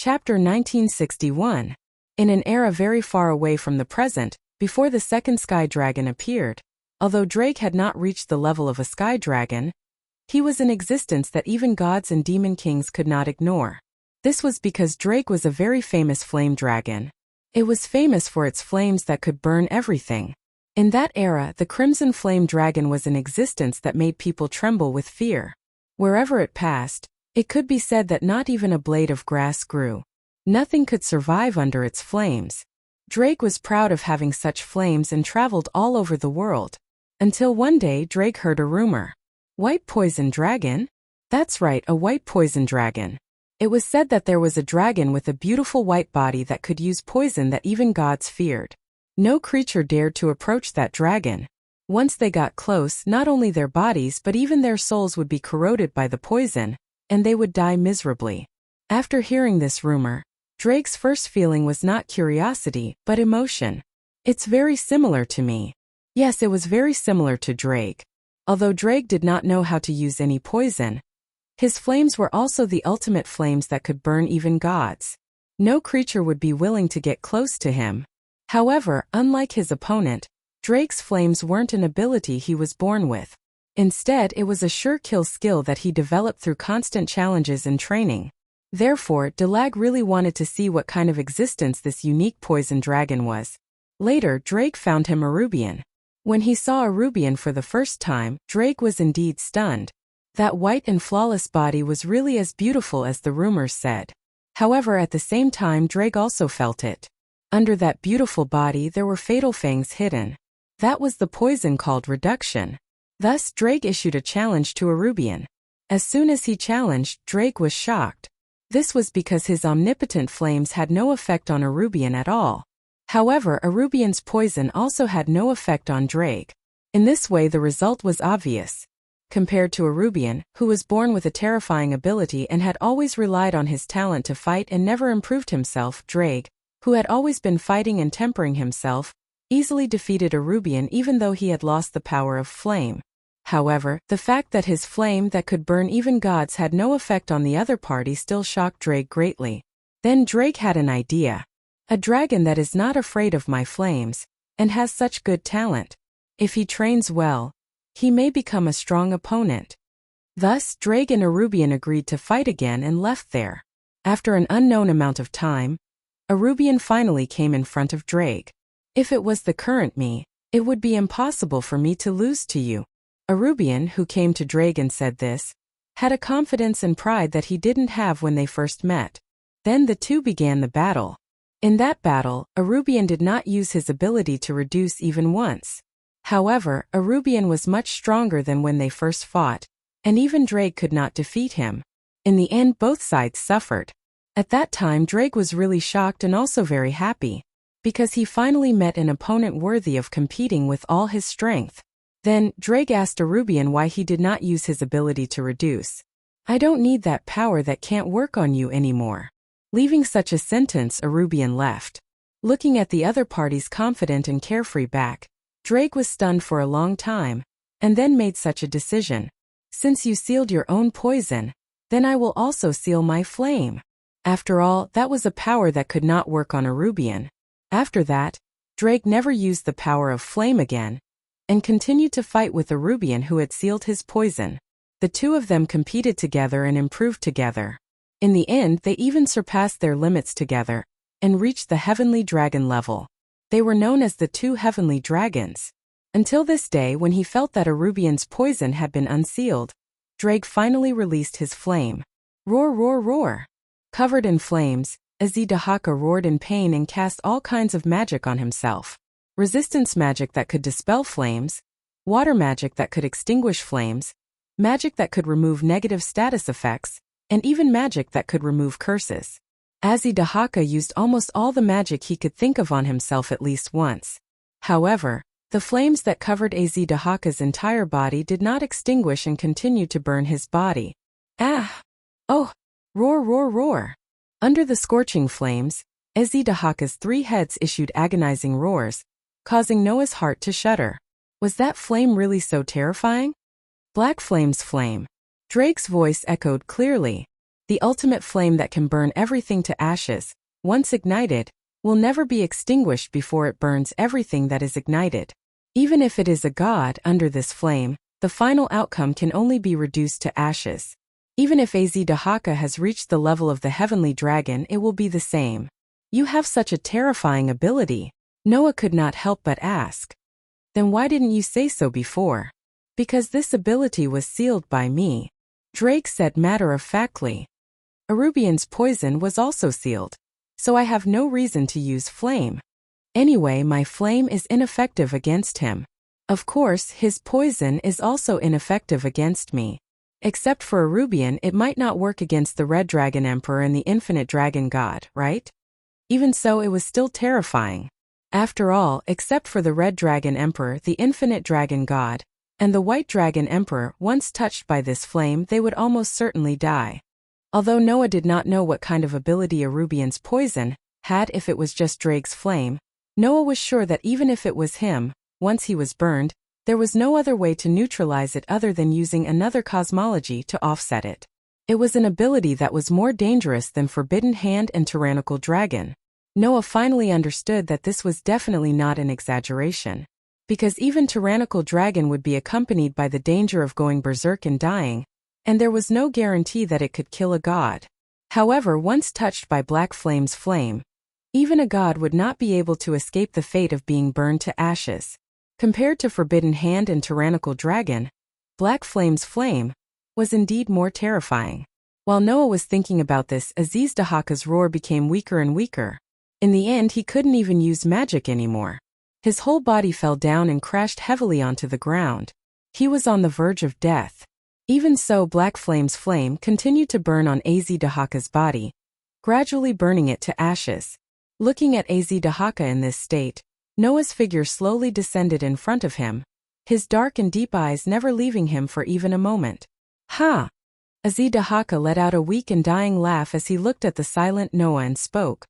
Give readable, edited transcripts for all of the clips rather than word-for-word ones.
Chapter 1961. In an era very far away from the present, before the second sky dragon appeared, although Drake had not reached the level of a sky dragon, he was in existence that even gods and demon kings could not ignore. This was because Drake was a very famous flame dragon. It was famous for its flames that could burn everything. In that era, the crimson flame dragon was in existence that made people tremble with fear. Wherever it passed, it could be said that not even a blade of grass grew. Nothing could survive under its flames. Drake was proud of having such flames and traveled all over the world. Until one day Drake heard a rumor. White poison dragon? That's right, a white poison dragon. It was said that there was a dragon with a beautiful white body that could use poison that even gods feared. No creature dared to approach that dragon. Once they got close, not only their bodies but even their souls would be corroded by the poison, and they would die miserably. After hearing this rumor, Drake's first feeling was not curiosity, but emotion. It's very similar to me. Yes, it was very similar to Drake. Although Drake did not know how to use any poison, his flames were also the ultimate flames that could burn even gods. No creature would be willing to get close to him. However, unlike his opponent, Drake's flames weren't an ability he was born with. Instead, it was a sure kill skill that he developed through constant challenges and training. Therefore, Dalag really wanted to see what kind of existence this unique poison dragon was. Later, Drake found him Arubian. When he saw Arubian for the first time, Drake was indeed stunned. That white and flawless body was really as beautiful as the rumors said. However, at the same time Drake also felt it. Under that beautiful body there were fatal fangs hidden. That was the poison called reduction. Thus, Drake issued a challenge to Arubian. As soon as he challenged, Drake was shocked. This was because his omnipotent flames had no effect on Arubian at all. However, Arubian's poison also had no effect on Drake. In this way the result was obvious. Compared to Arubian, who was born with a terrifying ability and had always relied on his talent to fight and never improved himself, Drake, who had always been fighting and tempering himself, easily defeated Arubian even though he had lost the power of flame. However, the fact that his flame that could burn even gods had no effect on the other party still shocked Drake greatly. Then Drake had an idea. A dragon that is not afraid of my flames, and has such good talent. If he trains well, he may become a strong opponent. Thus, Drake and Arubian agreed to fight again and left there. After an unknown amount of time, Arubian finally came in front of Drake. If it was the current me, it would be impossible for me to lose to you. Arubian, who came to Drake and said this, had a confidence and pride that he didn't have when they first met. Then the two began the battle. In that battle, Arubian did not use his ability to reduce even once. However, Arubian was much stronger than when they first fought, and even Drake could not defeat him. In the end, both sides suffered. At that time Drake was really shocked and also very happy, because he finally met an opponent worthy of competing with all his strength. Then, Drake asked Arubian why he did not use his ability to reduce. I don't need that power that can't work on you anymore. Leaving such a sentence, Arubian left. Looking at the other party's confident and carefree back, Drake was stunned for a long time, and then made such a decision. Since you sealed your own poison, then I will also seal my flame. After all, that was a power that could not work on Arubian. After that, Drake never used the power of flame again, and continued to fight with Arubian who had sealed his poison. The two of them competed together and improved together. In the end, they even surpassed their limits together, and reached the heavenly dragon level. They were known as the two heavenly dragons. Until this day, when he felt that Arubian's poison had been unsealed, Drake finally released his flame. Roar, roar, roar! Covered in flames, Azidahaka roared in pain and cast all kinds of magic on himself. Resistance magic that could dispel flames, water magic that could extinguish flames, magic that could remove negative status effects, and even magic that could remove curses. Azidahaka used almost all the magic he could think of on himself at least once. However, the flames that covered Azidahaka's entire body did not extinguish and continued to burn his body. Ah! Oh! Roar, roar, roar! Under the scorching flames, Azidahaka's 3 heads issued agonizing roars, causing Noah's heart to shudder. Was that flame really so terrifying? Black Flame's flame. Drake's voice echoed clearly. The ultimate flame that can burn everything to ashes, once ignited, will never be extinguished before it burns everything that is ignited. Even if it is a god under this flame, the final outcome can only be reduced to ashes. Even if Azdahaka has reached the level of the heavenly dragon, it will be the same. You have such a terrifying ability, Noah could not help but ask. Then why didn't you say so before? Because this ability was sealed by me, Drake said matter-of-factly. Arubian's poison was also sealed, so I have no reason to use flame. Anyway, my flame is ineffective against him. Of course, his poison is also ineffective against me. Except for Arubian, it might not work against the Red Dragon Emperor and the Infinite Dragon God, right? Even so, it was still terrifying. After all, except for the Red Dragon Emperor, the Infinite Dragon God, and the White Dragon Emperor, once touched by this flame, they would almost certainly die. Although Noah did not know what kind of ability Arubian's poison had if it was just Drake's flame, Noah was sure that even if it was him, once he was burned, there was no other way to neutralize it other than using another cosmology to offset it. It was an ability that was more dangerous than Forbidden Hand and Tyrannical Dragon. Noah finally understood that this was definitely not an exaggeration. Because even Tyrannical Dragon would be accompanied by the danger of going berserk and dying, and there was no guarantee that it could kill a god. However, once touched by Black Flame's flame, even a god would not be able to escape the fate of being burned to ashes. Compared to Forbidden Hand and Tyrannical Dragon, Black Flame's flame was indeed more terrifying. While Noah was thinking about this, Azdahaka's roar became weaker and weaker. In the end, he couldn't even use magic anymore. His whole body fell down and crashed heavily onto the ground. He was on the verge of death. Even so, Black Flame's flame continued to burn on Azdahaka's body, gradually burning it to ashes. Looking at Azdahaka in this state, Noah's figure slowly descended in front of him, his dark and deep eyes never leaving him for even a moment. Ha! Azdahaka let out a weak and dying laugh as he looked at the silent Noah and spoke.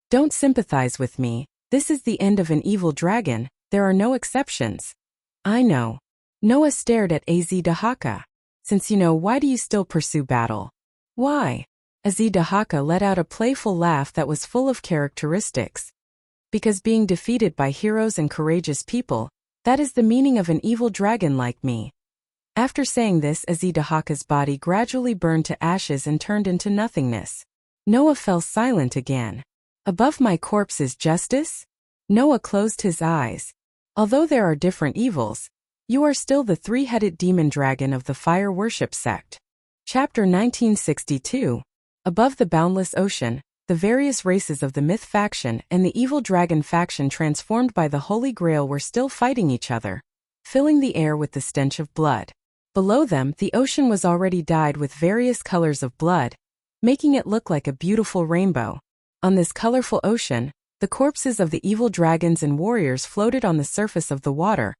Don't sympathize with me, this is the end of an evil dragon, there are no exceptions. I know. Noah stared at Azdahaka. Since you know, why do you still pursue battle? Why? Azdahaka let out a playful laugh that was full of characteristics. Because being defeated by heroes and courageous people, that is the meaning of an evil dragon like me. After saying this, Azdahaka's body gradually burned to ashes and turned into nothingness. Noah fell silent again. Above my corpse is justice? Noah closed his eyes. Although there are different evils, you are still the three-headed demon dragon of the fire worship sect. Chapter 1962. Above the boundless ocean, the various races of the myth faction and the evil dragon faction transformed by the Holy Grail were still fighting each other, filling the air with the stench of blood. Below them, the ocean was already dyed with various colors of blood, making it look like a beautiful rainbow. On this colorful ocean, the corpses of the evil dragons and warriors floated on the surface of the water,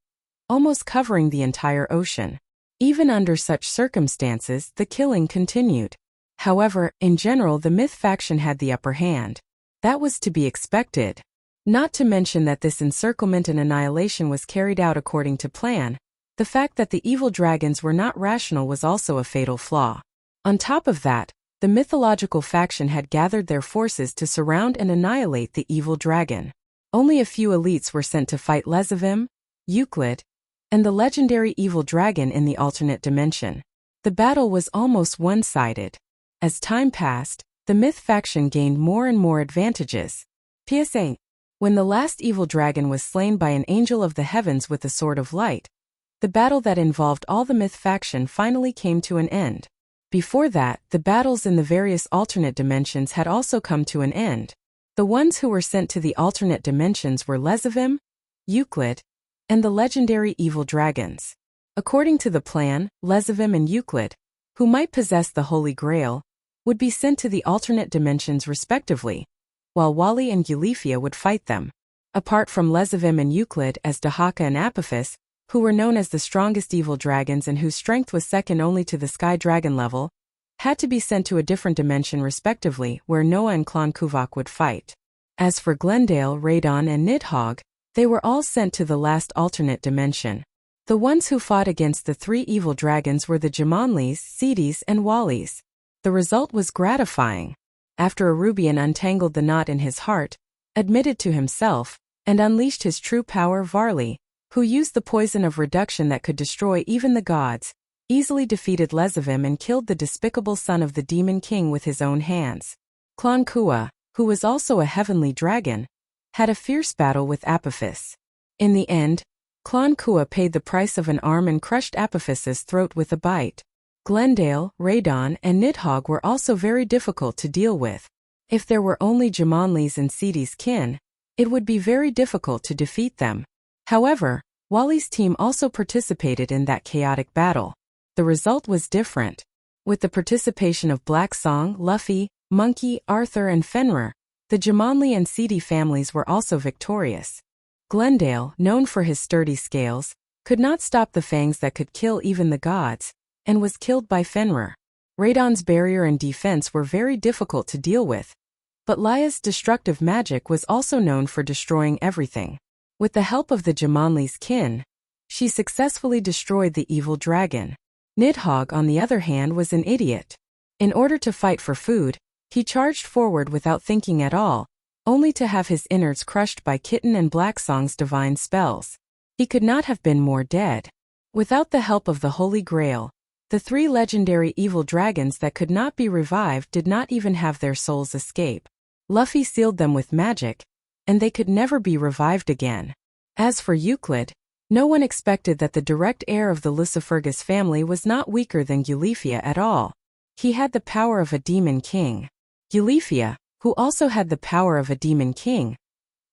almost covering the entire ocean. Even under such circumstances, the killing continued. However, in general, the myth faction had the upper hand. That was to be expected. Not to mention that this encirclement and annihilation was carried out according to plan. The fact that the evil dragons were not rational was also a fatal flaw. On top of that, the mythological faction had gathered their forces to surround and annihilate the evil dragon. Only a few elites were sent to fight Lezavim, Euclid, and the legendary evil dragon in the alternate dimension. The battle was almost one-sided. As time passed, the myth faction gained more and more advantages. PSA. When the last evil dragon was slain by an angel of the heavens with a sword of light, the battle that involved all the myth faction finally came to an end. Before that, the battles in the various alternate dimensions had also come to an end. The ones who were sent to the alternate dimensions were Lezavim, Euclid, and the legendary evil dragons. According to the plan, Lezavim and Euclid, who might possess the Holy Grail, would be sent to the alternate dimensions respectively, while Wali and Eulifia would fight them. Apart from Lezavim and Euclid, Azdahaka and Apophis, who were known as the strongest evil dragons and whose strength was second only to the Sky Dragon level, had to be sent to a different dimension respectively, where Noah and Clon Kuvok would fight. As for Glendale, Radon, and Nidhogg, they were all sent to the last alternate dimension. The ones who fought against the three evil dragons were the Jamonlis, Sidis, and Walis. The result was gratifying. After Arubian untangled the knot in his heart, admitted to himself, and unleashed his true power, Varley, who used the poison of reduction that could destroy even the gods, easily defeated Lezavim and killed the despicable son of the Demon King with his own hands. Clon Kua, who was also a heavenly dragon, had a fierce battle with Apophis. In the end, Clon Kua paid the price of an arm and crushed Apophis's throat with a bite. Glendale, Radon, and Nidhogg were also very difficult to deal with. If there were only Jumanli's and Sidi's kin, it would be very difficult to defeat them. However, Wally's team also participated in that chaotic battle. The result was different. With the participation of Black Song, Luffy, Monkey, Arthur, and Fenrir, the Jumanli and Sidi families were also victorious. Glendale, known for his sturdy scales, could not stop the fangs that could kill even the gods, and was killed by Fenrir. Radon's barrier and defense were very difficult to deal with, but Laya's destructive magic was also known for destroying everything. With the help of the Jumanli's kin, she successfully destroyed the evil dragon. Nidhogg, on the other hand, was an idiot. In order to fight for food, he charged forward without thinking at all, only to have his innards crushed by Kitten and Black Song's divine spells. He could not have been more dead. Without the help of the Holy Grail, the 3 legendary evil dragons that could not be revived did not even have their souls escape. Luffy sealed them with magic, and they could never be revived again. As for Euclid, no one expected that the direct heir of the Lucifergus family was not weaker than Eulefia at all. He had the power of a demon king. Eulefia, who also had the power of a demon king,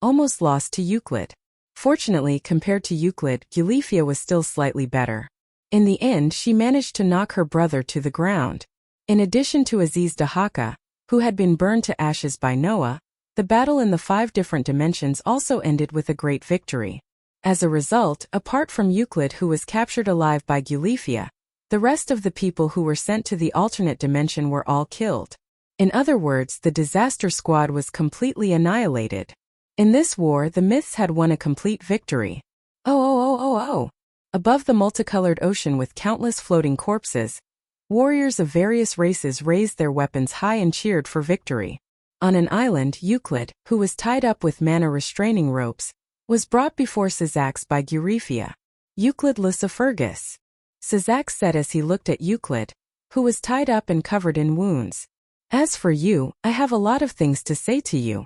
almost lost to Euclid. Fortunately, compared to Euclid, Eulefia was still slightly better. In the end, she managed to knock her brother to the ground. In addition to Aziz Dahaka, who had been burned to ashes by Noah, the battle in the 5 different dimensions also ended with a great victory. As a result, apart from Euclid, who was captured alive by Eulefia, the rest of the people who were sent to the alternate dimension were all killed. In other words, the disaster squad was completely annihilated. In this war, the myths had won a complete victory. Oh. Above the multicolored ocean with countless floating corpses, warriors of various races raised their weapons high and cheered for victory. On an island, Euclid, who was tied up with mana restraining ropes, was brought before Syzax by Eulefia. Euclid Lucifergus, Syzax said as he looked at Euclid, who was tied up and covered in wounds. As for you, I have a lot of things to say to you.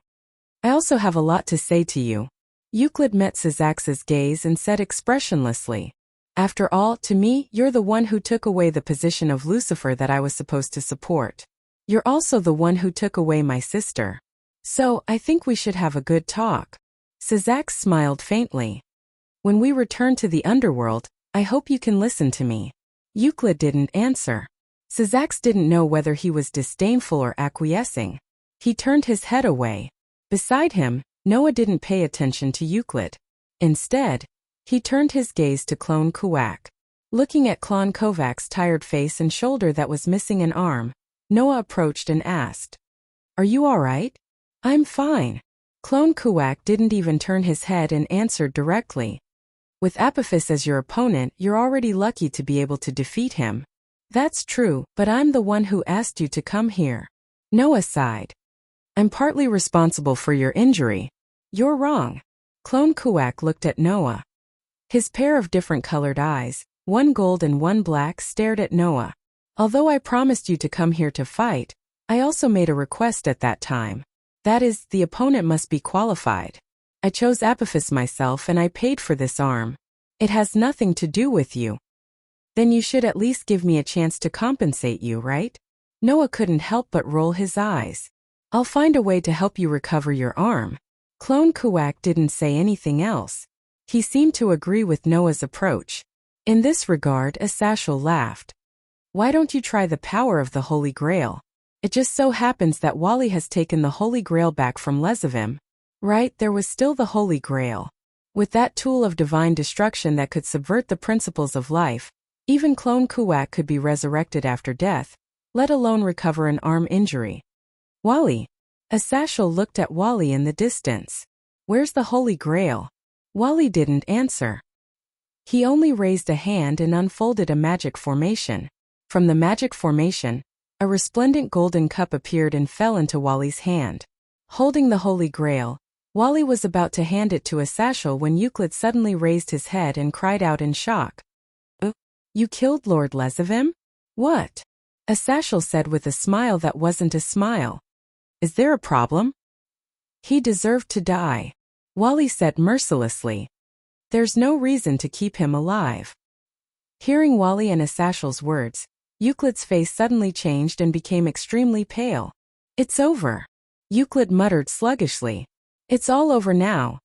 I also have a lot to say to you. Euclid met Syzax's gaze and said expressionlessly, "After all, to me, you're the one who took away the position of Lucifer that I was supposed to support. You're also the one who took away my sister. So, I think we should have a good talk." Syzax smiled faintly. "When we return to the underworld, I hope you can listen to me." Euclid didn't answer. Syzax didn't know whether he was disdainful or acquiescing. He turned his head away. Beside him, Noah didn't pay attention to Euclid. Instead, he turned his gaze to Clone Kuwak. Looking at Clon Kovac's tired face and shoulder that was missing an arm, Noah approached and asked, "Are you all right?" "I'm fine." Clone Kuwak didn't even turn his head and answered directly, "With Apophis as your opponent, you're already lucky to be able to defeat him." "That's true, but I'm the one who asked you to come here." Noah sighed. "I'm partly responsible for your injury." "You're wrong." Clone Kuwak looked at Noah. His pair of different colored eyes, one gold and one black, stared at Noah. "Although I promised you to come here to fight, I also made a request at that time. That is, the opponent must be qualified. I chose Apophis myself and I paid for this arm. It has nothing to do with you." "Then you should at least give me a chance to compensate you, right?" Noah couldn't help but roll his eyes. "I'll find a way to help you recover your arm." Clone Kuwak didn't say anything else. He seemed to agree with Noah's approach. In this regard, Asashel laughed. "Why don't you try the power of the Holy Grail? It just so happens that Wally has taken the Holy Grail back from Lezavim." Right, there was still the Holy Grail. With that tool of divine destruction that could subvert the principles of life, even Clone Kuwak could be resurrected after death, let alone recover an arm injury. "Wally." Asashel looked at Wally in the distance. "Where's the Holy Grail?" Wally didn't answer. He only raised a hand and unfolded a magic formation. From the magic formation, a A resplendent golden cup appeared and fell into Wally's hand. Holding the Holy Grail, Wally was about to hand it to Asashel when Euclid suddenly raised his head and cried out in shock. You killed Lord Lezavim? What? Asashel said with a smile that wasn't a smile. Is there a problem? He deserved to die, Wally said mercilessly. There's no reason to keep him alive. Hearing Wally and Asashel's words, Euclid's face suddenly changed and became extremely pale. It's over, Euclid muttered sluggishly. It's all over now.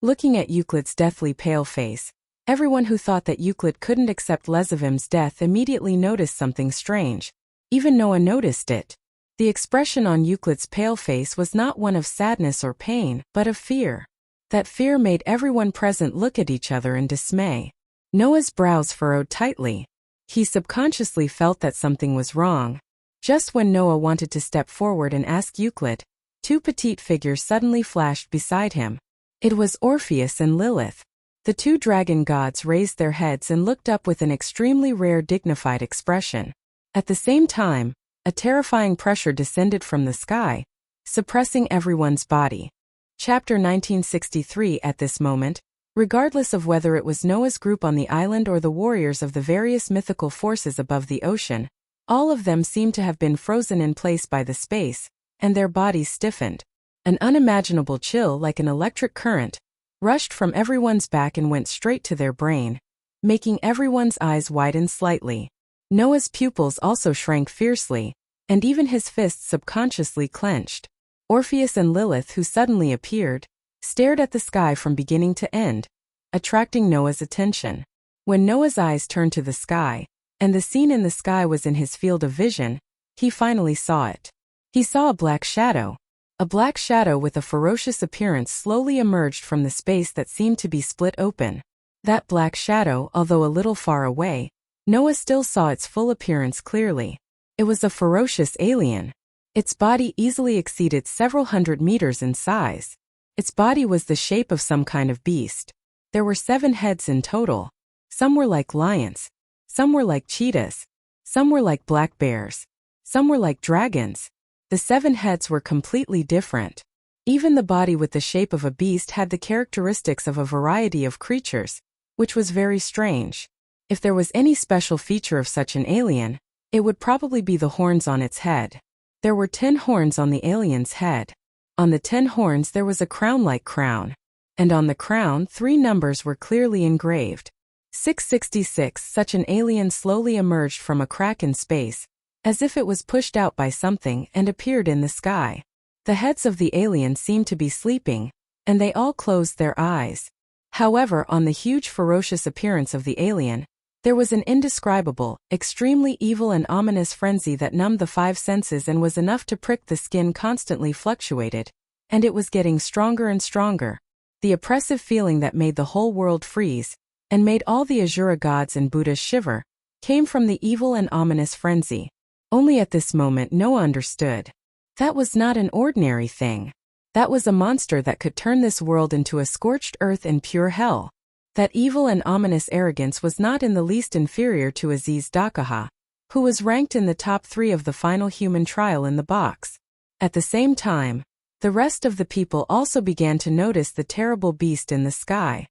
Looking at Euclid's deathly pale face, everyone who thought that Euclid couldn't accept Lezavim's death immediately noticed something strange. Even Noah noticed it. The expression on Euclid's pale face was not one of sadness or pain, but of fear. That fear made everyone present look at each other in dismay. Noah's brows furrowed tightly. He subconsciously felt that something was wrong. Just when Noah wanted to step forward and ask Euclid, two petite figures suddenly flashed beside him. It was Orpheus and Lilith. The two dragon gods raised their heads and looked up with an extremely rare dignified expression. At the same time, a terrifying pressure descended from the sky, suppressing everyone's body. Chapter 1963. At this moment, regardless of whether it was Noah's group on the island or the warriors of the various mythical forces above the ocean, all of them seemed to have been frozen in place by the space, and their bodies stiffened. An unimaginable chill like an electric current rushed from everyone's back and went straight to their brain, making everyone's eyes widen slightly. Noah's pupils also shrank fiercely, and even his fists subconsciously clenched. Orpheus and Lilith, who suddenly appeared, stared at the sky from beginning to end, attracting Noah's attention. When Noah's eyes turned to the sky, and the scene in the sky was in his field of vision, he finally saw it. He saw a black shadow. A black shadow with a ferocious appearance slowly emerged from the space that seemed to be split open. That black shadow, although a little far away, Noah still saw its full appearance clearly. It was a ferocious alien. Its body easily exceeded several hundred meters in size. Its body was the shape of some kind of beast. There were 7 heads in total. Some were like lions. Some were like cheetahs. Some were like black bears. Some were like dragons. The 7 heads were completely different. Even the body with the shape of a beast had the characteristics of a variety of creatures, which was very strange. If there was any special feature of such an alien, it would probably be the horns on its head. There were 10 horns on the alien's head. On the 10 horns there was a crown-like crown. And on the crown 3 numbers were clearly engraved. 666. Such an alien slowly emerged from a crack in space, as if it was pushed out by something, and appeared in the sky. The heads of the alien seemed to be sleeping, and they all closed their eyes. However, on the huge ferocious appearance of the alien, there was an indescribable, extremely evil and ominous frenzy that numbed the 5 senses and was enough to prick the skin. Constantly fluctuated, and it was getting stronger and stronger. The oppressive feeling that made the whole world freeze, and made all the Asura gods and Buddhas shiver, came from the evil and ominous frenzy. Only at this moment Noah understood. That was not an ordinary thing. That was a monster that could turn this world into a scorched earth and pure hell. That evil and ominous arrogance was not in the least inferior to Aziz Dakaha, who was ranked in the top 3 of the final human trial in the box. At the same time, the rest of the people also began to notice the terrible beast in the sky.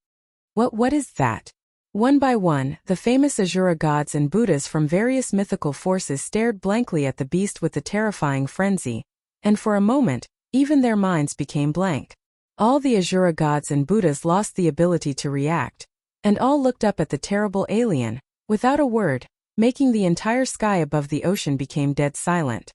What is that? One by one, the famous Asura gods and Buddhas from various mythical forces stared blankly at the beast with the terrifying frenzy, and for a moment, even their minds became blank. All the Asura gods and Buddhas lost the ability to react, and all looked up at the terrible alien, without a word, making the entire sky above the ocean became dead silent.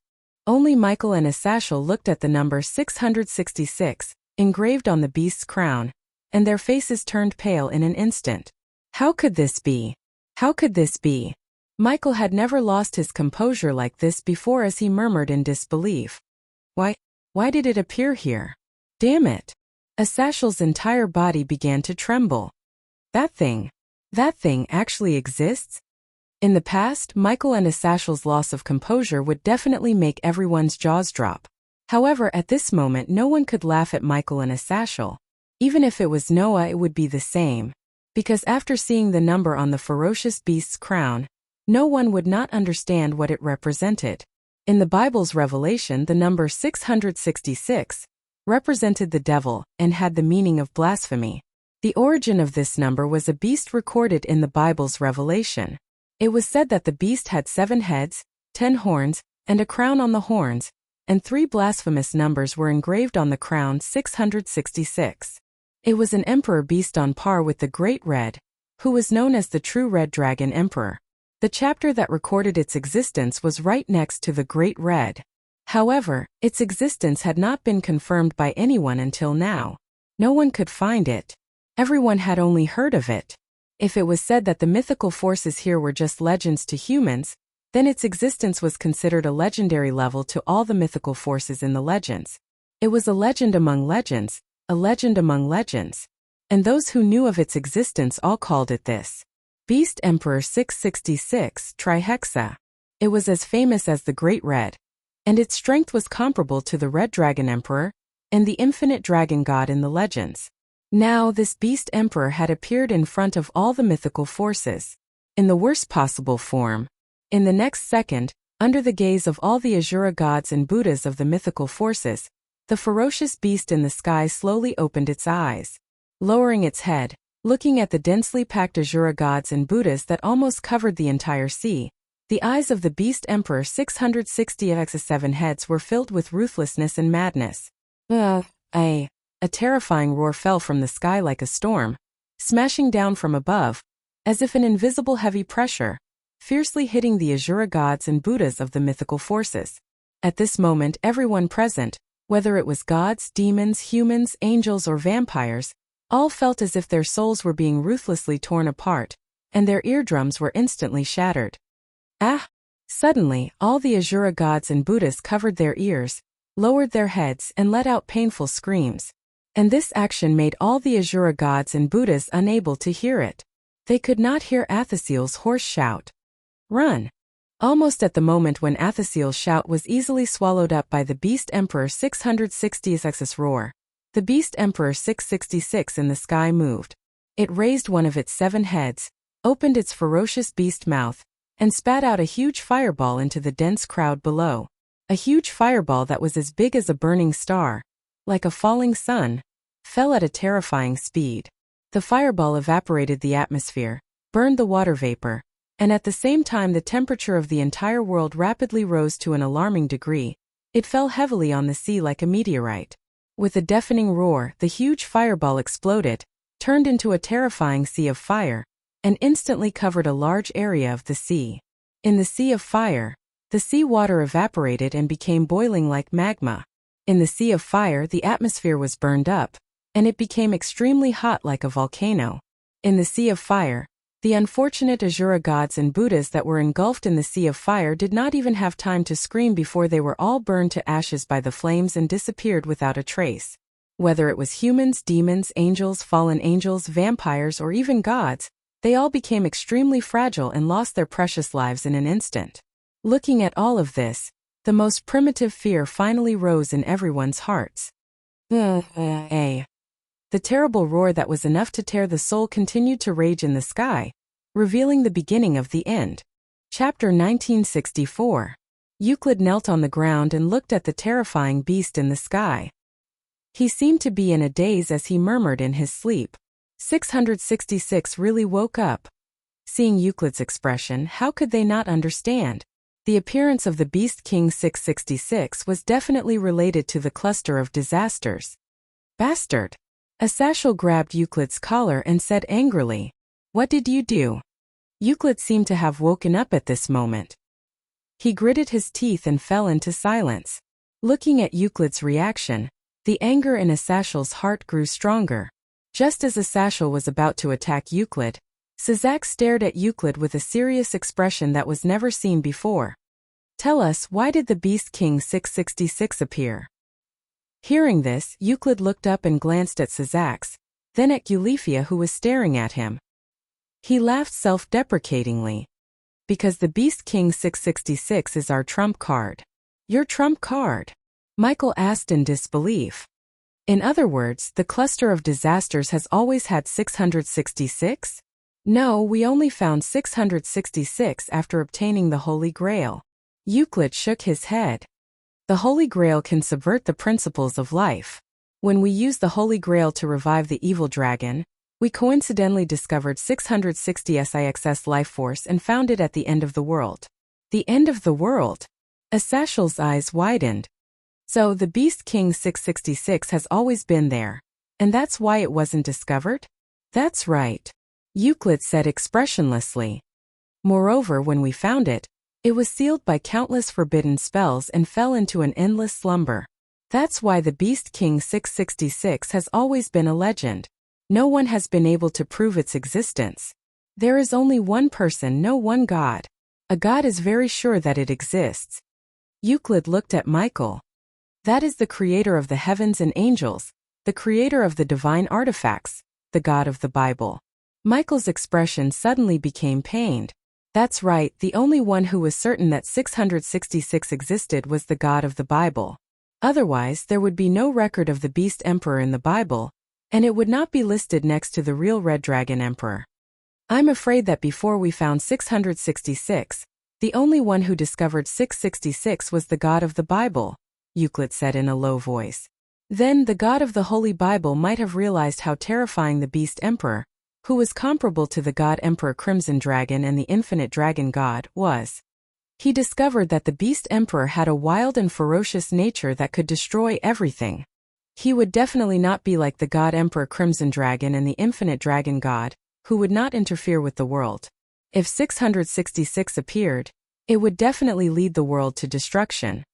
Only Michael and Asashel looked at the number 666, engraved on the beast's crown, and their faces turned pale in an instant. How could this be? How could this be? Michael had never lost his composure like this before as he murmured in disbelief. Why did it appear here? Damn it! Asashel's entire body began to tremble. That thing actually exists? In the past, Michael and Asashel's loss of composure would definitely make everyone's jaws drop. However, at this moment no one could laugh at Michael and Asashel. Even if it was Noah, it would be the same. Because after seeing the number on the ferocious beast's crown, no one would not understand what it represented. In the Bible's revelation, the number 666 represented the devil and had the meaning of blasphemy. The origin of this number was a beast recorded in the Bible's revelation. It was said that the beast had 7 heads, 10 horns, and a crown on the horns, and 3 blasphemous numbers were engraved on the crown, 666. It was an emperor beast on par with the Great Red, who was known as the true Red Dragon Emperor. The chapter that recorded its existence was right next to the Great Red. However, its existence had not been confirmed by anyone until now. No one could find it. Everyone had only heard of it. If it was said that the mythical forces here were just legends to humans, then its existence was considered a legendary level to all the mythical forces in the legends. It was a legend among legends, a legend among legends. And those who knew of its existence all called it this. Beast Emperor 666 Trihexa. It was as famous as the Great Red, and its strength was comparable to the Red Dragon Emperor and the infinite dragon god in the legends. Now this Beast Emperor had appeared in front of all the mythical forces, in the worst possible form. In the next second, under the gaze of all the Asura gods and Buddhas of the mythical forces, the ferocious beast in the sky slowly opened its eyes. Lowering its head, looking at the densely packed Asura gods and Buddhas that almost covered the entire sea, the eyes of the Beast Emperor 660's 7 heads were filled with ruthlessness and madness. A terrifying roar fell from the sky like a storm, smashing down from above, as if an invisible heavy pressure, fiercely hitting the Asura gods and Buddhas of the mythical forces. At this moment, everyone present, whether it was gods, demons, humans, angels, or vampires, all felt as if their souls were being ruthlessly torn apart, and their eardrums were instantly shattered. Suddenly, all the Asura gods and Buddhas covered their ears, lowered their heads, and let out painful screams. And this action made all the Asura gods and Buddhas unable to hear it. They could not hear Athasiel's hoarse shout. Run! Almost at the moment when Athasiel's shout was easily swallowed up by the Beast Emperor 666's roar, the Beast Emperor 666 in the sky moved. It raised one of its 7 heads, opened its ferocious beast mouth, and spat out a huge fireball into the dense crowd below. A huge fireball that was as big as a burning star, like a falling sun, fell at a terrifying speed. The fireball evaporated the atmosphere, burned the water vapor, and at the same time the temperature of the entire world rapidly rose to an alarming degree. It fell heavily on the sea like a meteorite. With a deafening roar, the huge fireball exploded, turned into a terrifying sea of fire, and instantly covered a large area of the sea. In the sea of fire, the sea water evaporated and became boiling like magma. In the sea of fire, the atmosphere was burned up, and it became extremely hot like a volcano. In the sea of fire, the unfortunate Asura gods and Buddhas that were engulfed in the sea of fire did not even have time to scream before they were all burned to ashes by the flames and disappeared without a trace. Whether it was humans, demons, angels, fallen angels, vampires, or even gods, they all became extremely fragile and lost their precious lives in an instant. Looking at all of this, the most primitive fear finally rose in everyone's hearts. The terrible roar that was enough to tear the soul continued to rage in the sky, revealing the beginning of the end. Chapter 1964. Euclid knelt on the ground and looked at the terrifying beast in the sky. He seemed to be in a daze as he murmured in his sleep. 666 really woke up. Seeing Euclid's expression, how could they not understand? The appearance of the Beast King 666 was definitely related to the cluster of disasters. Bastard! Asashel grabbed Euclid's collar and said angrily, "What did you do?" Euclid seemed to have woken up at this moment. He gritted his teeth and fell into silence. Looking at Euclid's reaction, the anger in Asashel's heart grew stronger. Just as Asashel was about to attack Euclid, Sizak stared at Euclid with a serious expression that was never seen before. "Tell us, why did the Beast King 666 appear?" Hearing this, Euclid looked up and glanced at Sizak, then at Eulifia, who was staring at him. He laughed self-deprecatingly. "Because the Beast King 666 is our trump card." "Your trump card?" Michael asked in disbelief. In other words, the cluster of disasters has always had 666? "No, we only found 666 after obtaining the Holy Grail." Euclid shook his head. The Holy Grail can subvert the principles of life. When we used the Holy Grail to revive the evil dragon, we coincidentally discovered 660 SIXS life force and found it at the end of the world. The end of the world? Asashal's eyes widened. So the Beast King 666 has always been there. And that's why it wasn't discovered? That's right, Euclid said expressionlessly. Moreover, when we found it, it was sealed by countless forbidden spells and fell into an endless slumber. That's why the Beast King 666 has always been a legend. No one has been able to prove its existence. There is only one person, no one god. A god is very sure that it exists. Euclid looked at Michael. That is the creator of the heavens and angels, the creator of the divine artifacts, the God of the Bible. Michael's expression suddenly became pained. That's right, the only one who was certain that 666 existed was the God of the Bible. Otherwise, there would be no record of the Beast Emperor in the Bible, and it would not be listed next to the real Red Dragon Emperor. I'm afraid that before we found 666, the only one who discovered 666 was the God of the Bible, Euclid said in a low voice. Then the God of the Holy Bible might have realized how terrifying the Beast Emperor, who was comparable to the God Emperor Crimson Dragon and the Infinite Dragon God, was. He discovered that the Beast Emperor had a wild and ferocious nature that could destroy everything. He would definitely not be like the God Emperor Crimson Dragon and the Infinite Dragon God, who would not interfere with the world. If 666 appeared, it would definitely lead the world to destruction.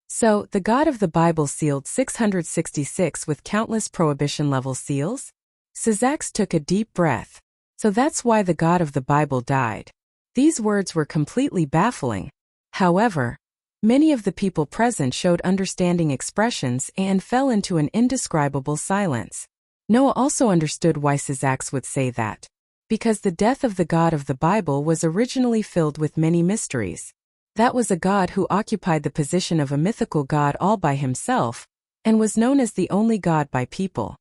So, the God of the Bible sealed 666 with countless prohibition-level seals? Syzax took a deep breath. So that's why the God of the Bible died. These words were completely baffling. However, many of the people present showed understanding expressions and fell into an indescribable silence. Noah also understood why Syzax would say that. Because the death of the God of the Bible was originally filled with many mysteries. That was a God who occupied the position of a mythical God all by himself, and was known as the only God by people.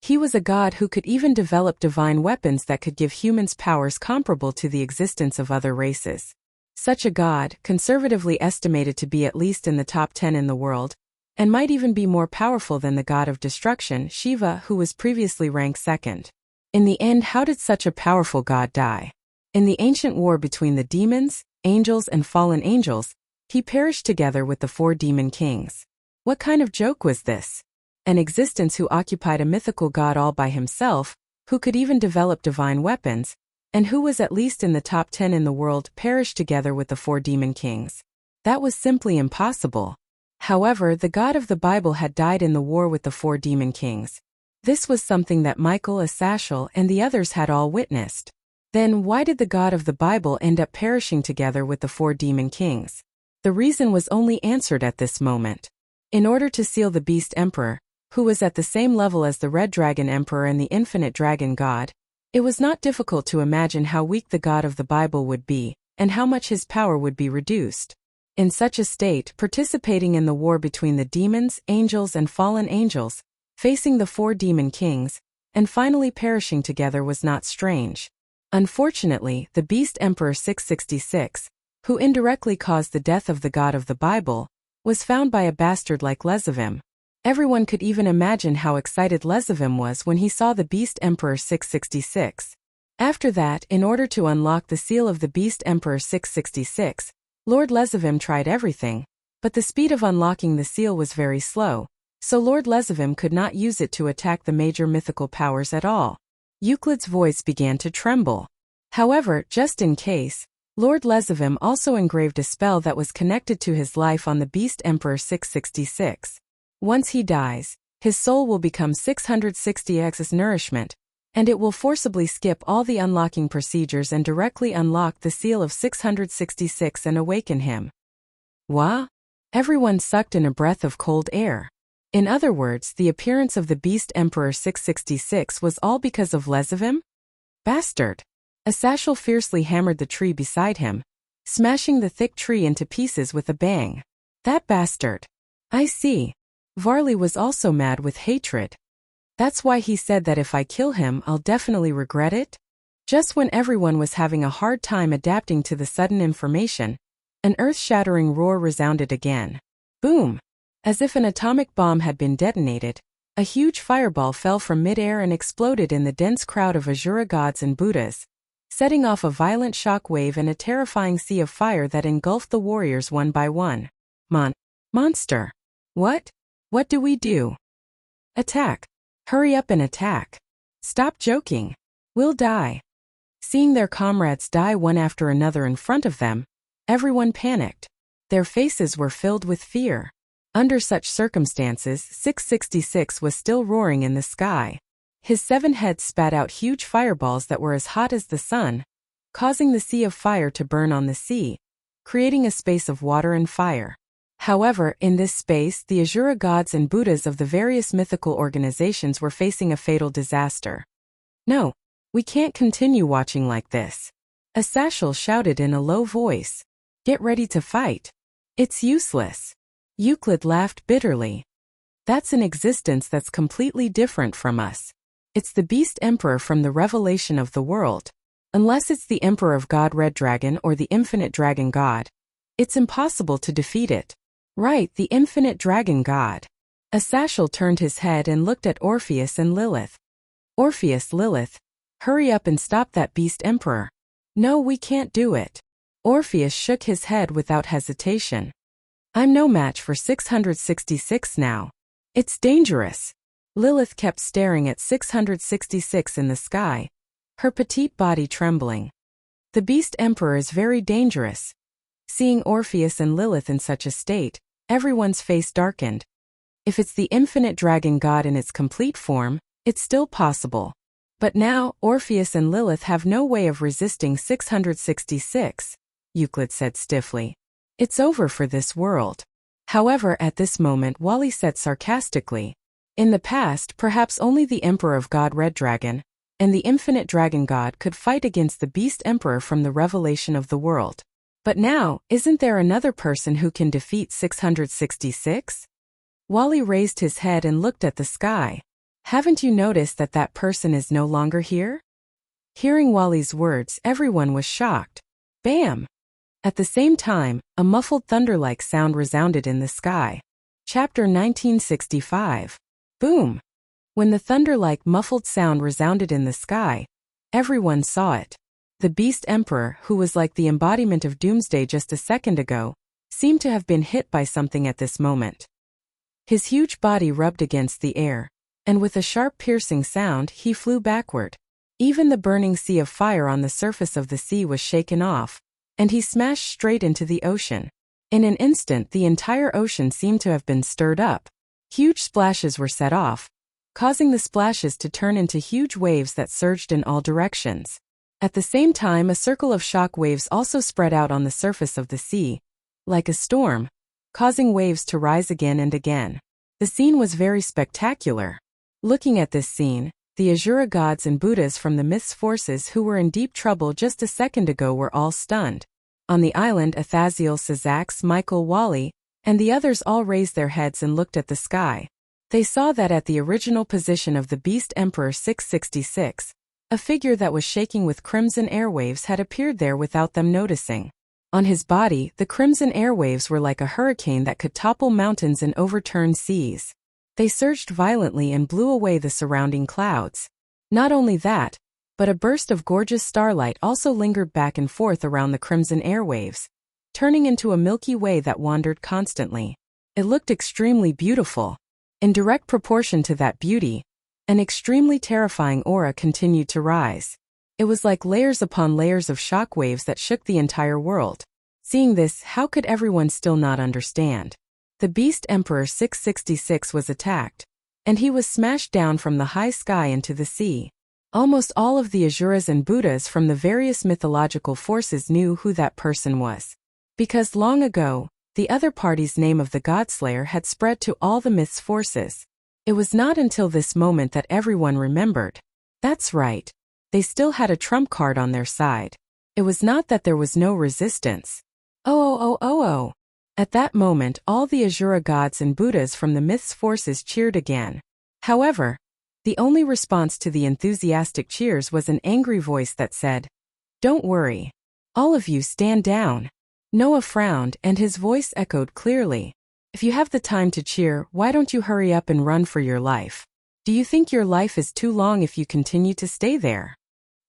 He was a god who could even develop divine weapons that could give humans powers comparable to the existence of other races. Such a god, conservatively estimated to be at least in the top 10 in the world, and might even be more powerful than the god of destruction, Shiva, who was previously ranked second. In the end, how did such a powerful god die? In the ancient war between the demons, angels and fallen angels, he perished together with the 4 demon kings. What kind of joke was this? An existence who occupied a mythical god all by himself, who could even develop divine weapons, and who was at least in the top 10 in the world, perished together with the 4 demon kings. That was simply impossible. However, the God of the Bible had died in the war with the 4 demon kings. This was something that Michael, Asashal, and the others had all witnessed. Then why did the God of the Bible end up perishing together with the 4 demon kings? The reason was only answered at this moment. In order to seal the Beast Emperor, who was at the same level as the Red Dragon Emperor and the Infinite Dragon God, it was not difficult to imagine how weak the God of the Bible would be, and how much his power would be reduced. In such a state, participating in the war between the demons, angels and fallen angels, facing the 4 demon kings, and finally perishing together was not strange. Unfortunately, the Beast Emperor 666, who indirectly caused the death of the God of the Bible, was found by a bastard like Lezavim. Everyone could even imagine how excited Lezavim was when he saw the Beast Emperor 666. After that, in order to unlock the seal of the Beast Emperor 666, Lord Lezavim tried everything, but the speed of unlocking the seal was very slow, so Lord Lezavim could not use it to attack the major mythical powers at all. Euclid's voice began to tremble. However, just in case, Lord Lezavim also engraved a spell that was connected to his life on the Beast Emperor 666. Once he dies, his soul will become 660x's nourishment, and it will forcibly skip all the unlocking procedures and directly unlock the seal of 666 and awaken him. What? Everyone sucked in a breath of cold air. In other words, the appearance of the Beast Emperor 666 was all because of Lezavim? Bastard! Asashal fiercely hammered the tree beside him, smashing the thick tree into pieces with a bang. That bastard! I see. Varley was also mad with hatred. That's why he said that if I kill him, I'll definitely regret it? Just when everyone was having a hard time adapting to the sudden information, An earth-shattering roar resounded again. Boom! As if an atomic bomb had been detonated, a huge fireball fell from mid-air and exploded in the dense crowd of Asura gods and Buddhas, setting off a violent shock wave and a terrifying sea of fire that engulfed the warriors one by one. Monster! What? What do we do? Attack! Hurry up and attack! Stop joking! We'll die! Seeing their comrades die one after another in front of them, everyone panicked. Their faces were filled with fear. Under such circumstances, 666 was still roaring in the sky. His 7 heads spat out huge fireballs that were as hot as the sun, causing the sea of fire to burn on the sea, creating a space of water and fire. However, in this space, the Asura gods and Buddhas of the various mythical organizations were facing a fatal disaster. No, we can't continue watching like this. A Sashal shouted in a low voice. Get ready to fight. It's useless. Euclid laughed bitterly. That's an existence that's completely different from us. It's the Beast Emperor from the Revelation of the World. Unless it's the Emperor of God Red Dragon or the Infinite Dragon God, it's impossible to defeat it. Right, the Infinite Dragon God. Asashal turned his head and looked at Orpheus and Lilith. Orpheus, Lilith, hurry up and stop that Beast Emperor. No, we can't do it. Orpheus shook his head without hesitation. I'm no match for 666 now. It's dangerous. Lilith kept staring at 666 in the sky, her petite body trembling. The Beast Emperor is very dangerous. Seeing Orpheus and Lilith in such a state, everyone's face darkened. If it's the Infinite Dragon God in its complete form, it's still possible. But now, Orpheus and Lilith have no way of resisting 666, Euclid said stiffly. It's over for this world. However, at this moment Wally said sarcastically, in the past, perhaps only the Emperor of God Red Dragon and the Infinite Dragon God could fight against the Beast Emperor from the Revelation of the World. But now, isn't there another person who can defeat 666? Wally raised his head and looked at the sky. Haven't you noticed that that person is no longer here? Hearing Wally's words, everyone was shocked. Bam! At the same time, a muffled thunder-like sound resounded in the sky. Chapter 1965. Boom! When the thunder-like muffled sound resounded in the sky, everyone saw it. The Beast Emperor, who was like the embodiment of Doomsday just a second ago, seemed to have been hit by something at this moment. His huge body rubbed against the air, and with a sharp piercing sound, he flew backward. Even the burning sea of fire on the surface of the sea was shaken off, and he smashed straight into the ocean. In an instant, the entire ocean seemed to have been stirred up. Huge splashes were set off, causing the splashes to turn into huge waves that surged in all directions. At the same time, a circle of shock waves also spread out on the surface of the sea, like a storm, causing waves to rise again and again. The scene was very spectacular. Looking at this scene, the Asura gods and Buddhas from the myth's forces who were in deep trouble just a second ago were all stunned. On the island, Athaziel, Sazax, Michael, Wally, and the others all raised their heads and looked at the sky. They saw that at the original position of the Beast Emperor 666, a figure that was shaking with crimson airwaves had appeared there without them noticing. On his body, the crimson airwaves were like a hurricane that could topple mountains and overturn seas. They surged violently and blew away the surrounding clouds. Not only that, but a burst of gorgeous starlight also lingered back and forth around the crimson airwaves, turning into a Milky Way that wandered constantly. It looked extremely beautiful. In direct proportion to that beauty, an extremely terrifying aura continued to rise. It was like layers upon layers of shock waves that shook the entire world. Seeing this, how could everyone still not understand? The Beast Emperor 666 was attacked, and he was smashed down from the high sky into the sea. Almost all of the Asuras and Buddhas from the various mythological forces knew who that person was. Because long ago, the other party's name of the Godslayer had spread to all the myth's forces. It was not until this moment that everyone remembered. That's right. They still had a trump card on their side. It was not that there was no resistance. Oh. At that moment, all the Asura gods and Buddhas from the myth's forces cheered again. However, the only response to the enthusiastic cheers was an angry voice that said, "Don't worry. All of you stand down. Noah frowned, and his voice echoed clearly. If you have the time to cheer, why don't you hurry up and run for your life? Do you think your life is too long if you continue to stay there?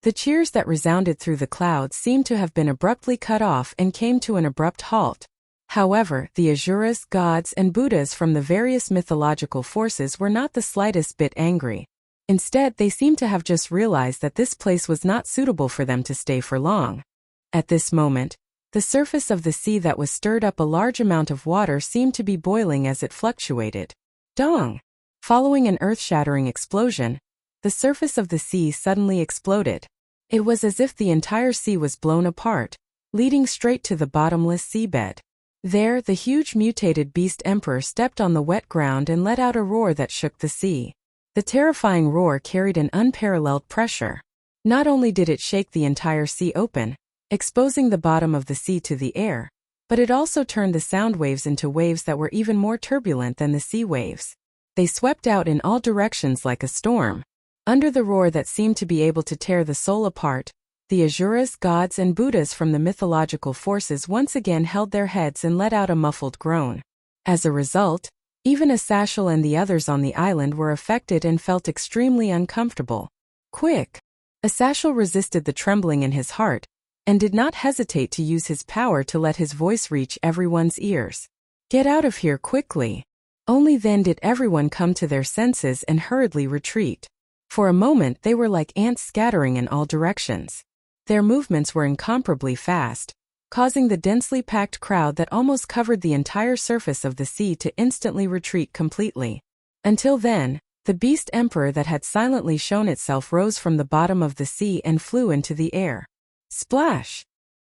The cheers that resounded through the clouds seemed to have been abruptly cut off and came to an abrupt halt. However, the Asuras, gods, and Buddhas from the various mythological forces were not the slightest bit angry. Instead, they seemed to have just realized that this place was not suitable for them to stay for long. At this moment, the surface of the sea that was stirred up a large amount of water seemed to be boiling as it fluctuated. Dong! Following an earth-shattering explosion, the surface of the sea suddenly exploded. It was as if the entire sea was blown apart, leading straight to the bottomless seabed. There, the huge mutated beast emperor stepped on the wet ground and let out a roar that shook the sea. The terrifying roar carried an unparalleled pressure. Not only did it shake the entire sea open, exposing the bottom of the sea to the air, but it also turned the sound waves into waves that were even more turbulent than the sea waves. They swept out in all directions like a storm. Under the roar that seemed to be able to tear the soul apart, the Asuras, gods, and Buddhas from the mythological forces once again held their heads and let out a muffled groan. As a result, even Asashel and the others on the island were affected and felt extremely uncomfortable. Quick! Asashel resisted the trembling in his heart, and did not hesitate to use his power to let his voice reach everyone's ears. Get out of here quickly! Only then did everyone come to their senses and hurriedly retreat. For a moment they were like ants scattering in all directions. Their movements were incomparably fast, causing the densely packed crowd that almost covered the entire surface of the sea to instantly retreat completely. Until then, the beast emperor that had silently shown itself rose from the bottom of the sea and flew into the air. Splash!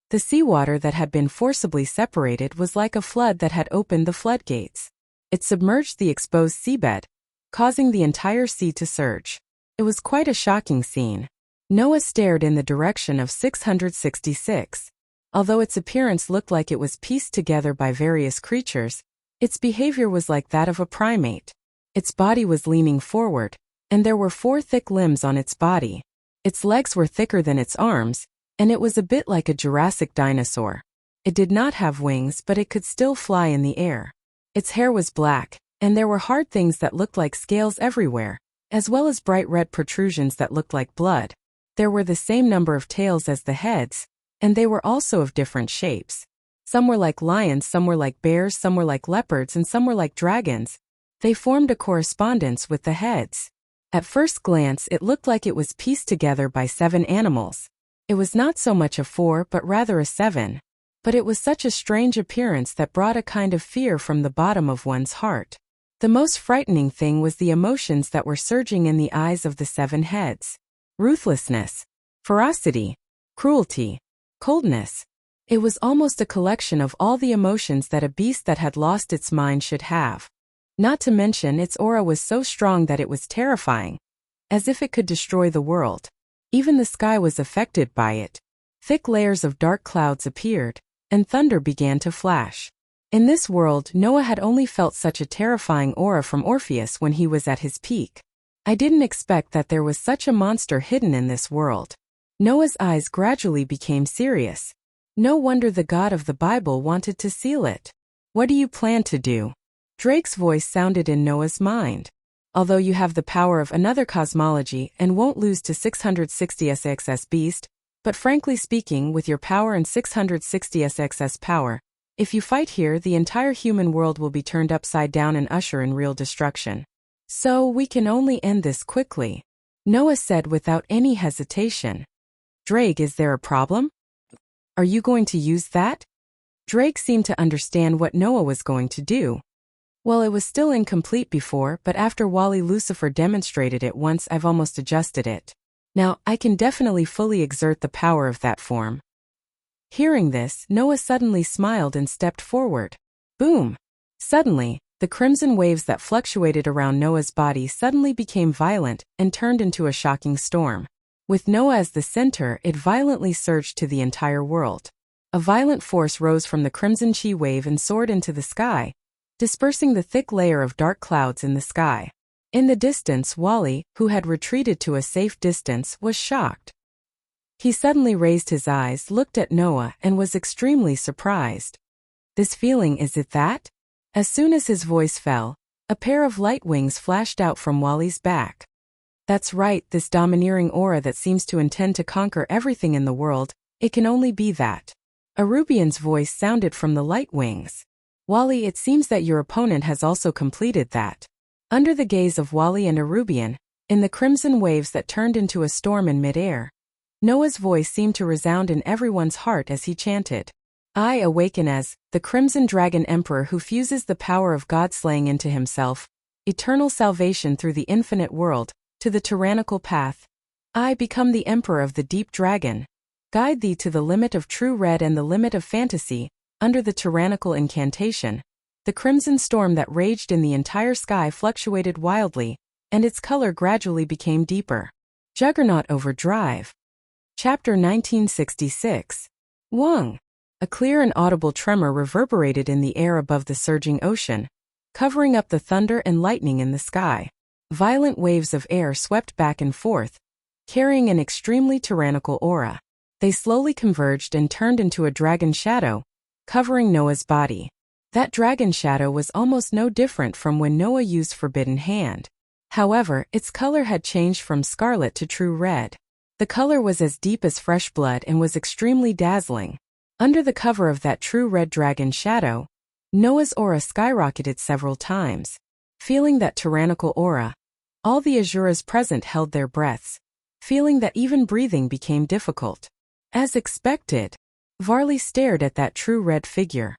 The seawater that had been forcibly separated was like a flood that had opened the floodgates. It submerged the exposed seabed, causing the entire sea to surge. It was quite a shocking scene. Noah stared in the direction of 666. Although its appearance looked like it was pieced together by various creatures, its behavior was like that of a primate. Its body was leaning forward, and there were 4 thick limbs on its body. Its legs were thicker than its arms, and it was a bit like a Jurassic dinosaur. It did not have wings, but it could still fly in the air. Its hair was black, and there were hard things that looked like scales everywhere, as well as bright red protrusions that looked like blood. There were the same number of tails as the heads, and they were also of different shapes. Some were like lions, some were like bears, some were like leopards, and some were like dragons. They formed a correspondence with the heads. At first glance, it looked like it was pieced together by 7 animals. It was not so much a 4 but rather a 7. But it was such a strange appearance that brought a kind of fear from the bottom of one's heart. The most frightening thing was the emotions that were surging in the eyes of the 7 heads. Ruthlessness, ferocity, cruelty, coldness. It was almost a collection of all the emotions that a beast that had lost its mind should have. Not to mention its aura was so strong that it was terrifying, as if it could destroy the world. Even the sky was affected by it. Thick layers of dark clouds appeared, and thunder began to flash. In this world, Noah had only felt such a terrifying aura from Orpheus when he was at his peak. I didn't expect that there was such a monster hidden in this world. Noah's eyes gradually became serious. No wonder the God of the Bible wanted to seal it. What do you plan to do? Drake's voice sounded in Noah's mind. Although you have the power of another cosmology and won't lose to 660SXS beast, but frankly speaking, with your power and 660SXS power, if you fight here, the entire human world will be turned upside down and usher in real destruction. So we can only end this quickly, Noah said without any hesitation. Drake, is there a problem? Are you going to use that? Drake seemed to understand what Noah was going to do. Well, it was still incomplete before, but after Wally Lucifer demonstrated it once, I've almost adjusted it. Now, I can definitely fully exert the power of that form. Hearing this, Noah suddenly smiled and stepped forward. Boom! Suddenly, the crimson waves that fluctuated around Noah's body suddenly became violent and turned into a shocking storm. With Noah as the center, it violently surged to the entire world. A violent force rose from the crimson chi wave and soared into the sky, dispersing the thick layer of dark clouds in the sky. In the distance, Wally, who had retreated to a safe distance, was shocked. He suddenly raised his eyes, looked at Noah, and was extremely surprised. "This feeling, is it that?" As soon as his voice fell, a pair of light wings flashed out from Wally's back. "That's right, this domineering aura that seems to intend to conquer everything in the world, it can only be that." Arubian's voice sounded from the light wings. "Wally, it seems that your opponent has also completed that." Under the gaze of Wally and Arubian, in the crimson waves that turned into a storm in midair, Noah's voice seemed to resound in everyone's heart as he chanted, "I awaken as the Crimson Dragon Emperor who fuses the power of God-slaying into himself, eternal salvation through the infinite world, to the tyrannical path. I become the Emperor of the Deep Dragon. Guide thee to the limit of true red and the limit of fantasy." Under the tyrannical incantation, the crimson storm that raged in the entire sky fluctuated wildly, and its color gradually became deeper. Juggernaut Overdrive. Chapter 1966. Wang. A clear and audible tremor reverberated in the air above the surging ocean, covering up the thunder and lightning in the sky. Violent waves of air swept back and forth, carrying an extremely tyrannical aura. They slowly converged and turned into a dragon shadow, covering Noah's body. That dragon shadow was almost no different from when Noah used Forbidden Hand. However, its color had changed from scarlet to true red. The color was as deep as fresh blood and was extremely dazzling. Under the cover of that true red dragon shadow, Noah's aura skyrocketed several times. Feeling that tyrannical aura, all the Azuras present held their breaths, feeling that even breathing became difficult. As expected, Varley stared at that true red figure.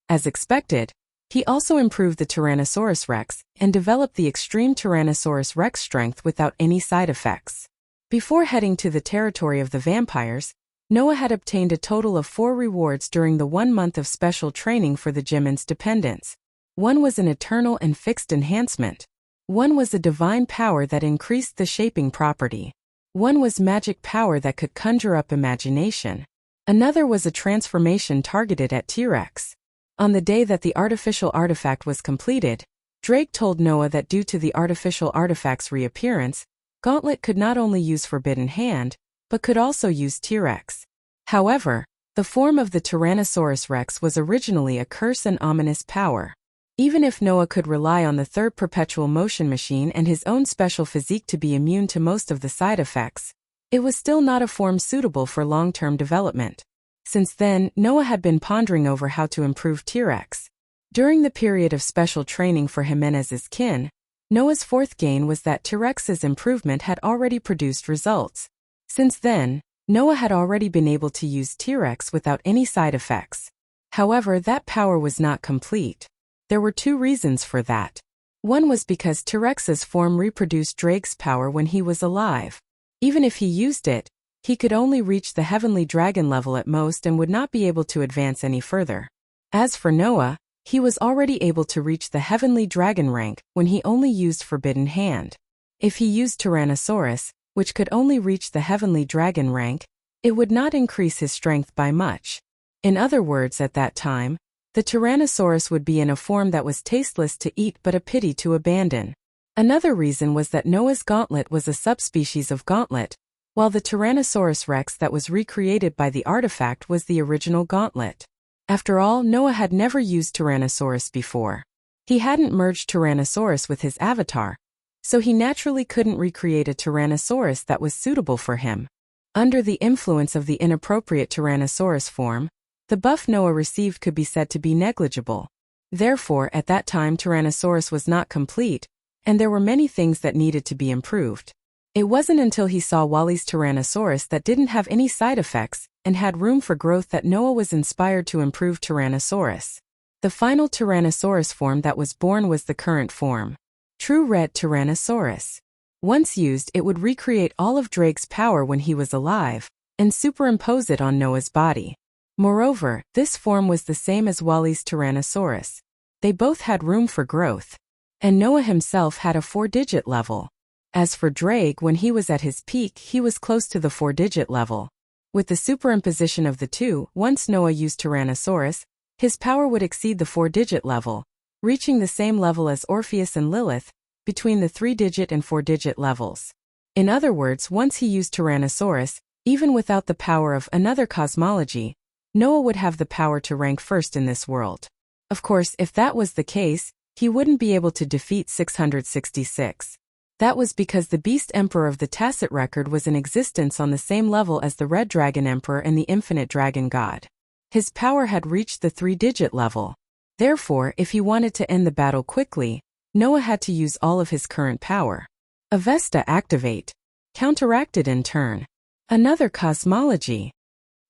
As expected, he also improved the Tyrannosaurus Rex and developed the extreme Tyrannosaurus Rex strength without any side effects. Before heading to the territory of the vampires, Noah had obtained a total of 4 rewards during the 1 month of special training for the Jimin's dependents. One was an eternal and fixed enhancement. One was a divine power that increased the shaping property. One was magic power that could conjure up imagination. Another was a transformation targeted at T-Rex. On the day that the artificial artifact was completed, Drake told Noah that due to the artificial artifact's reappearance, Gauntlet could not only use Forbidden Hand, but could also use T-Rex. However, the form of the Tyrannosaurus Rex was originally a curse and ominous power. Even if Noah could rely on the third perpetual motion machine and his own special physique to be immune to most of the side effects, it was still not a form suitable for long-term development. Since then, Noah had been pondering over how to improve T-Rex. During the period of special training for Jimenez's kin, Noah's fourth gain was that T-Rex's improvement had already produced results. Since then, Noah had already been able to use T-Rex without any side effects. However, that power was not complete. There were 2 reasons for that. One was because T-Rex's form reproduced Drake's power when he was alive. Even if he used it, he could only reach the heavenly dragon level at most and would not be able to advance any further. As for Noah, he was already able to reach the heavenly dragon rank when he only used Forbidden Hand. If he used Tyrannosaurus, which could only reach the heavenly dragon rank, it would not increase his strength by much. In other words, at that time, the Tyrannosaurus would be in a form that was tasteless to eat but a pity to abandon. Another reason was that Noah's Gauntlet was a subspecies of Gauntlet, while the Tyrannosaurus Rex that was recreated by the artifact was the original Gauntlet. After all, Noah had never used Tyrannosaurus before. He hadn't merged Tyrannosaurus with his avatar, so he naturally couldn't recreate a Tyrannosaurus that was suitable for him. Under the influence of the inappropriate Tyrannosaurus form, the buff Noah received could be said to be negligible. Therefore, at that time Tyrannosaurus was not complete, and there were many things that needed to be improved. It wasn't until he saw Wally's Tyrannosaurus that didn't have any side effects and had room for growth that Noah was inspired to improve Tyrannosaurus. The final Tyrannosaurus form that was born was the current form, True Red Tyrannosaurus. Once used, it would recreate all of Drake's power when he was alive, and superimpose it on Noah's body. Moreover, this form was the same as Wally's Tyrannosaurus. They both had room for growth. And Noah himself had a 4-digit level. As for Drake, when he was at his peak, he was close to the 4-digit level. With the superimposition of the two, once Noah used Tyrannosaurus, his power would exceed the 4-digit level, reaching the same level as Orpheus and Lilith, between the 3-digit and 4-digit levels. In other words, once he used Tyrannosaurus, Even without the power of another cosmology, Noah would have the power to rank first in this world. Of course, if that was the case, he wouldn't be able to defeat 666. That was because the Beast Emperor of the Tacit Record was in existence on the same level as the Red Dragon Emperor and the Infinite Dragon God. His power had reached the 3-digit level. Therefore, if he wanted to end the battle quickly, Noah had to use all of his current power. Avesta activate. Counteracted in turn. Another cosmology.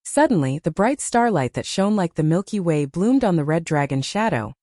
Suddenly, the bright starlight that shone like the Milky Way bloomed on the Red Dragon shadow,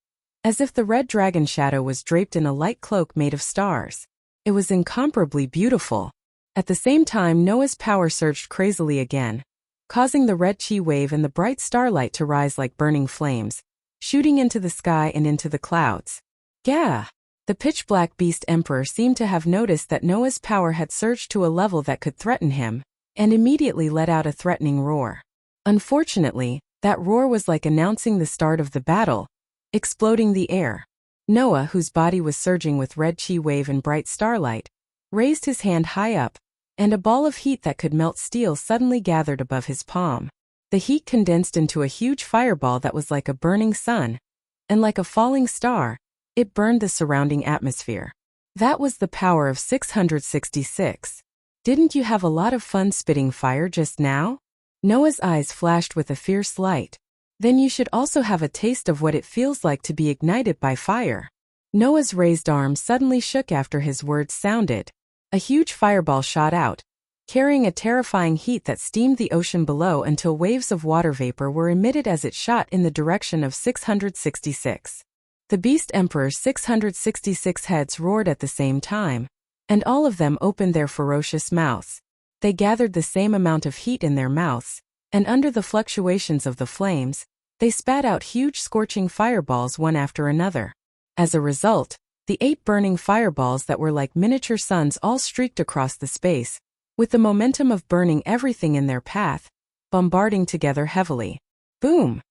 as if the Red Dragon shadow was draped in a light cloak made of stars. It was incomparably beautiful. At the same time, Noah's power surged crazily again, causing the red chi wave and the bright starlight to rise like burning flames, shooting into the sky and into the clouds. Gah! The pitch-black Beast Emperor seemed to have noticed that Noah's power had surged to a level that could threaten him, and immediately let out a threatening roar. Unfortunately, that roar was like announcing the start of the battle, exploding the air. Noah, whose body was surging with red chi wave and bright starlight, raised his hand high up, and a ball of heat that could melt steel suddenly gathered above his palm. The heat condensed into a huge fireball that was like a burning sun, and like a falling star, it burned the surrounding atmosphere. That was the power of 666. Didn't you have a lot of fun spitting fire just now? Noah's eyes flashed with a fierce light. Then you should also have a taste of what it feels like to be ignited by fire. Noah's raised arm suddenly shook after his words sounded. A huge fireball shot out, carrying a terrifying heat that steamed the ocean below until waves of water vapor were emitted as it shot in the direction of 666. The Beast Emperor's 666 heads roared at the same time, and all of them opened their ferocious mouths. They gathered the same amount of heat in their mouths, and under the fluctuations of the flames, they spat out huge scorching fireballs one after another. As a result, the 8 burning fireballs that were like miniature suns all streaked across the space, with the momentum of burning everything in their path, bombarding together heavily. Boom!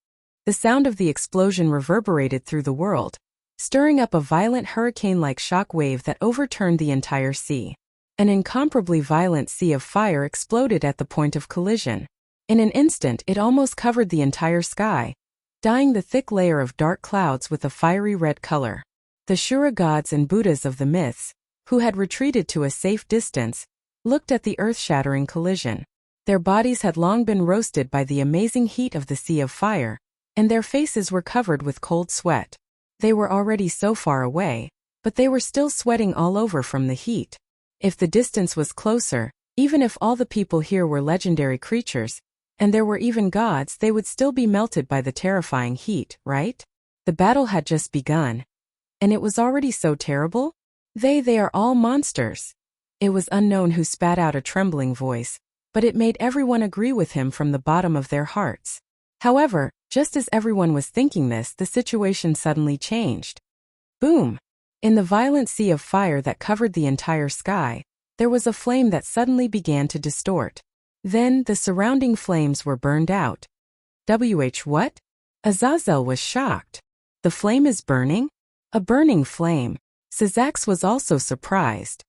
The sound of the explosion reverberated through the world, stirring up a violent hurricane-like shock wave that overturned the entire sea. An incomparably violent sea of fire exploded at the point of collision. In an instant, it almost covered the entire sky, dyeing the thick layer of dark clouds with a fiery red color. The Shura gods and Buddhas of the myths, who had retreated to a safe distance, looked at the earth-shattering collision. Their bodies had long been roasted by the amazing heat of the sea of fire, and their faces were covered with cold sweat. They were already so far away, but they were still sweating all over from the heat. If the distance was closer, even if all the people here were legendary creatures, and there were even gods, they would still be melted by the terrifying heat, right? The battle had just begun. And it was already so terrible? They are all monsters. It was unknown who spat out a trembling voice, but it made everyone agree with him from the bottom of their hearts. However, just as everyone was thinking this, the situation suddenly changed. Boom! In the violent sea of fire that covered the entire sky, there was a flame that suddenly began to distort. Then, the surrounding flames were burned out. What? Azazel was shocked. The flame is burning? A burning flame. Sizax was also surprised.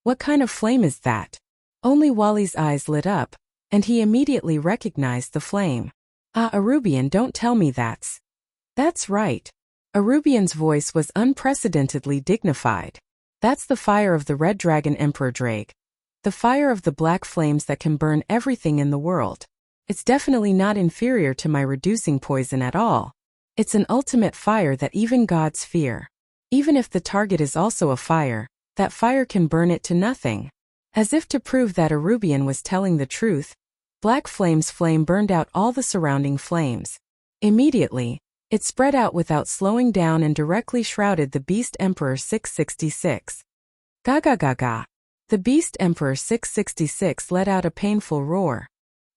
What kind of flame is that? Only Wally's eyes lit up, and he immediately recognized the flame. Ah, Arubian, don't tell me that's. That's right. Arubian's voice was unprecedentedly dignified. That's the fire of the Red Dragon Emperor Drake. The fire of the black flames that can burn everything in the world. It's definitely not inferior to my reducing poison at all. It's an ultimate fire that even gods fear. Even if the target is also a fire, that fire can burn it to nothing. As if to prove that Arubian was telling the truth, Black Flame's flame burned out all the surrounding flames. Immediately, it spread out without slowing down and directly shrouded the Beast Emperor 666. Gaga gaga. The Beast Emperor 666 let out a painful roar.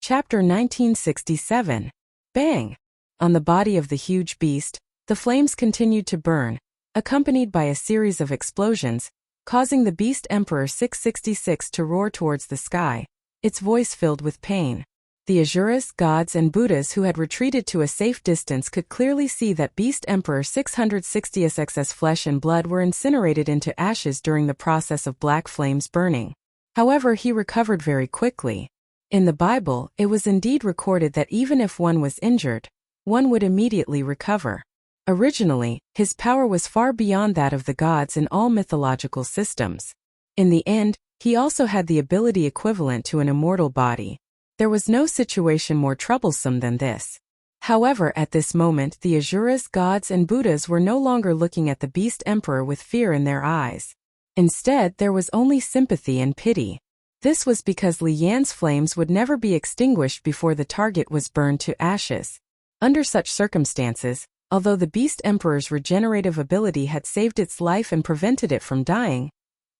Chapter 1967. Bang! On the body of the huge beast, the flames continued to burn, accompanied by a series of explosions, causing the Beast Emperor 666 to roar towards the sky, its voice filled with pain. The Azuras, gods, and Buddhas who had retreated to a safe distance could clearly see that Beast Emperor 660's excess flesh and blood were incinerated into ashes during the process of Black Flame's burning. However, he recovered very quickly. In the Bible, it was indeed recorded that even if one was injured, one would immediately recover. Originally, his power was far beyond that of the gods in all mythological systems. In the end, he also had the ability equivalent to an immortal body. There was no situation more troublesome than this. However, at this moment the Asuras, gods and Buddhas were no longer looking at the Beast Emperor with fear in their eyes. Instead, there was only sympathy and pity. This was because Li Yan's flames would never be extinguished before the target was burned to ashes. Under such circumstances, although the Beast Emperor's regenerative ability had saved its life and prevented it from dying,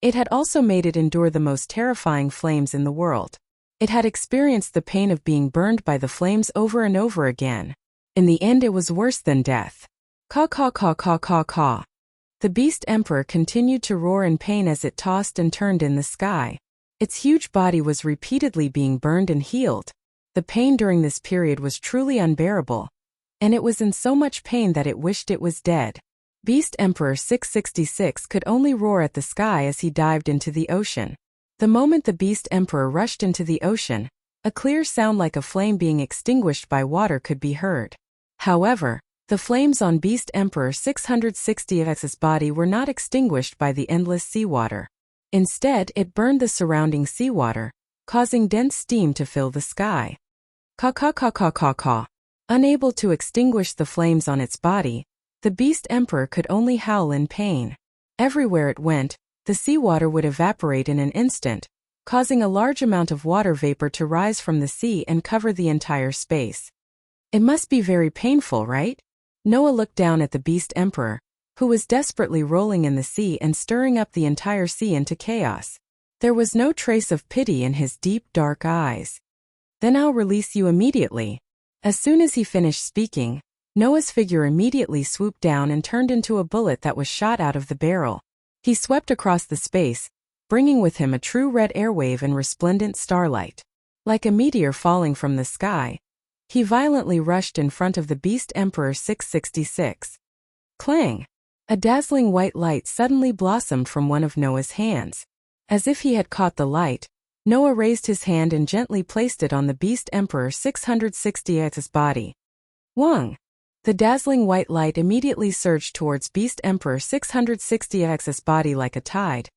it had also made it endure the most terrifying flames in the world. It had experienced the pain of being burned by the flames over and over again. In the end, it was worse than death. Caw caw caw caw caw caw. The Beast Emperor continued to roar in pain as it tossed and turned in the sky. Its huge body was repeatedly being burned and healed. The pain during this period was truly unbearable, and it was in so much pain that it wished it was dead. Beast Emperor 666 could only roar at the sky as he dived into the ocean. The moment the Beast Emperor rushed into the ocean, a clear sound like a flame being extinguished by water could be heard. However, the flames on Beast Emperor 660's body were not extinguished by the endless seawater. Instead, it burned the surrounding seawater, causing dense steam to fill the sky. Caw caw caw caw caw caw. Unable to extinguish the flames on its body, the Beast Emperor could only howl in pain. Everywhere it went, the seawater would evaporate in an instant, causing a large amount of water vapor to rise from the sea and cover the entire space. It must be very painful, right? Noah looked down at the Beast Emperor, who was desperately rolling in the sea and stirring up the entire sea into chaos. There was no trace of pity in his deep, dark eyes. Then I'll release you immediately. As soon as he finished speaking, Noah's figure immediately swooped down and turned into a bullet that was shot out of the barrel. He swept across the space, bringing with him a true red airwave and resplendent starlight. Like a meteor falling from the sky, he violently rushed in front of the Beast Emperor 666. Clang! A dazzling white light suddenly blossomed from one of Noah's hands. As if he had caught the light, Noah raised his hand and gently placed it on the Beast Emperor 660's body. Wang! The dazzling white light immediately surged towards Beast Emperor 660's body like a tide,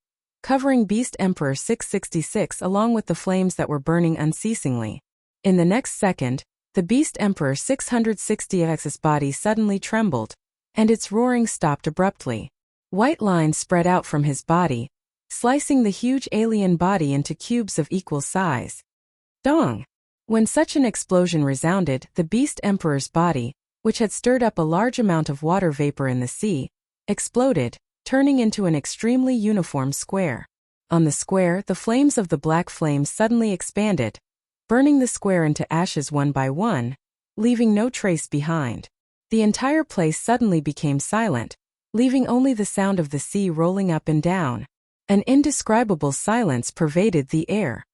covering Beast Emperor 666 along with the flames that were burning unceasingly. In the next second, the Beast Emperor 660's body suddenly trembled, and its roaring stopped abruptly. White lines spread out from his body, slicing the huge alien body into cubes of equal size. Dong! When such an explosion resounded, the Beast Emperor's body, which had stirred up a large amount of water vapor in the sea, exploded, turning into an extremely uniform square. On the square, the flames of the black flames suddenly expanded, burning the square into ashes one by one, leaving no trace behind. The entire place suddenly became silent, leaving only the sound of the sea rolling up and down. An indescribable silence pervaded the air.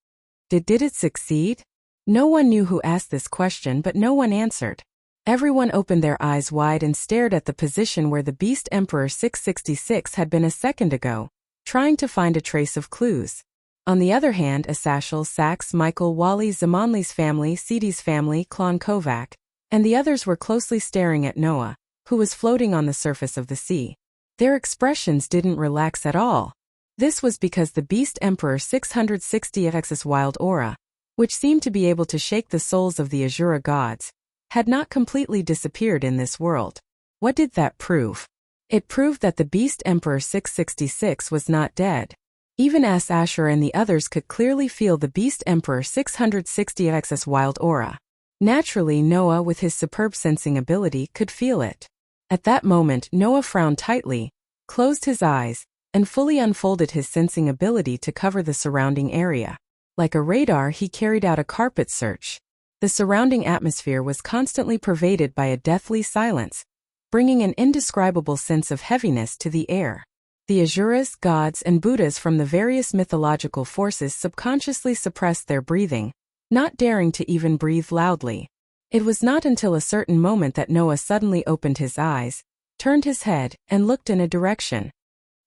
Did it succeed? No one knew who asked this question, but no one answered. Everyone opened their eyes wide and stared at the position where the Beast Emperor 666 had been a second ago, trying to find a trace of clues. On the other hand, Asashel, Sax, Michael, Wally, Zamanli's family, Sidi's family, Klon Kovac, and the others were closely staring at Noah, who was floating on the surface of the sea. Their expressions didn't relax at all. This was because the Beast Emperor 660's wild aura, which seemed to be able to shake the souls of the Asura gods, had not completely disappeared in this world. What did that prove? It proved that the Beast Emperor 666 was not dead. Even as Asher and the others could clearly feel the Beast Emperor 660's wild aura. Naturally, Noah, with his superb sensing ability, could feel it. At that moment, Noah frowned tightly, closed his eyes, and fully unfolded his sensing ability to cover the surrounding area. Like a radar, he carried out a carpet search. The surrounding atmosphere was constantly pervaded by a deathly silence, bringing an indescribable sense of heaviness to the air. The Asuras, gods, and Buddhas from the various mythological forces subconsciously suppressed their breathing, not daring to even breathe loudly. It was not until a certain moment that Noah suddenly opened his eyes, turned his head, and looked in a direction.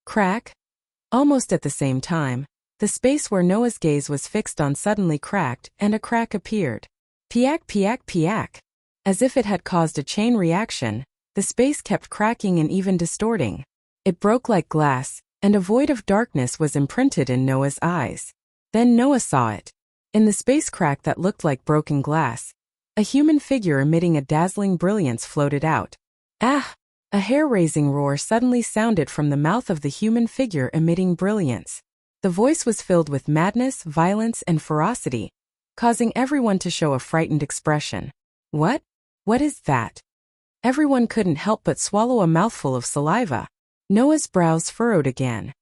Crack! Almost at the same time, The space where Noah's gaze was fixed on suddenly cracked, and a crack appeared. Piak piak piak. As if it had caused a chain reaction, the space kept cracking and even distorting. It broke like glass, and a void of darkness was imprinted in Noah's eyes. Then Noah saw it. In the space crack that looked like broken glass, a human figure emitting a dazzling brilliance floated out. Ah! A hair-raising roar suddenly sounded from the mouth of the human figure emitting brilliance. The voice was filled with madness, violence, and ferocity, causing everyone to show a frightened expression. What? What is that? Everyone couldn't help but swallow a mouthful of saliva. Noah's brows furrowed again.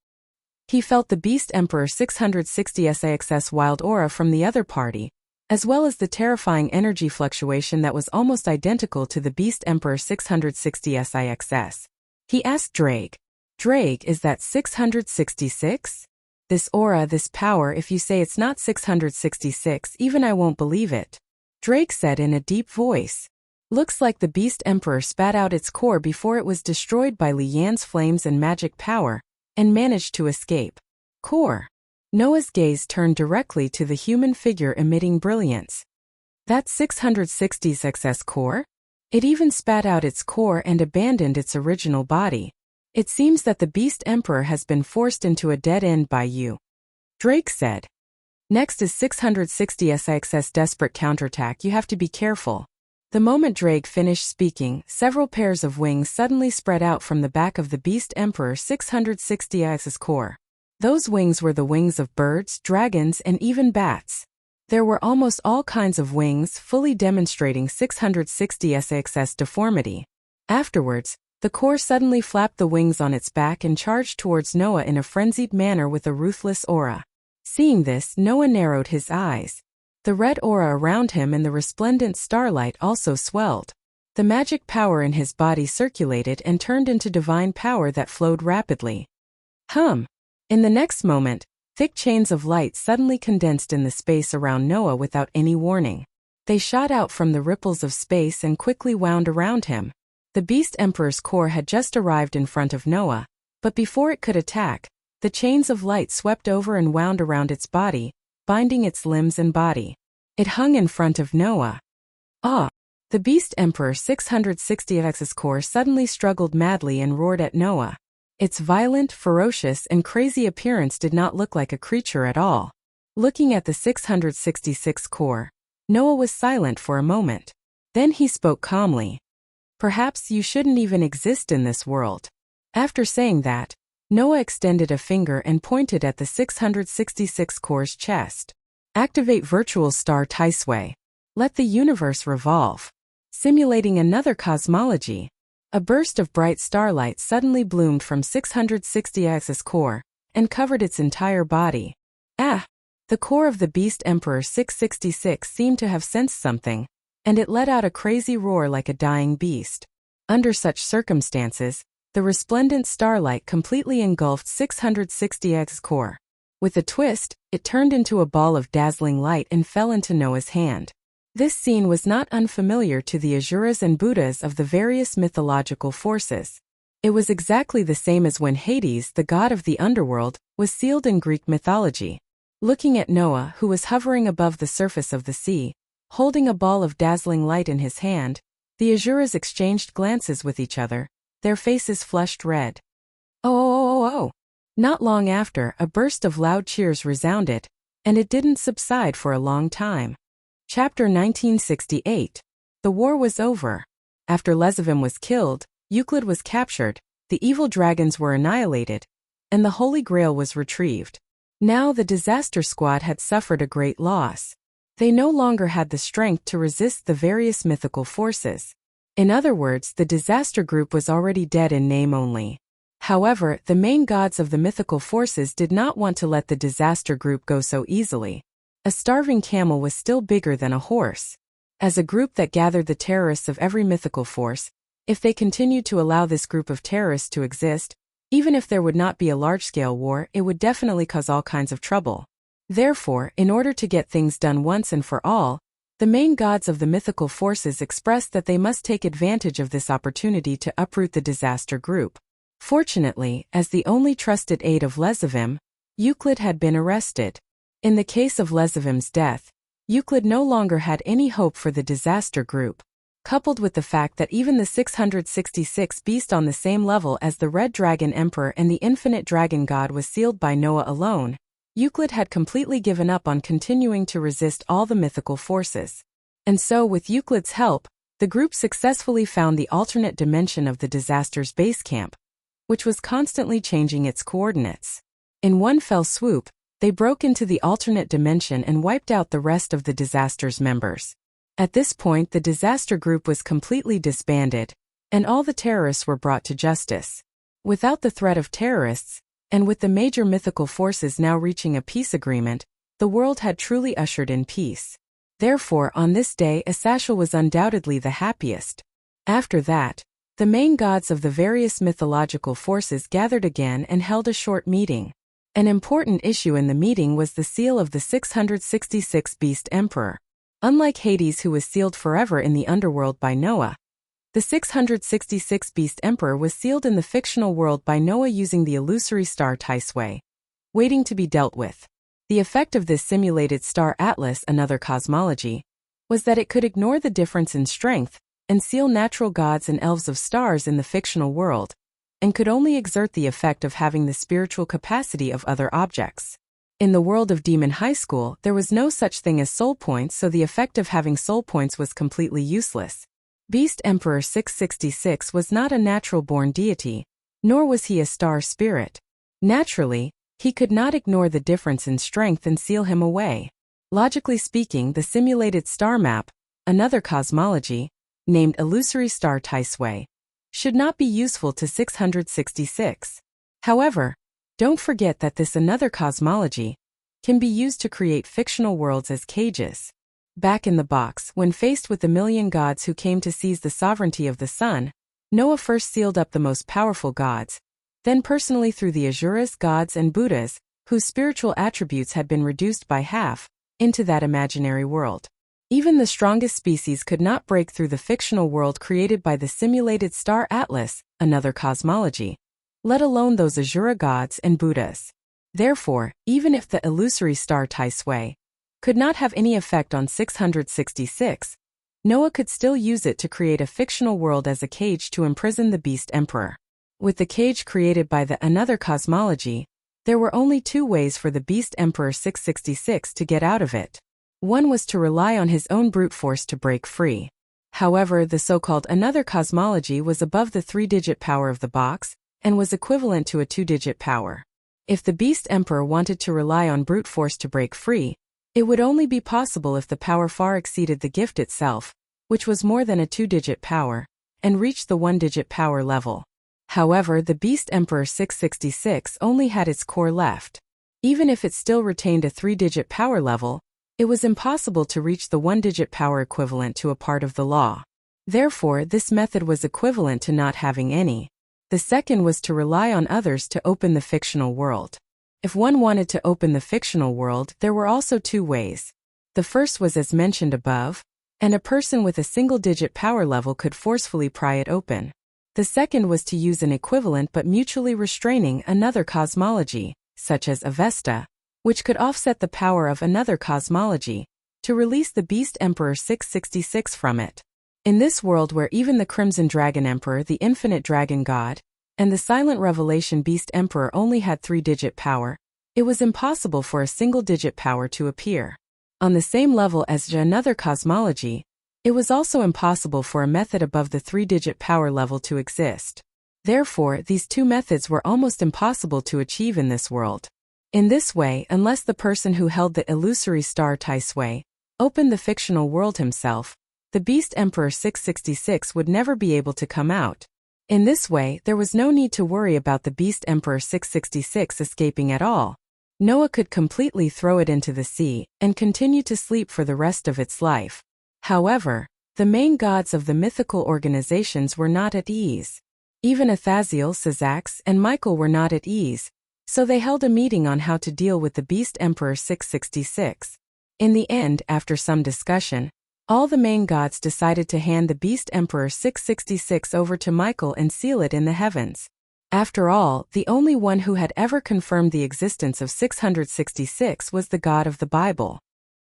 He felt the Beast Emperor 660 SIX's wild aura from the other party, as well as the terrifying energy fluctuation that was almost identical to the Beast Emperor 660 SIX's. He asked Drake, "Drake, is that 666? This aura, this power, if you say it's not 666, even I won't believe it." Drake said in a deep voice. Looks like the Beast Emperor spat out its core before it was destroyed by Li Yan's flames and magic power, and managed to escape. Core. Noah's gaze turned directly to the human figure emitting brilliance. That's 666's core? It even spat out its core and abandoned its original body. It seems that the Beast Emperor has been forced into a dead end by you. Drake said. Next is 660 SIX's desperate counterattack. You have to be careful. The moment Drake finished speaking, several pairs of wings suddenly spread out from the back of the Beast Emperor 660's core. Those wings were the wings of birds, dragons, and even bats. There were almost all kinds of wings, fully demonstrating 660 SIX's deformity. Afterwards, the core suddenly flapped the wings on its back and charged towards Noah in a frenzied manner with a ruthless aura. Seeing this, Noah narrowed his eyes. The red aura around him and the resplendent starlight also swelled. The magic power in his body circulated and turned into divine power that flowed rapidly. In the next moment, thick chains of light suddenly condensed in the space around Noah without any warning. They shot out from the ripples of space and quickly wound around him. The Beast Emperor's core had just arrived in front of Noah, but before it could attack, the chains of light swept over and wound around its body, binding its limbs and body. It hung in front of Noah. Ah! The Beast Emperor 660's core suddenly struggled madly and roared at Noah. Its violent, ferocious, and crazy appearance did not look like a creature at all. Looking at the 666 core, Noah was silent for a moment. Then he spoke calmly. Perhaps you shouldn't even exist in this world. After saying that, Noah extended a finger and pointed at the 666 core's chest. Activate Virtual Star Taisui. Let the universe revolve. Simulating another cosmology. A burst of bright starlight suddenly bloomed from 660's core, and covered its entire body. Ah! The core of the Beast Emperor 666 seemed to have sensed something, and it let out a crazy roar like a dying beast. Under such circumstances, the resplendent starlight completely engulfed 660's core. With a twist, it turned into a ball of dazzling light and fell into Noah's hand. This scene was not unfamiliar to the Asuras and Buddhas of the various mythological forces. It was exactly the same as when Hades, the god of the underworld, was sealed in Greek mythology. Looking at Noah, who was hovering above the surface of the sea, holding a ball of dazzling light in his hand, the Asuras exchanged glances with each other, their faces flushed red. Oh! Not long after, a burst of loud cheers resounded, and it didn't subside for a long time. Chapter 1968. The war was over. After Lezavim was killed, Euclid was captured, the evil dragons were annihilated, and the Holy Grail was retrieved. Now the disaster squad had suffered a great loss. They no longer had the strength to resist the various mythical forces. In other words, the disaster group was already dead in name only. However, the main gods of the mythical forces did not want to let the disaster group go so easily. A starving camel was still bigger than a horse. As a group that gathered the terrorists of every mythical force, if they continued to allow this group of terrorists to exist, even if there would not be a large-scale war, it would definitely cause all kinds of trouble. Therefore, in order to get things done once and for all, the main gods of the mythical forces expressed that they must take advantage of this opportunity to uproot the disaster group. Fortunately, as the only trusted aide of Lezavim, Euclid had been arrested. In the case of Lesavim's death, Euclid no longer had any hope for the disaster group. Coupled with the fact that even the 666 beast on the same level as the Red Dragon Emperor and the Infinite Dragon God was sealed by Noah alone, Euclid had completely given up on continuing to resist all the mythical forces. And so, with Euclid's help, the group successfully found the alternate dimension of the disaster's base camp, which was constantly changing its coordinates. In one fell swoop, they broke into the alternate dimension and wiped out the rest of the disaster's members. At this point, the disaster group was completely disbanded, and all the terrorists were brought to justice. Without the threat of terrorists, and with the major mythical forces now reaching a peace agreement, the world had truly ushered in peace. Therefore, on this day, Asashel was undoubtedly the happiest. After that, the main gods of the various mythological forces gathered again and held a short meeting. An important issue in the meeting was the seal of the 666 Beast Emperor. Unlike Hades, who was sealed forever in the underworld by Noah, the 666 Beast Emperor was sealed in the fictional world by Noah using the illusory star Tisway, waiting to be dealt with. The effect of this simulated star atlas, another cosmology, was that it could ignore the difference in strength and seal natural gods and elves of stars in the fictional world, and could only exert the effect of having the spiritual capacity of other objects. In the world of Demon High School, there was no such thing as soul points, so the effect of having soul points was completely useless. Beast Emperor 666 was not a natural-born deity, nor was he a star spirit. Naturally, he could not ignore the difference in strength and seal him away. Logically speaking, the simulated star map, another cosmology, named Illusory Star Tisway, should not be useful to 666. However, don't forget that this another cosmology can be used to create fictional worlds as cages. Back in the box, when faced with the million gods who came to seize the sovereignty of the sun, Noah first sealed up the most powerful gods, then personally threw the Asuras, gods and Buddhas, whose spiritual attributes had been reduced by half, into that imaginary world. Even the strongest species could not break through the fictional world created by the simulated star atlas, another cosmology, let alone those Asura gods and Buddhas. Therefore, even if the illusory star Tisway could not have any effect on 666, Noah could still use it to create a fictional world as a cage to imprison the Beast Emperor. With the cage created by the another cosmology, there were only two ways for the Beast Emperor 666 to get out of it. One was to rely on his own brute force to break free. However, the so-called another cosmology was above the 3-digit power of the box, and was equivalent to a 2-digit power. If the Beast Emperor wanted to rely on brute force to break free, it would only be possible if the power far exceeded the gift itself, which was more than a 2-digit power, and reached the 1-digit power level. However, the Beast Emperor 666 only had its core left. Even if it still retained a 3-digit power level, it was impossible to reach the 1-digit power equivalent to a part of the law. Therefore, this method was equivalent to not having any. The second was to rely on others to open the fictional world. If one wanted to open the fictional world, there were also two ways. The first was as mentioned above, and a person with a single-digit power level could forcefully pry it open. The second was to use an equivalent but mutually restraining another cosmology, such as Avesta, which could offset the power of another cosmology, to release the Beast Emperor 666 from it. In this world where even the Crimson Dragon Emperor, the Infinite Dragon God, and the Silent Revelation Beast Emperor only had 3-digit power, it was impossible for a single-digit power to appear. On the same level as another cosmology, it was also impossible for a method above the 3-digit power level to exist. Therefore, these two methods were almost impossible to achieve in this world. In this way, unless the person who held the illusory star Tisway opened the fictional world himself, the Beast Emperor 666 would never be able to come out. In this way, there was no need to worry about the Beast Emperor 666 escaping at all. Noah could completely throw it into the sea and continue to sleep for the rest of its life. However, the main gods of the mythical organizations were not at ease. Even Athaziel, Syzax, and Michael were not at ease, so they held a meeting on how to deal with the Beast Emperor 666. In the end, after some discussion, all the main gods decided to hand the Beast Emperor 666 over to Michael and seal it in the heavens. After all, the only one who had ever confirmed the existence of 666 was the God of the Bible.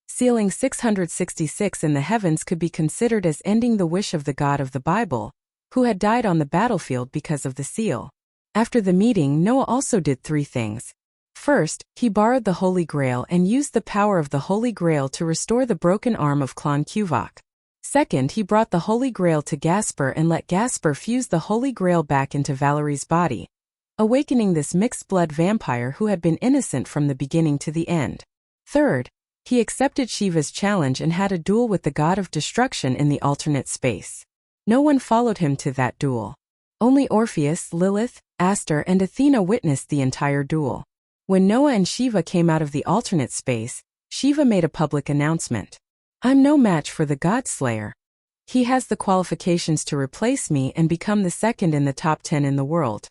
Sealing 666 in the heavens could be considered as ending the wish of the God of the Bible, who had died on the battlefield because of the seal. After the meeting, Noah also did 3 things. First, he borrowed the Holy Grail and used the power of the Holy Grail to restore the broken arm of Clon Cuvok. Second, he brought the Holy Grail to Gasper and let Gasper fuse the Holy Grail back into Valerie's body, awakening this mixed-blood vampire who had been innocent from the beginning to the end. Third, he accepted Shiva's challenge and had a duel with the god of destruction in the alternate space. No one followed him to that duel. Only Orpheus, Lilith, Aster, and Athena witnessed the entire duel. When Noah and Shiva came out of the alternate space, Shiva made a public announcement. "I'm no match for the God Slayer. He has the qualifications to replace me and become the second in the top 10 in the world."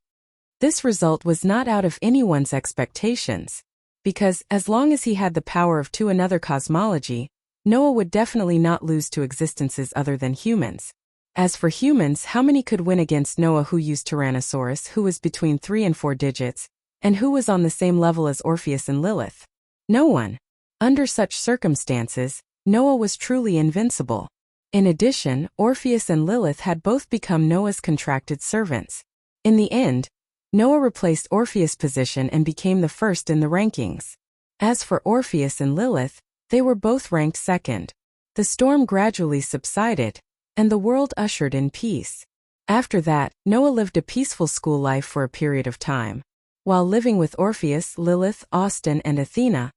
This result was not out of anyone's expectations, because, as long as he had the power of another cosmology, Noah would definitely not lose to existences other than humans. As for humans, how many could win against Noah, who used Tyrannosaurus, who was between 3 and 4 digits, and who was on the same level as Orpheus and Lilith? No one. Under such circumstances, Noah was truly invincible. In addition, Orpheus and Lilith had both become Noah's contracted servants. In the end, Noah replaced Orpheus' position and became the first in the rankings. As for Orpheus and Lilith, they were both ranked second. The storm gradually subsided, and the world ushered in peace. After that, Noah lived a peaceful school life for a period of time. While living with Orpheus, Lilith, Austin, and Athena,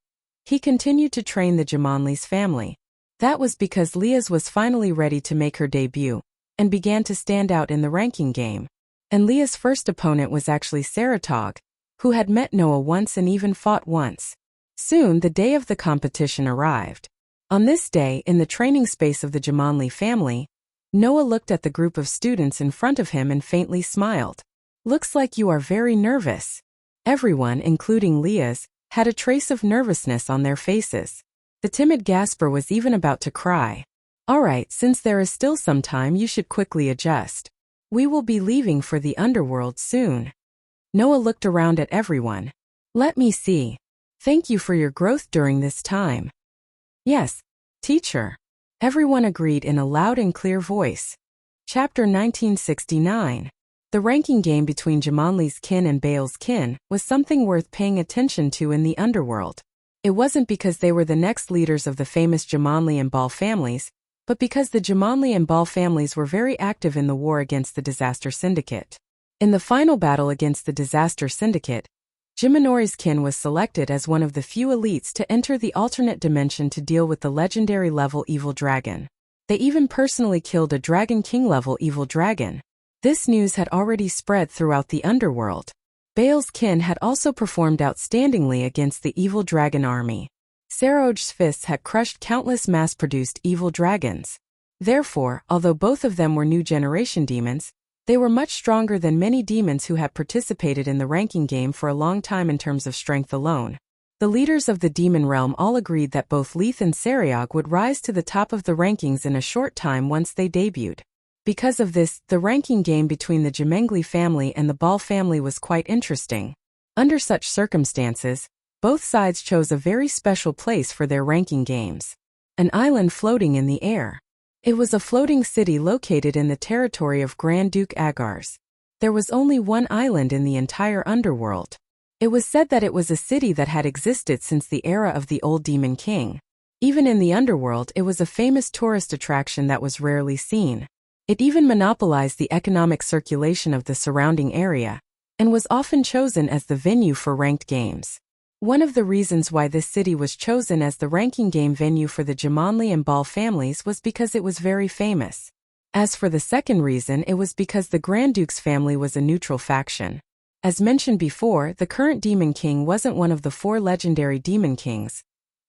he continued to train the Jumanli's family. That was because Leah's was finally ready to make her debut, and began to stand out in the ranking game. And Leah's first opponent was actually Saratog, who had met Noah once and even fought once. Soon the day of the competition arrived. On this day, in the training space of the Jumanli family, Noah looked at the group of students in front of him and faintly smiled. "Looks like you are very nervous." Everyone, including Leah's, had a trace of nervousness on their faces. The timid Gasper was even about to cry. "All right, since there is still some time, you should quickly adjust. We will be leaving for the underworld soon." Noah looked around at everyone. "Let me see. Thank you for your growth during this time." "Yes, teacher," everyone agreed in a loud and clear voice. Chapter 1969. The ranking game between Jumanli's kin and Baal's kin was something worth paying attention to in the underworld. It wasn't because they were the next leaders of the famous Jumanli and Baal families, but because the Jumanli and Baal families were very active in the war against the Disaster Syndicate. In the final battle against the Disaster Syndicate, Jiminori's kin was selected as one of the few elites to enter the alternate dimension to deal with the legendary level evil dragon. They even personally killed a Dragon King level evil dragon. This news had already spread throughout the underworld. Baal's kin had also performed outstandingly against the evil dragon army. Saroj's fists had crushed countless mass-produced evil dragons. Therefore, although both of them were new generation demons, they were much stronger than many demons who had participated in the ranking game for a long time in terms of strength alone. The leaders of the demon realm all agreed that both Leith and Sariog would rise to the top of the rankings in a short time once they debuted. Because of this, the ranking game between the Jemengli family and the Baal family was quite interesting. Under such circumstances, both sides chose a very special place for their ranking games. An island floating in the air. It was a floating city located in the territory of Grand Duke Agars. There was only one island in the entire underworld. It was said that it was a city that had existed since the era of the old Demon King. Even in the underworld, it was a famous tourist attraction that was rarely seen. It even monopolized the economic circulation of the surrounding area, and was often chosen as the venue for ranked games. One of the reasons why this city was chosen as the ranking game venue for the Jumanli and Baal families was because it was very famous. As for the second reason, it was because the Grand Duke's family was a neutral faction. As mentioned before, the current Demon King wasn't one of the 4 legendary Demon Kings,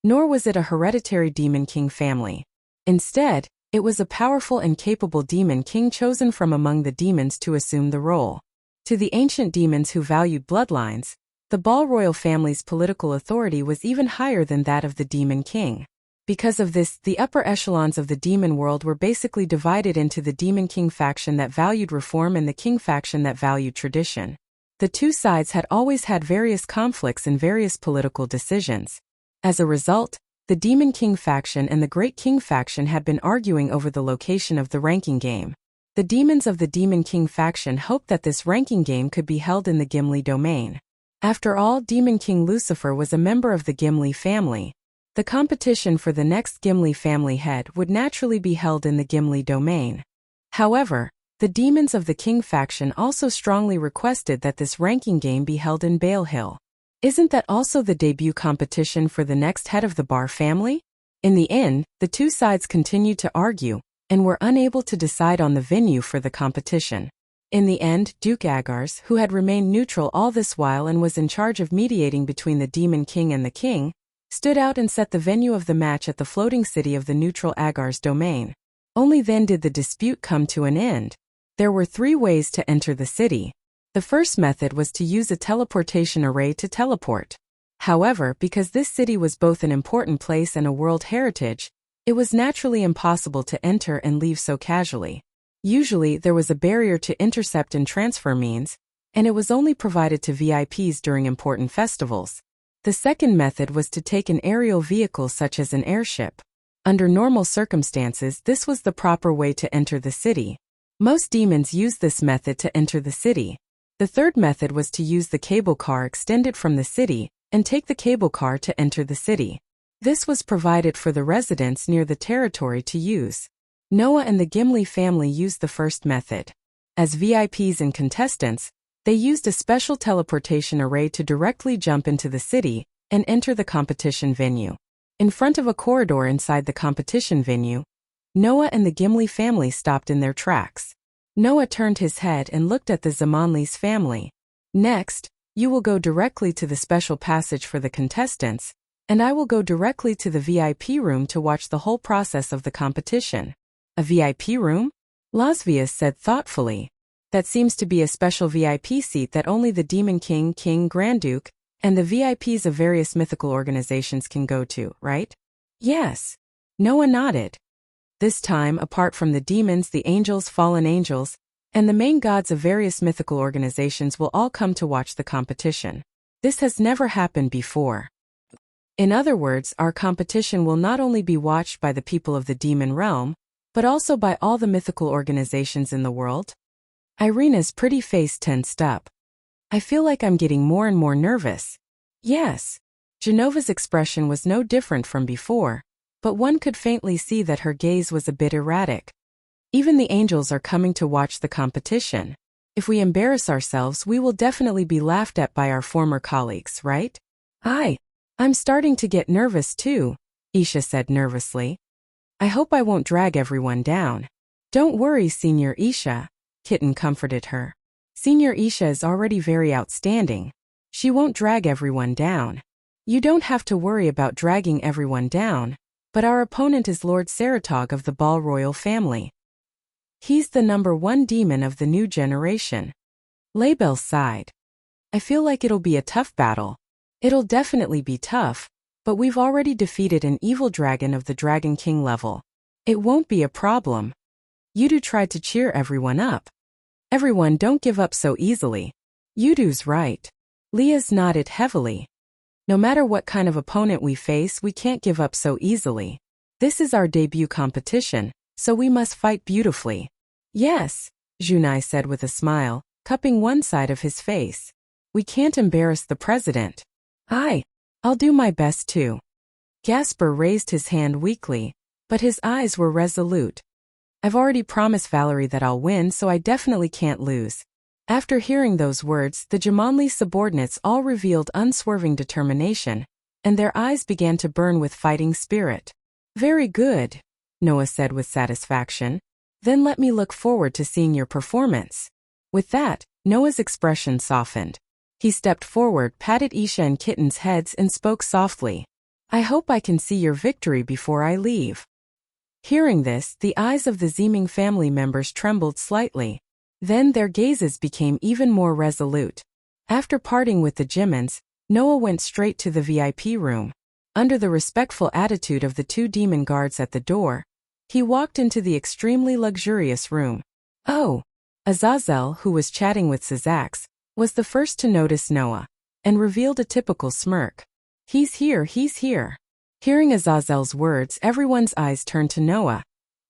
nor was it a hereditary Demon King family. Instead, it was a powerful and capable Demon King chosen from among the demons to assume the role. To the ancient demons who valued bloodlines, the Baal royal family's political authority was even higher than that of the Demon King. Because of this, the upper echelons of the demon world were basically divided into the Demon King faction that valued reform and the King faction that valued tradition. The two sides had always had various conflicts and various political decisions. As a result, the Demon King faction and the Great King faction had been arguing over the location of the ranking game. The demons of the Demon King faction hoped that this ranking game could be held in the Gimli domain. After all, Demon King Lucifer was a member of the Gimli family. The competition for the next Gimli family head would naturally be held in the Gimli domain. However, the demons of the King faction also strongly requested that this ranking game be held in Bale Hill. Isn't that also the debut competition for the next head of the Bar family? In the end, the two sides continued to argue, and were unable to decide on the venue for the competition. In the end, Duke Agars, who had remained neutral all this while and was in charge of mediating between the Demon King and the King, stood out and set the venue of the match at the floating city of the neutral Agars domain. Only then did the dispute come to an end. There were 3 ways to enter the city. The first method was to use a teleportation array to teleport. However, because this city was both an important place and a world heritage, it was naturally impossible to enter and leave so casually. Usually, there was a barrier to intercept and transfer means, and it was only provided to VIPs during important festivals. The second method was to take an aerial vehicle such as an airship. Under normal circumstances, this was the proper way to enter the city. Most demons used this method to enter the city. The third method was to use the cable car extended from the city, and take the cable car to enter the city. This was provided for the residents near the territory to use. Noah and the Gimli family used the first method. As VIPs and contestants, they used a special teleportation array to directly jump into the city and enter the competition venue. In front of a corridor inside the competition venue, Noah and the Gimli family stopped in their tracks. Noah turned his head and looked at the Zamanlis family. Next, you will go directly to the special passage for the contestants, and I will go directly to the VIP room to watch the whole process of the competition. A VIP room? Lasvius said thoughtfully. That seems to be a special VIP seat that only the Demon King, King, Grand Duke, and the VIPs of various mythical organizations can go to, right? Yes. Noah nodded. This time, apart from the demons, the angels, fallen angels, and the main gods of various mythical organizations will all come to watch the competition. This has never happened before. In other words, our competition will not only be watched by the people of the demon realm, but also by all the mythical organizations in the world. Irina's pretty face tensed up. I feel like I'm getting more and more nervous. Yes. Genova's expression was no different from before, but one could faintly see that her gaze was a bit erratic. Even the angels are coming to watch the competition. If we embarrass ourselves, we will definitely be laughed at by our former colleagues, right? I'm starting to get nervous too, Isha said nervously. I hope I won't drag everyone down. Don't worry, Senior Isha, Kitten comforted her. Senior Isha is already very outstanding. She won't drag everyone down. You don't have to worry about dragging everyone down, but our opponent is Lord Saratog of the Ball Royal family. He's the #1 demon of the new generation. Laybell sighed. I feel like it'll be a tough battle. It'll definitely be tough, but we've already defeated an evil dragon of the Dragon King level. It won't be a problem. Yudu tried to cheer everyone up. Everyone, don't give up so easily. Yudu's right. Leah's nodded heavily. No matter what kind of opponent we face, we can't give up so easily. This is our debut competition, so we must fight beautifully. Yes, Junai said with a smile, cupping one side of his face. We can't embarrass the president. I'll do my best too. Gasper raised his hand weakly, but his eyes were resolute. I've already promised Valerie that I'll win, so I definitely can't lose. After hearing those words, the Jumanli subordinates all revealed unswerving determination, and their eyes began to burn with fighting spirit. Very good, Noah said with satisfaction. Then let me look forward to seeing your performance. With that, Noah's expression softened. He stepped forward, patted Isha and Kitten's heads and spoke softly. I hope I can see your victory before I leave. Hearing this, the eyes of the Zeming family members trembled slightly. Then their gazes became even more resolute. After parting with the Jimmins, Noah went straight to the VIP room. Under the respectful attitude of the 2 demon guards at the door, he walked into the extremely luxurious room. Oh! Azazel, who was chatting with Sazax, was the first to notice Noah, and revealed a typical smirk. He's here, he's here. Hearing Azazel's words, everyone's eyes turned to Noah,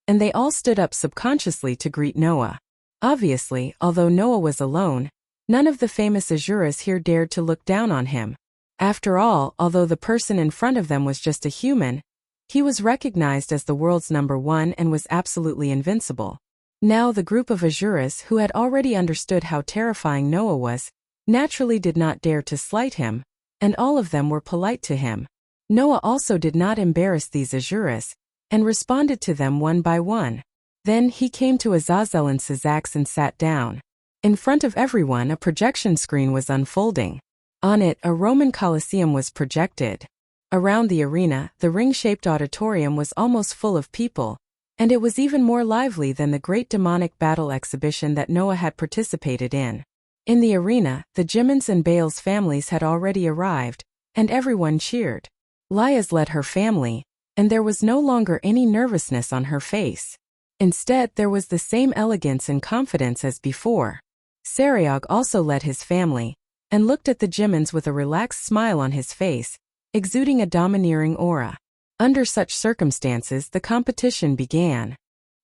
and they all stood up subconsciously to greet Noah. Obviously, although Noah was alone, none of the famous Azuras here dared to look down on him. After all, although the person in front of them was just a human, he was recognized as the world's #1 and was absolutely invincible. Now the group of Azuras who had already understood how terrifying Noah was, naturally did not dare to slight him, and all of them were polite to him. Noah also did not embarrass these Azuras, and responded to them one by one. Then he came to Azazel and Sizax and sat down. In front of everyone, a projection screen was unfolding. On it, a Roman Colosseum was projected. Around the arena, the ring-shaped auditorium was almost full of people, and it was even more lively than the great demonic battle exhibition that Noah had participated in. In the arena, the Jimin's and Baal's families had already arrived, and everyone cheered. Laia's led her family, and there was no longer any nervousness on her face. Instead, there was the same elegance and confidence as before. Sariog also led his family, and looked at the Jimins with a relaxed smile on his face, exuding a domineering aura. Under such circumstances, the competition began.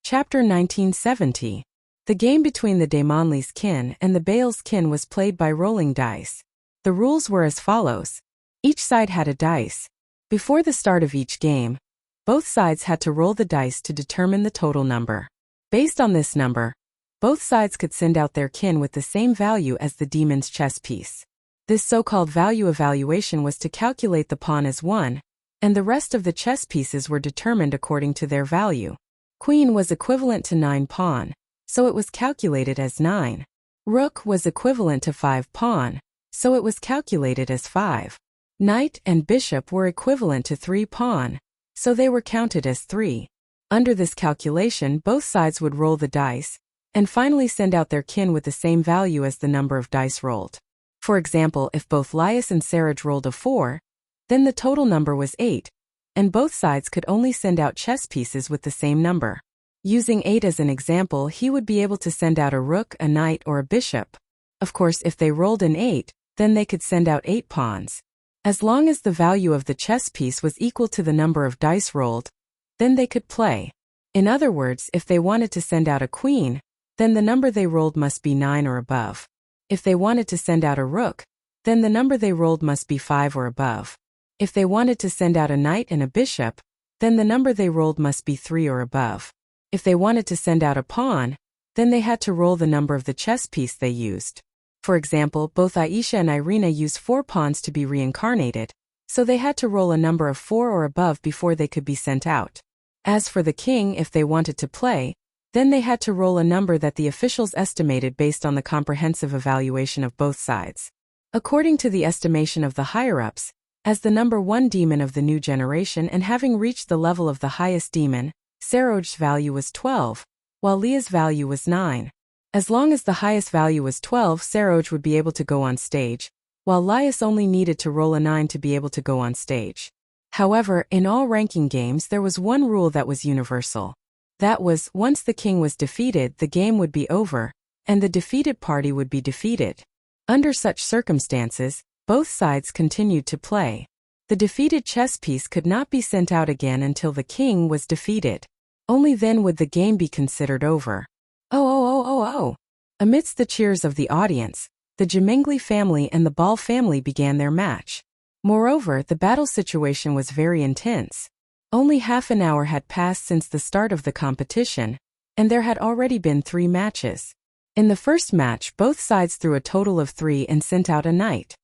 Chapter 1970. The game between the Daemonli's kin and the Baal's kin was played by rolling dice. The rules were as follows. Each side had a dice. Before the start of each game, both sides had to roll the dice to determine the total number. Based on this number, both sides could send out their kin with the same value as the demon's chess piece. This so-called value evaluation was to calculate the pawn as 1, and the rest of the chess pieces were determined according to their value. Queen was equivalent to 9 pawn, so it was calculated as 9. Rook was equivalent to 5 pawn, so it was calculated as 5. Knight and bishop were equivalent to 3 pawn, so they were counted as 3. Under this calculation, both sides would roll the dice, and finally send out their kin with the same value as the number of dice rolled. For example, if both Laius and Saraj rolled a 4, then the total number was 8, and both sides could only send out chess pieces with the same number. Using 8 as an example, he would be able to send out a rook, a knight, or a bishop. Of course, if they rolled an 8, then they could send out 8 pawns. As long as the value of the chess piece was equal to the number of dice rolled, then they could play. In other words, if they wanted to send out a queen, then the number they rolled must be 9 or above. If they wanted to send out a rook, then the number they rolled must be 5 or above. If they wanted to send out a knight and a bishop, then the number they rolled must be 3 or above. If they wanted to send out a pawn, then they had to roll the number of the chess piece they used. For example, both Aisha and Irina used 4 pawns to be reincarnated, so they had to roll a number of 4 or above before they could be sent out. As for the king, if they wanted to play, then they had to roll a number that the officials estimated based on the comprehensive evaluation of both sides. According to the estimation of the higher-ups, as the #1 demon of the new generation and having reached the level of the highest demon, Saroj's value was 12, while Leah's value was 9. As long as the highest value was 12, Saroj would be able to go on stage, while Laius only needed to roll a 9 to be able to go on stage. However, in all ranking games there was one rule that was universal. That was, once the king was defeated, the game would be over, and the defeated party would be defeated. Under such circumstances, both sides continued to play. The defeated chess piece could not be sent out again until the king was defeated. Only then would the game be considered over. Oh. Amidst the cheers of the audience, the Jemingli family and the Ball family began their match. Moreover, the battle situation was very intense. Only half an hour had passed since the start of the competition, and there had already been 3 matches. In the first match, both sides threw a total of 3 and sent out a knight.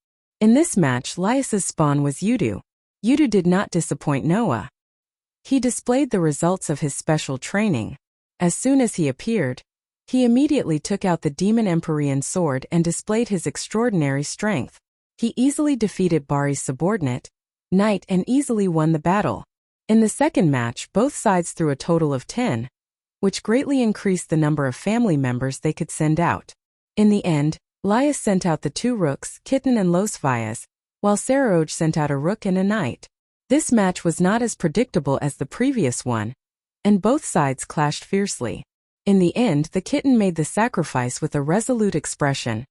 In this match, Laius's spawn was Yudu. Yudu did not disappoint Noah. He displayed the results of his special training. As soon as he appeared, he immediately took out the Demon Empyrean sword and displayed his extraordinary strength. He easily defeated Bari's subordinate, knight, and easily won the battle. In the second match, both sides threw a total of 10, which greatly increased the number of family members they could send out. In the end, Laius sent out the 2 rooks, Kitten and Los Valles, while Saroj sent out a rook and a knight. This match was not as predictable as the previous one, and both sides clashed fiercely. In the end, the kitten made the sacrifice with a resolute expression.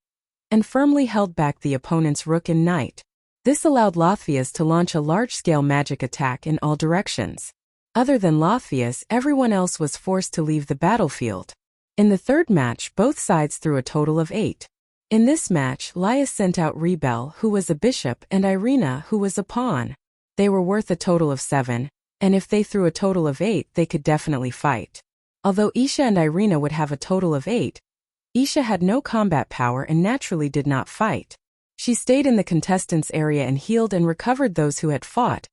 and firmly held back the opponent's rook and knight. This allowed Lathvias to launch a large-scale magic attack in all directions. Other than Lathvias, everyone else was forced to leave the battlefield. In the third match, both sides threw a total of 8. In this match, Laius sent out Rebel, who was a bishop, and Irina, who was a pawn. They were worth a total of 7, and if they threw a total of 8, they could definitely fight. Although Isha and Irina would have a total of 8, Isha had no combat power and naturally did not fight. She stayed in the contestants' area and healed and recovered those who had fought,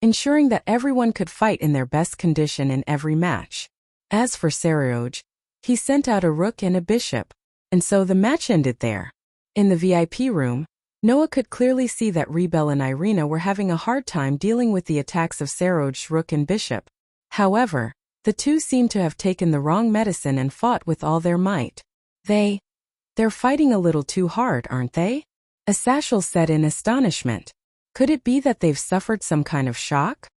ensuring that everyone could fight in their best condition in every match. As for Saroj, he sent out a rook and a bishop, and so the match ended there. In the VIP room, Noah could clearly see that Rebel and Irina were having a hard time dealing with the attacks of Saroj's rook and bishop. However, the two seemed to have taken the wrong medicine and fought with all their might. They're fighting a little too hard, aren't they? Asashel said in astonishment. Could it be that they've suffered some kind of shock?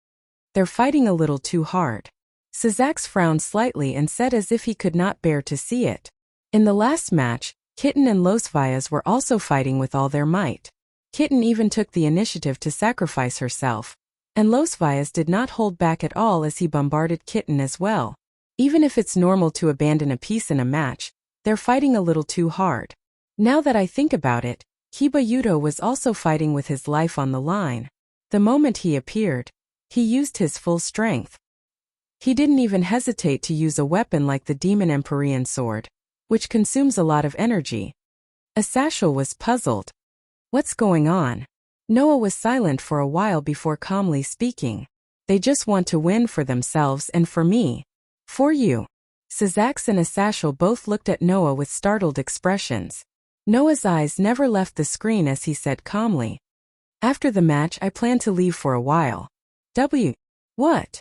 They're fighting a little too hard. Syzax frowned slightly and said as if he could not bear to see it. In the last match, Kitten and Losvias were also fighting with all their might. Kitten even took the initiative to sacrifice herself, and Losvias did not hold back at all as he bombarded Kitten as well. Even if it's normal to abandon a piece in a match, they're fighting a little too hard. Now that I think about it, Kiba Yuto was also fighting with his life on the line. The moment he appeared, he used his full strength. He didn't even hesitate to use a weapon like the Demon Empyrean sword, which consumes a lot of energy. Asashel was puzzled. What's going on? Noah was silent for a while before calmly speaking. They just want to win for themselves and for me. For you. Syzax and Asashel both looked at Noah with startled expressions. Noah's eyes never left the screen as he said calmly. After the match I plan to leave for a while. What?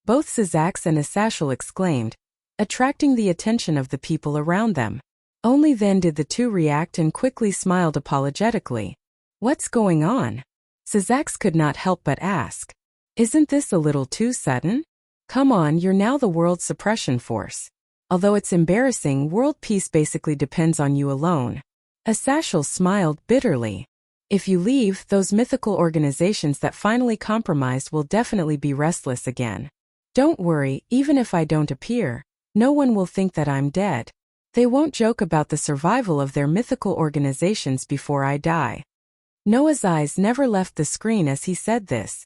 Both Syzax and Asashel exclaimed, attracting the attention of the people around them. Only then did the two react and quickly smiled apologetically. What's going on? Syzax could not help but ask. Isn't this a little too sudden? Come on, you're now the world's suppression force. Although it's embarrassing, world peace basically depends on you alone. Asashel smiled bitterly. If you leave, those mythical organizations that finally compromised will definitely be restless again. Don't worry, even if I don't appear, no one will think that I'm dead. They won't joke about the survival of their mythical organizations before I die. Noah's eyes never left the screen as he said this.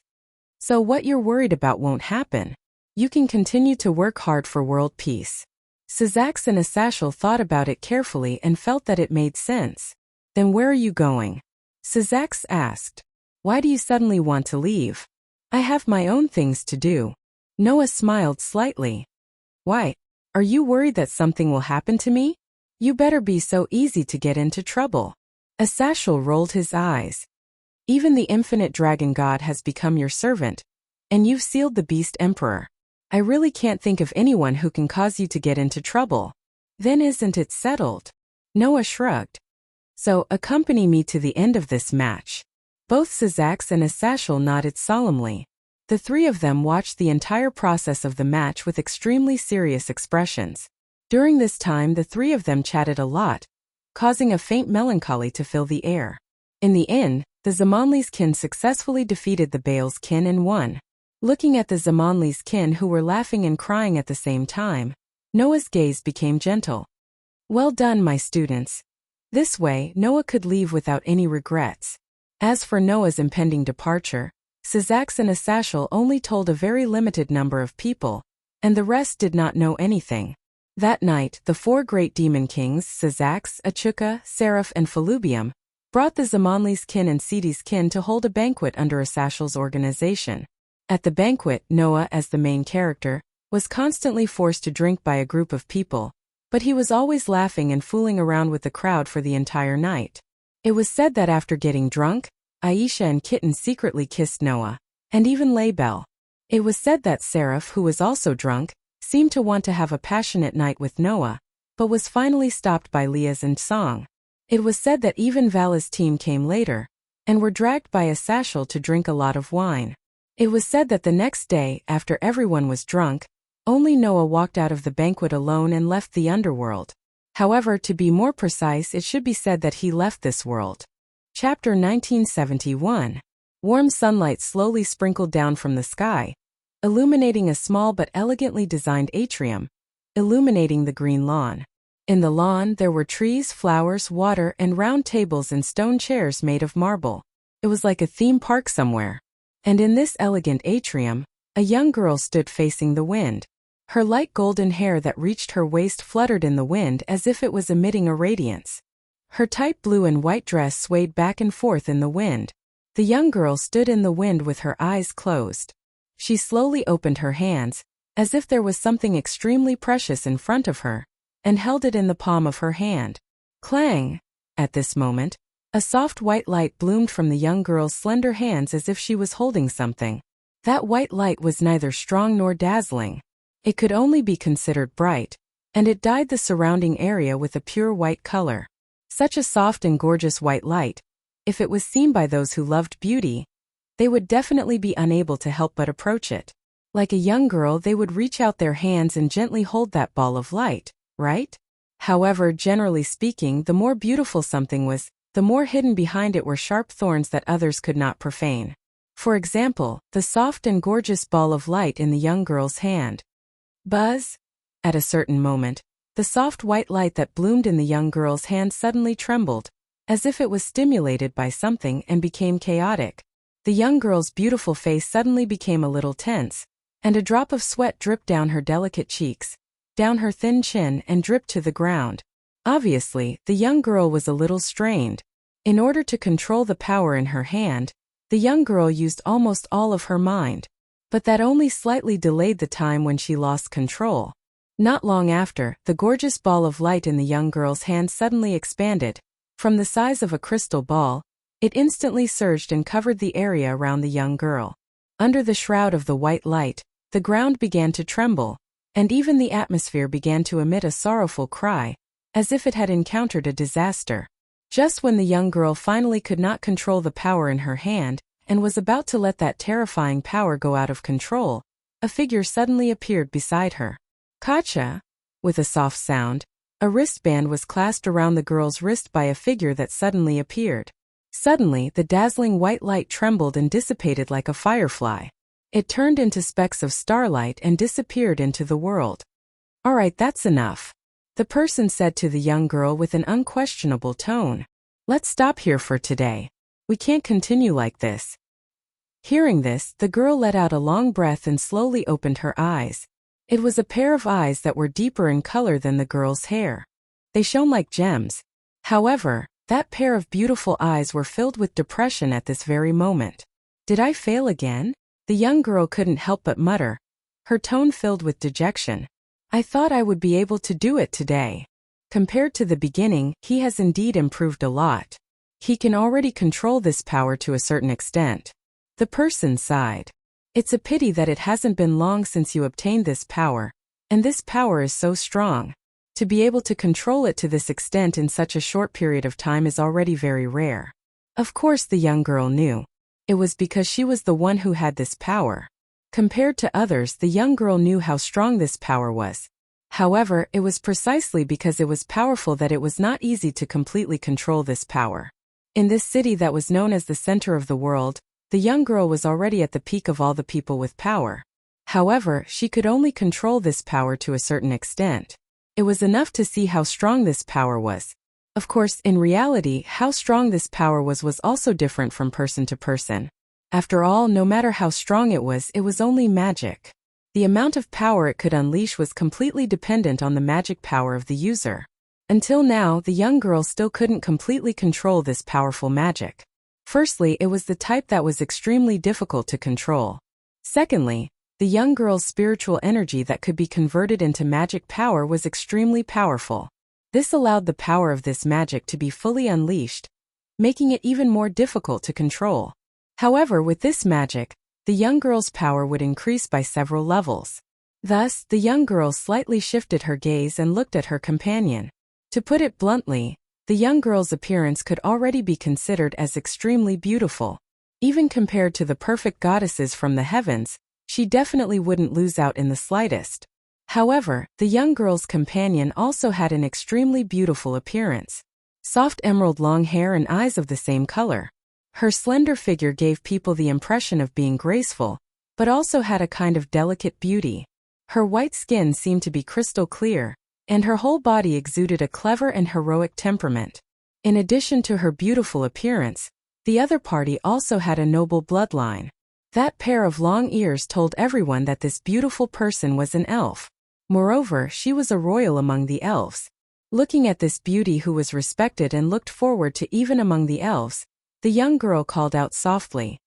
So what you're worried about won't happen. You can continue to work hard for world peace. Syzax and Asashel thought about it carefully and felt that it made sense. Then where are you going? Syzax asked. Why do you suddenly want to leave? I have my own things to do. Noah smiled slightly. Why? Are you worried that something will happen to me? You better be so easy to get into trouble. Asashel rolled his eyes. Even the infinite dragon god has become your servant, and you've sealed the beast emperor. I really can't think of anyone who can cause you to get into trouble. Then isn't it settled? Noah shrugged. So, accompany me to the end of this match. Both Syzax and Asashel nodded solemnly. The three of them watched the entire process of the match with extremely serious expressions. During this time the three of them chatted a lot, causing a faint melancholy to fill the air. In the end, the Zamanli's kin successfully defeated the Baal's kin and won. Looking at the Zamanli's kin who were laughing and crying at the same time, Noah's gaze became gentle. Well done, my students. This way, Noah could leave without any regrets. As for Noah's impending departure, Syzax and Asashel only told a very limited number of people, and the rest did not know anything. That night, the four great demon kings, Syzax, Achuka, Seraph, and Felubium, brought the Zamanli's kin and Sidi's kin to hold a banquet under Asashel's organization. At the banquet, Noah, as the main character, was constantly forced to drink by a group of people, but he was always laughing and fooling around with the crowd for the entire night. It was said that after getting drunk, Aisha and Kitten secretly kissed Noah, and even Laybell. It was said that Seraph, who was also drunk, seemed to want to have a passionate night with Noah, but was finally stopped by Liaz and Song. It was said that even Vala's team came later, and were dragged by Asashel to drink a lot of wine. It was said that the next day, after everyone was drunk, only Noah walked out of the banquet alone and left the underworld. However, to be more precise, it should be said that he left this world. Chapter 1971. Warm sunlight slowly sprinkled down from the sky, illuminating a small but elegantly designed atrium, illuminating the green lawn. In the lawn, there were trees, flowers, water, and round tables and stone chairs made of marble. It was like a theme park somewhere. And in this elegant atrium, a young girl stood facing the wind. Her light golden hair that reached her waist fluttered in the wind as if it was emitting a radiance. Her tight blue and white dress swayed back and forth in the wind. The young girl stood in the wind with her eyes closed. She slowly opened her hands, as if there was something extremely precious in front of her, and held it in the palm of her hand. Clang! At this moment, a soft white light bloomed from the young girl's slender hands as if she was holding something. That white light was neither strong nor dazzling. It could only be considered bright, and it dyed the surrounding area with a pure white color. Such a soft and gorgeous white light, if it was seen by those who loved beauty, they would definitely be unable to help but approach it. Like a young girl, they would reach out their hands and gently hold that ball of light, right? However, generally speaking, the more beautiful something was, the more hidden behind it were sharp thorns that others could not profane. For example, the soft and gorgeous ball of light in the young girl's hand. Buzz! At a certain moment, the soft white light that bloomed in the young girl's hand suddenly trembled, as if it was stimulated by something, and became chaotic. The young girl's beautiful face suddenly became a little tense, and a drop of sweat dripped down her delicate cheeks, down her thin chin, and dripped to the ground. Obviously, the young girl was a little strained. In order to control the power in her hand, the young girl used almost all of her mind. But that only slightly delayed the time when she lost control. Not long after, the gorgeous ball of light in the young girl's hand suddenly expanded. From the size of a crystal ball, it instantly surged and covered the area around the young girl. Under the shroud of the white light, the ground began to tremble, and even the atmosphere began to emit a sorrowful cry, as if it had encountered a disaster. Just when the young girl finally could not control the power in her hand, and was about to let that terrifying power go out of control, a figure suddenly appeared beside her. Gotcha! With a soft sound, a wristband was clasped around the girl's wrist by a figure that suddenly appeared. Suddenly, the dazzling white light trembled and dissipated like a firefly. It turned into specks of starlight and disappeared into the world. Alright, that's enough, the person said to the young girl with an unquestionable tone. Let's stop here for today. We can't continue like this. Hearing this, the girl let out a long breath and slowly opened her eyes. It was a pair of eyes that were deeper in color than the girl's hair. They shone like gems. However, that pair of beautiful eyes were filled with depression at this very moment. Did I fail again? The young girl couldn't help but mutter, her tone filled with dejection. I thought I would be able to do it today. Compared to the beginning, he has indeed improved a lot. He can already control this power to a certain extent. The person sighed. It's a pity that it hasn't been long since you obtained this power, and this power is so strong. To be able to control it to this extent in such a short period of time is already very rare. Of course, the young girl knew. It was because she was the one who had this power. Compared to others, the young girl knew how strong this power was. However, it was precisely because it was powerful that it was not easy to completely control this power. In this city that was known as the center of the world, the young girl was already at the peak of all the people with power. However, she could only control this power to a certain extent. It was enough to see how strong this power was. Of course, in reality, how strong this power was also different from person to person. After all, no matter how strong it was only magic. The amount of power it could unleash was completely dependent on the magic power of the user. Until now, the young girl still couldn't completely control this powerful magic. Firstly, it was the type that was extremely difficult to control. Secondly, the young girl's spiritual energy that could be converted into magic power was extremely powerful. This allowed the power of this magic to be fully unleashed, making it even more difficult to control. However, with this magic, the young girl's power would increase by several levels. Thus, the young girl slightly shifted her gaze and looked at her companion. To put it bluntly, the young girl's appearance could already be considered as extremely beautiful. Even compared to the perfect goddesses from the heavens, she definitely wouldn't lose out in the slightest. However, the young girl's companion also had an extremely beautiful appearance. Soft emerald long hair and eyes of the same color. Her slender figure gave people the impression of being graceful, but also had a kind of delicate beauty. Her white skin seemed to be crystal clear, and her whole body exuded a clever and heroic temperament. In addition to her beautiful appearance, the other party also had a noble bloodline. That pair of long ears told everyone that this beautiful person was an elf. Moreover, she was a royal among the elves. Looking at this beauty who was respected and looked forward to even among the elves, the young girl called out softly,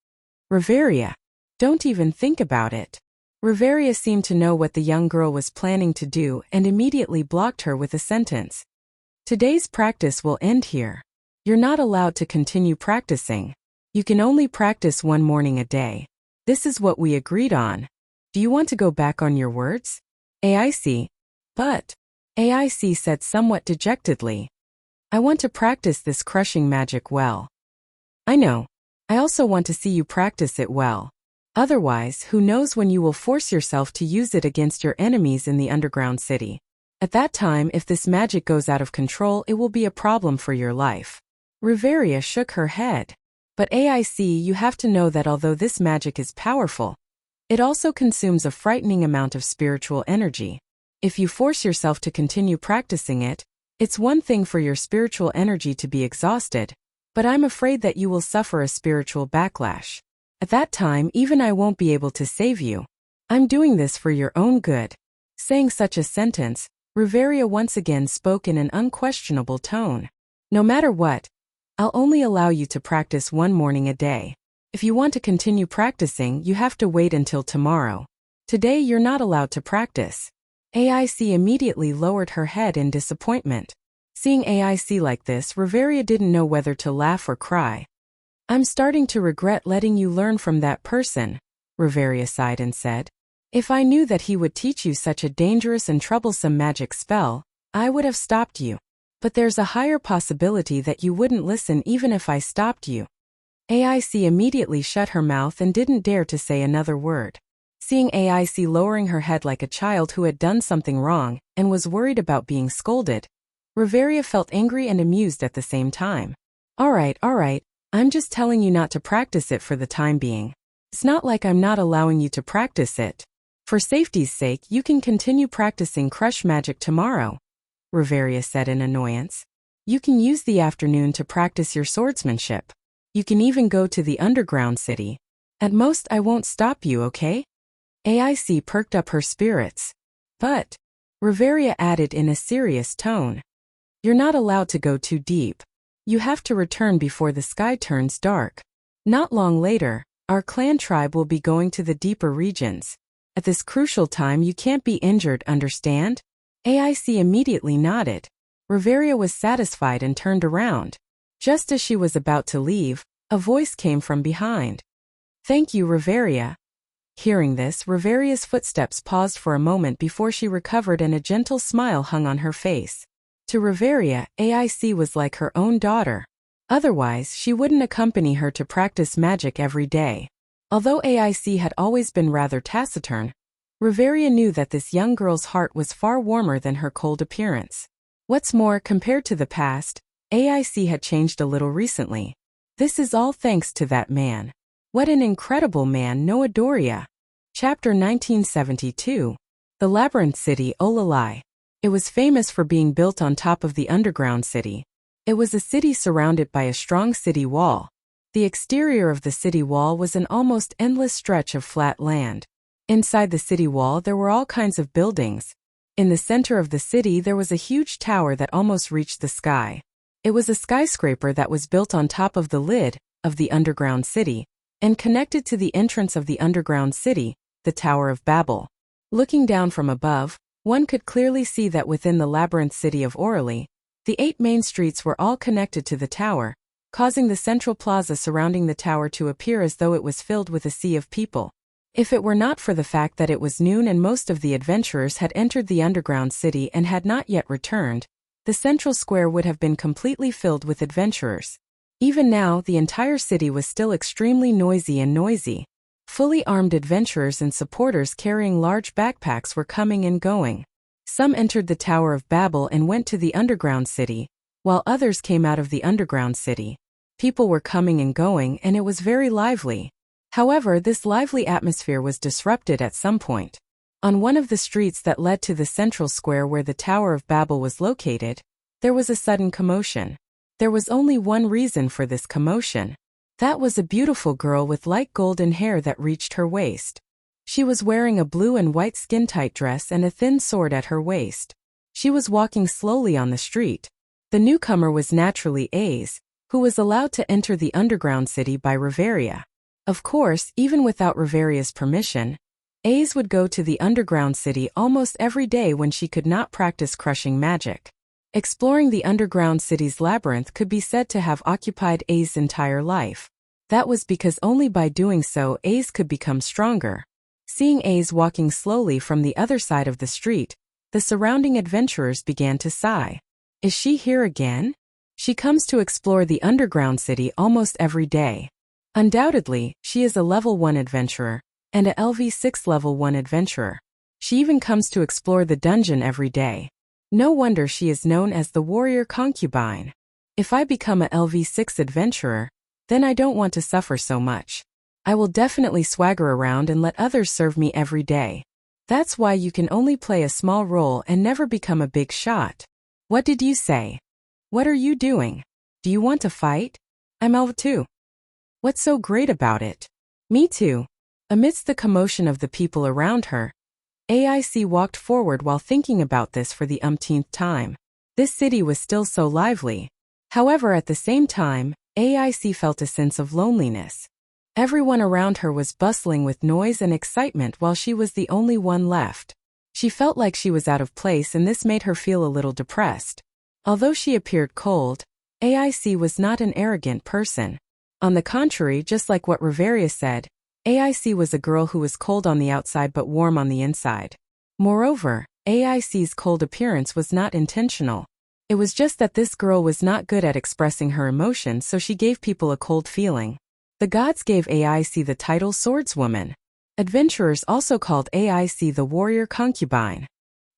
"Reveria, don't even think about it." Reveria seemed to know what the young girl was planning to do and immediately blocked her with a sentence. "Today's practice will end here. You're not allowed to continue practicing. You can only practice one morning a day. This is what we agreed on. Do you want to go back on your words?" "AIC. But," AIC said somewhat dejectedly, "I want to practice this crushing magic well." "I know. I also want to see you practice it well. Otherwise, who knows when you will force yourself to use it against your enemies in the underground city. At that time, if this magic goes out of control, it will be a problem for your life." Reveria shook her head. "But AIC, you have to know that although this magic is powerful, it also consumes a frightening amount of spiritual energy. If you force yourself to continue practicing it, it's one thing for your spiritual energy to be exhausted, but I'm afraid that you will suffer a spiritual backlash. At that time, even I won't be able to save you. I'm doing this for your own good." Saying such a sentence, Reveria once again spoke in an unquestionable tone. "No matter what, I'll only allow you to practice one morning a day. If you want to continue practicing, you have to wait until tomorrow. Today you're not allowed to practice." AIC immediately lowered her head in disappointment. Seeing AIC like this, Reveria didn't know whether to laugh or cry. "I'm starting to regret letting you learn from that person," Reveria sighed and said. "If I knew that he would teach you such a dangerous and troublesome magic spell, I would have stopped you. But there's a higher possibility that you wouldn't listen even if I stopped you." AIC immediately shut her mouth and didn't dare to say another word. Seeing AIC lowering her head like a child who had done something wrong and was worried about being scolded, Reveria felt angry and amused at the same time. All right, I'm just telling you not to practice it for the time being. It's not like I'm not allowing you to practice it. For safety's sake, you can continue practicing crush magic tomorrow," Reveria said in annoyance. "You can use the afternoon to practice your swordsmanship. You can even go to the underground city. At most, I won't stop you, okay?" AIC perked up her spirits. "But," Reveria added in a serious tone, "you're not allowed to go too deep. You have to return before the sky turns dark. Not long later, our clan tribe will be going to the deeper regions. At this crucial time you can't be injured, understand?" AIC immediately nodded. Reveria was satisfied and turned around. Just as she was about to leave, a voice came from behind. "Thank you, Reveria." Hearing this, Reveria's footsteps paused for a moment before she recovered and a gentle smile hung on her face. To Reveria, AIC was like her own daughter. Otherwise, she wouldn't accompany her to practice magic every day. Although AIC had always been rather taciturn, Reveria knew that this young girl's heart was far warmer than her cold appearance. What's more, compared to the past, AIC had changed a little recently. This is all thanks to that man. What an incredible man, no Adoria. Chapter 1972. The Labyrinth City, Olalai. It was famous for being built on top of the underground city. It was a city surrounded by a strong city wall. The exterior of the city wall was an almost endless stretch of flat land. Inside the city wall there were all kinds of buildings. In the center of the city there was a huge tower that almost reached the sky. It was a skyscraper that was built on top of the lid of the underground city and connected to the entrance of the underground city, the Tower of Babel. Looking down from above, one could clearly see that within the labyrinth city of Orally, the 8 main streets were all connected to the tower, causing the central plaza surrounding the tower to appear as though it was filled with a sea of people. If it were not for the fact that it was noon and most of the adventurers had entered the underground city and had not yet returned, the central square would have been completely filled with adventurers. Even now, the entire city was still extremely noisy. Fully armed adventurers and supporters carrying large backpacks were coming and going. Some entered the Tower of Babel and went to the underground city, while others came out of the underground city. People were coming and going, and it was very lively. However, this lively atmosphere was disrupted at some point. On one of the streets that led to the central square where the Tower of Babel was located, there was a sudden commotion. There was only one reason for this commotion. That was a beautiful girl with light golden hair that reached her waist. She was wearing a blue and white skin-tight dress and a thin sword at her waist. She was walking slowly on the street. The newcomer was naturally Ace, who was allowed to enter the underground city by Riveria. Of course, even without Riveria's permission, Ace would go to the underground city almost every day when she could not practice crushing magic. Exploring the underground city's labyrinth could be said to have occupied Ace's entire life. That was because only by doing so Ace could become stronger. Seeing Ace walking slowly from the other side of the street, the surrounding adventurers began to sigh. Is she here again? She comes to explore the underground city almost every day. Undoubtedly, she is a level 1 adventurer, and a LV6 level 1 adventurer. She even comes to explore the dungeon every day. No wonder she is known as the warrior concubine. If I become a LV6 adventurer, then I don't want to suffer so much. I will definitely swagger around and let others serve me every day. That's why you can only play a small role and never become a big shot. What did you say? What are you doing? Do you want to fight? I'm LV2. What's so great about it? Me too. Amidst the commotion of the people around her, AIC walked forward while thinking about this for the umpteenth time. This city was still so lively. However, at the same time, AIC felt a sense of loneliness. Everyone around her was bustling with noise and excitement while she was the only one left. She felt like she was out of place, and this made her feel a little depressed. Although she appeared cold, AIC was not an arrogant person. On the contrary, just like what Riveria said, AIC was a girl who was cold on the outside but warm on the inside. Moreover, AIC's cold appearance was not intentional. It was just that this girl was not good at expressing her emotions, so she gave people a cold feeling. The gods gave AIC the title Swordswoman. Adventurers also called AIC the warrior concubine.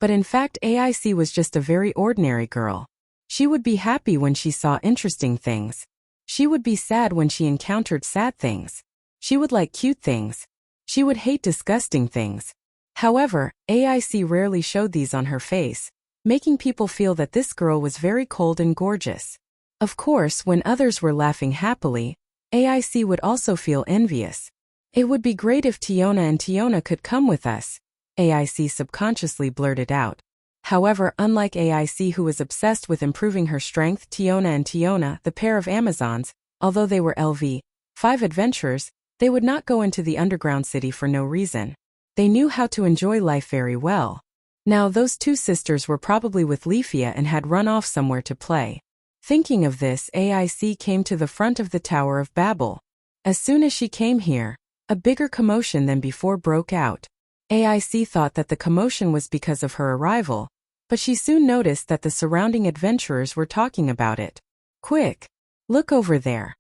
But in fact, AIC was just a very ordinary girl. She would be happy when she saw interesting things. She would be sad when she encountered sad things. She would like cute things. She would hate disgusting things. However, AIC rarely showed these on her face, making people feel that this girl was very cold and gorgeous. Of course, when others were laughing happily, AIC would also feel envious. It would be great if Tiona and Tiona could come with us, AIC subconsciously blurted out. However, unlike AIC, who was obsessed with improving her strength, Tiona and Tiona, the pair of Amazons, although they were LV5 adventurers, they would not go into the underground city for no reason. They knew how to enjoy life very well. Now those two sisters were probably with Leafia and had run off somewhere to play. Thinking of this, AIC came to the front of the Tower of Babel. As soon as she came here, a bigger commotion than before broke out. AIC thought that the commotion was because of her arrival, but she soon noticed that the surrounding adventurers were talking about it. Quick! Look over there.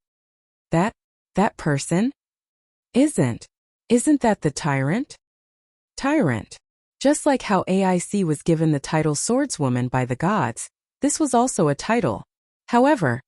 That person? Isn't that the tyrant? Tyrant. Just like how AIC was given the title Swordswoman by the gods, this was also a title. However,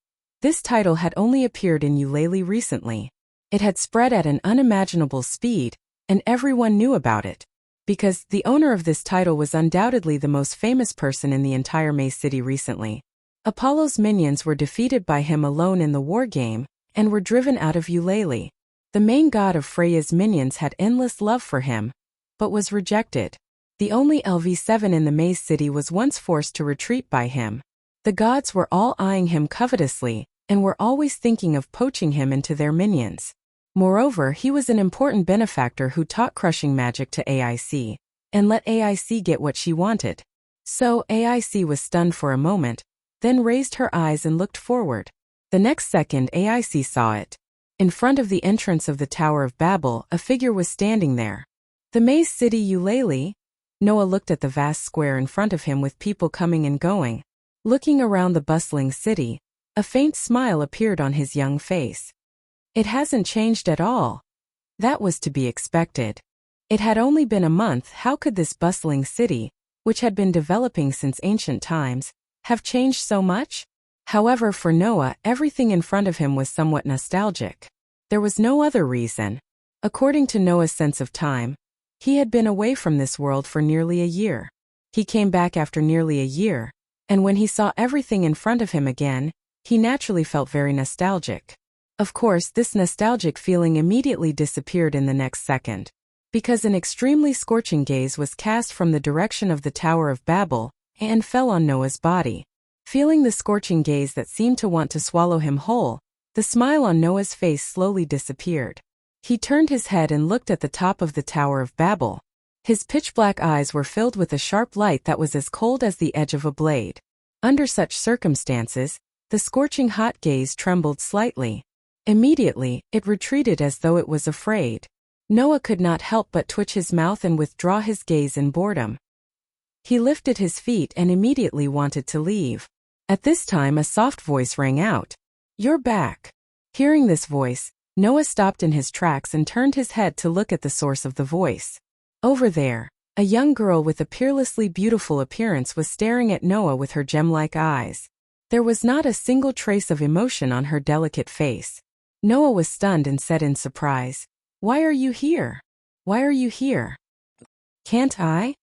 this title had only appeared in Eulalie recently. It had spread at an unimaginable speed, and everyone knew about it. Because the owner of this title was undoubtedly the most famous person in the entire Maze City recently. Apollo's minions were defeated by him alone in the war game, and were driven out of Eulalie. The main god of Freya's minions had endless love for him, but was rejected. The only LV7 in the Maze City was once forced to retreat by him. The gods were all eyeing him covetously, and were always thinking of poaching him into their minions. Moreover, he was an important benefactor who taught crushing magic to AIC, and let AIC get what she wanted. So AIC was stunned for a moment, then raised her eyes and looked forward. The next second AIC saw it. In front of the entrance of the Tower of Babel, a figure was standing there. The Maze City Eulalie? Noah looked at the vast square in front of him with people coming and going. Looking around the bustling city, a faint smile appeared on his young face. It hasn't changed at all. That was to be expected. It had only been a month. How could this bustling city, which had been developing since ancient times, have changed so much? However, for Noah, everything in front of him was somewhat nostalgic. There was no other reason. According to Noah's sense of time, he had been away from this world for nearly a year. He came back after nearly a year, and when he saw everything in front of him again, he naturally felt very nostalgic. Of course, this nostalgic feeling immediately disappeared in the next second, because an extremely scorching gaze was cast from the direction of the Tower of Babel and fell on Noah's body. Feeling the scorching gaze that seemed to want to swallow him whole, the smile on Noah's face slowly disappeared. He turned his head and looked at the top of the Tower of Babel. His pitch-black eyes were filled with a sharp light that was as cold as the edge of a blade. Under such circumstances, the scorching hot gaze trembled slightly. Immediately, it retreated as though it was afraid. Noah could not help but twitch his mouth and withdraw his gaze in boredom. He lifted his feet and immediately wanted to leave. At this time, a soft voice rang out. "You're back." Hearing this voice, Noah stopped in his tracks and turned his head to look at the source of the voice. Over there, a young girl with a peerlessly beautiful appearance was staring at Noah with her gem-like eyes. There was not a single trace of emotion on her delicate face. Noah was stunned and said in surprise, "Why are you here? Why are you here?" "Can't I?"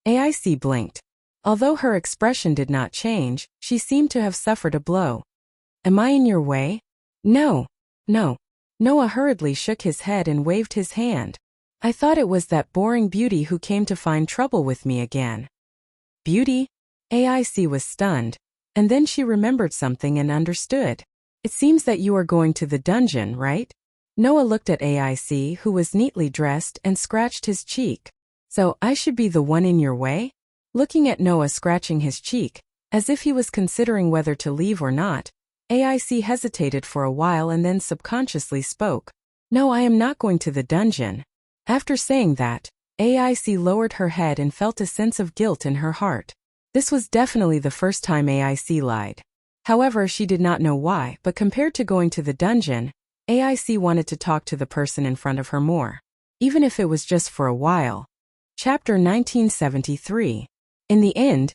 AIC blinked. Although her expression did not change, she seemed to have suffered a blow. "Am I in your way?" "No. No." Noah hurriedly shook his head and waved his hand. "I thought it was that boring beauty who came to find trouble with me again." "Beauty?" AIC was stunned, and then she remembered something and understood. "It seems that you are going to the dungeon, right?" Noah looked at AIC, who was neatly dressed, and scratched his cheek. "So, I should be the one in your way?" Looking at Noah scratching his cheek, as if he was considering whether to leave or not, AIC hesitated for a while and then subconsciously spoke. "No, I am not going to the dungeon." After saying that, AIC lowered her head and felt a sense of guilt in her heart. This was definitely the first time AIC lied. However, she did not know why, but compared to going to the dungeon, AIC wanted to talk to the person in front of her more, even if it was just for a while. Chapter 1973. In the end,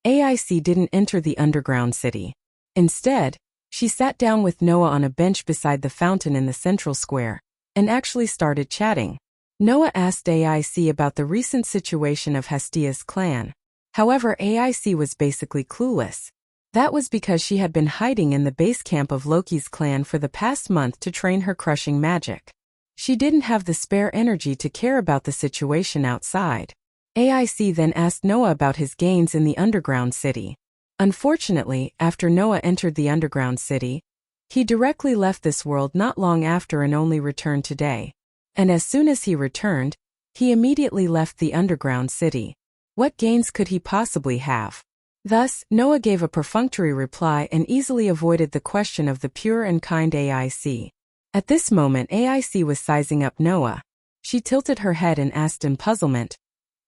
AIC didn't enter the underground city. Instead, she sat down with Noah on a bench beside the fountain in the central square, and actually started chatting. Noah asked AIC about the recent situation of Hestia's clan. However, AIC was basically clueless. That was because she had been hiding in the base camp of Loki's clan for the past month to train her crushing magic. She didn't have the spare energy to care about the situation outside. AIC then asked Noah about his gains in the underground city. Unfortunately, after Noah entered the underground city, he directly left this world not long after and only returned today. And as soon as he returned, he immediately left the underground city. What gains could he possibly have? Thus, Noah gave a perfunctory reply and easily avoided the question of the pure and kind AIC. At this moment, AIC was sizing up Noah. She tilted her head and asked in puzzlement,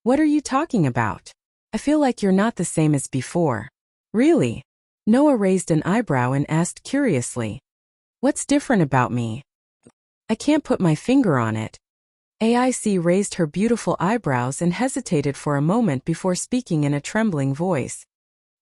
"What are you talking about? I feel like you're not the same as before." "Really?" Noah raised an eyebrow and asked curiously, "What's different about me?" "I can't put my finger on it." AIC raised her beautiful eyebrows and hesitated for a moment before speaking in a trembling voice.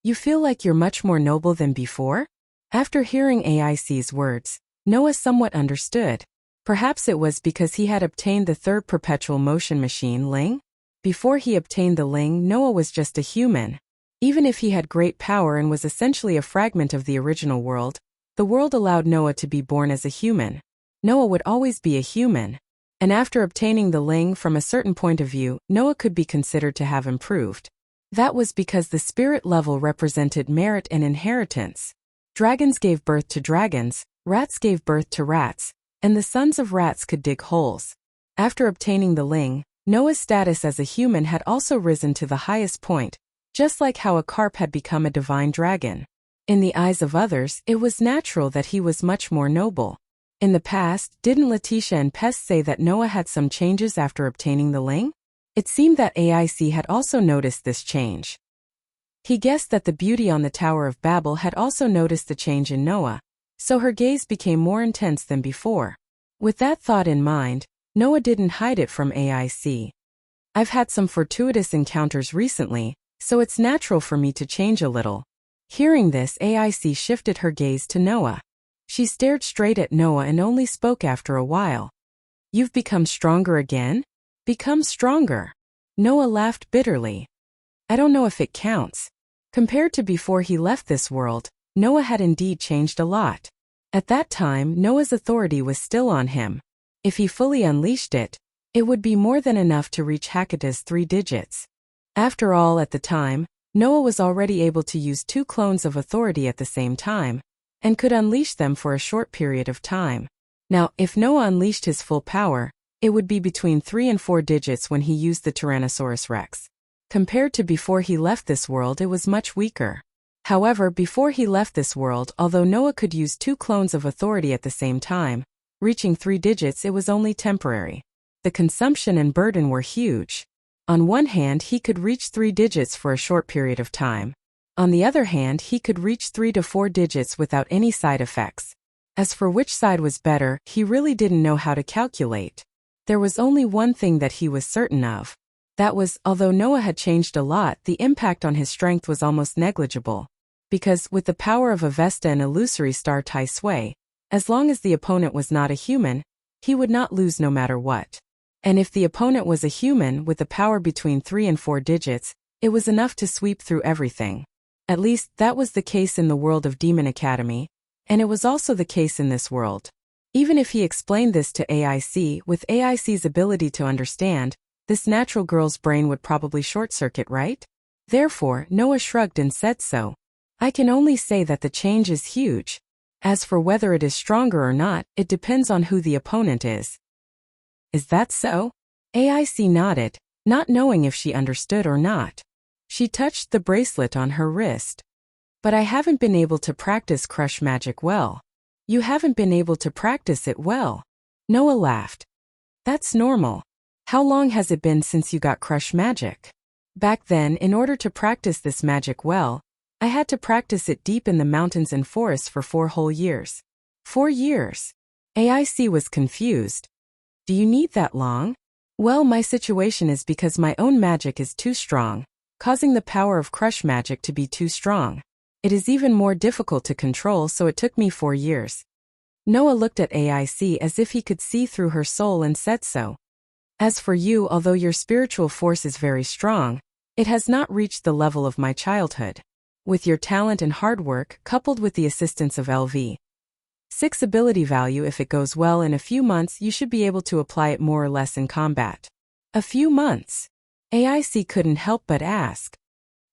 "You feel like you're much more noble than before?" After hearing AIC's words, Noah somewhat understood. Perhaps it was because he had obtained the third perpetual motion machine, Ling? Before he obtained the Ling, Noah was just a human. Even if he had great power and was essentially a fragment of the original world, the world allowed Noah to be born as a human. Noah would always be a human. And after obtaining the Ling, from a certain point of view, Noah could be considered to have improved. That was because the spirit level represented merit and inheritance. Dragons gave birth to dragons, rats gave birth to rats, and the sons of rats could dig holes. After obtaining the Ling, Noah's status as a human had also risen to the highest point, just like how a carp had become a divine dragon. In the eyes of others, it was natural that he was much more noble. In the past, didn't Letitia and Pest say that Noah had some changes after obtaining the Ling? It seemed that AIC had also noticed this change. He guessed that the beauty on the Tower of Babel had also noticed the change in Noah, so her gaze became more intense than before. With that thought in mind, Noah didn't hide it from AIC. I've had some fortuitous encounters recently, so it's natural for me to change a little. Hearing this, AIC shifted her gaze to Noah. She stared straight at Noah and only spoke after a while. You've become stronger again? Become stronger. Noah laughed bitterly. I don't know if it counts. Compared to before he left this world, Noah had indeed changed a lot. At that time, Noah's authority was still on him. If he fully unleashed it, it would be more than enough to reach Hakata's 3 digits. After all, at the time, Noah was already able to use 2 clones of authority at the same time, and could unleash them for a short period of time. Now, if Noah unleashed his full power, it would be between 3 and 4 digits when he used the Tyrannosaurus Rex. Compared to before he left this world, it was much weaker. However, before he left this world, although Noah could use 2 clones of authority at the same time, reaching 3 digits, it was only temporary. The consumption and burden were huge. On one hand, he could reach 3 digits for a short period of time. On the other hand, he could reach 3 to 4 digits without any side effects. As for which side was better, he really didn't know how to calculate. There was only one thing that he was certain of. That was, although Noah had changed a lot, the impact on his strength was almost negligible. Because, with the power of Avesta and illusory star Tai Sui, as long as the opponent was not a human, he would not lose no matter what. And if the opponent was a human with a power between 3 and 4 digits, it was enough to sweep through everything. At least, that was the case in the world of Demon Academy, and it was also the case in this world. Even if he explained this to AIC, with AIC's ability to understand, this natural girl's brain would probably short-circuit, right? Therefore, Noah shrugged and said so. I can only say that the change is huge. As for whether it is stronger or not, it depends on who the opponent is. Is that so? AIC nodded, not knowing if she understood or not. She touched the bracelet on her wrist. But I haven't been able to practice crush magic well. You haven't been able to practice it well. Noah laughed. That's normal. How long has it been since you got crush magic? Back then, in order to practice this magic well, I had to practice it deep in the mountains and forests for 4 whole years. 4 years? AIC was confused. Do you need that long? Well, my situation is because my own magic is too strong, causing the power of crush magic to be too strong. It is even more difficult to control, so it took me 4 years. Noah looked at AIC as if he could see through her soul and said so. As for you, although your spiritual force is very strong, it has not reached the level of my childhood. With your talent and hard work, coupled with the assistance of LV.6 ability value, if it goes well, in a few months you should be able to apply it more or less in combat. A few months? AIC couldn't help but ask.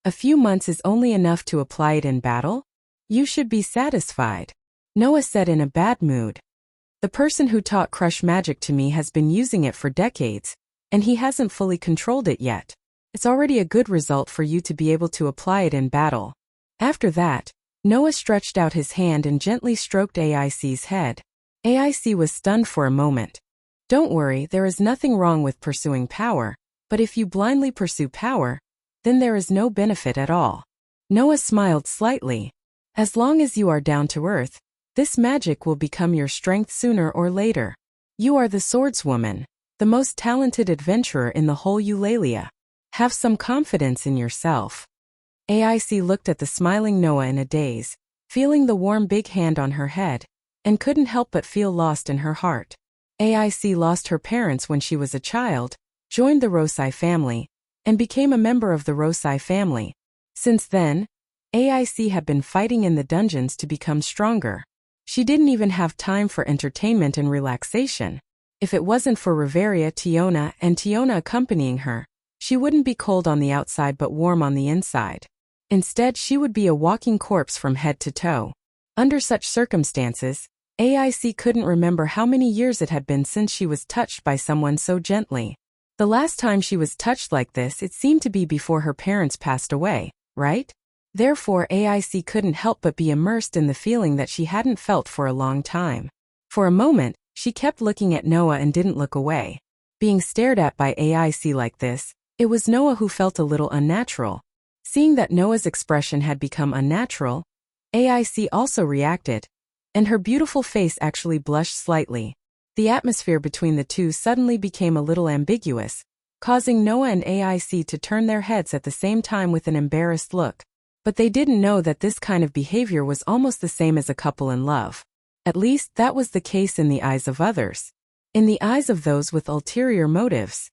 A few months is only enough to apply it in battle? You should be satisfied. Noah said in a bad mood. The person who taught crush magic to me has been using it for decades, and he hasn't fully controlled it yet. It's already a good result for you to be able to apply it in battle. After that, Noah stretched out his hand and gently stroked AIC's head. AIC was stunned for a moment. Don't worry, there is nothing wrong with pursuing power, but if you blindly pursue power, then there is no benefit at all. Noah smiled slightly. As long as you are down to earth, this magic will become your strength sooner or later. You are the swordswoman, the most talented adventurer in the whole Eulalia. Have some confidence in yourself. AIC looked at the smiling Noah in a daze, feeling the warm big hand on her head, and couldn't help but feel lost in her heart. AIC lost her parents when she was a child, joined the Rosai family, and became a member of the Rosai family. Since then, AIC had been fighting in the dungeons to become stronger. She didn't even have time for entertainment and relaxation. If it wasn't for Riveria, Tiona accompanying her, she wouldn't be cold on the outside but warm on the inside. Instead, she would be a walking corpse from head to toe. Under such circumstances, AIC couldn't remember how many years it had been since she was touched by someone so gently. The last time she was touched like this, it seemed to be before her parents passed away, right? Therefore, AIC couldn't help but be immersed in the feeling that she hadn't felt for a long time. For a moment, she kept looking at Noah and didn't look away. Being stared at by AIC like this, it was Noah who felt a little unnatural. Seeing that Noah's expression had become unnatural, AIC also reacted, and her beautiful face actually blushed slightly. The atmosphere between the two suddenly became a little ambiguous, causing Noah and AIC to turn their heads at the same time with an embarrassed look. But they didn't know that this kind of behavior was almost the same as a couple in love. At least that was the case in the eyes of others. In the eyes of those with ulterior motives.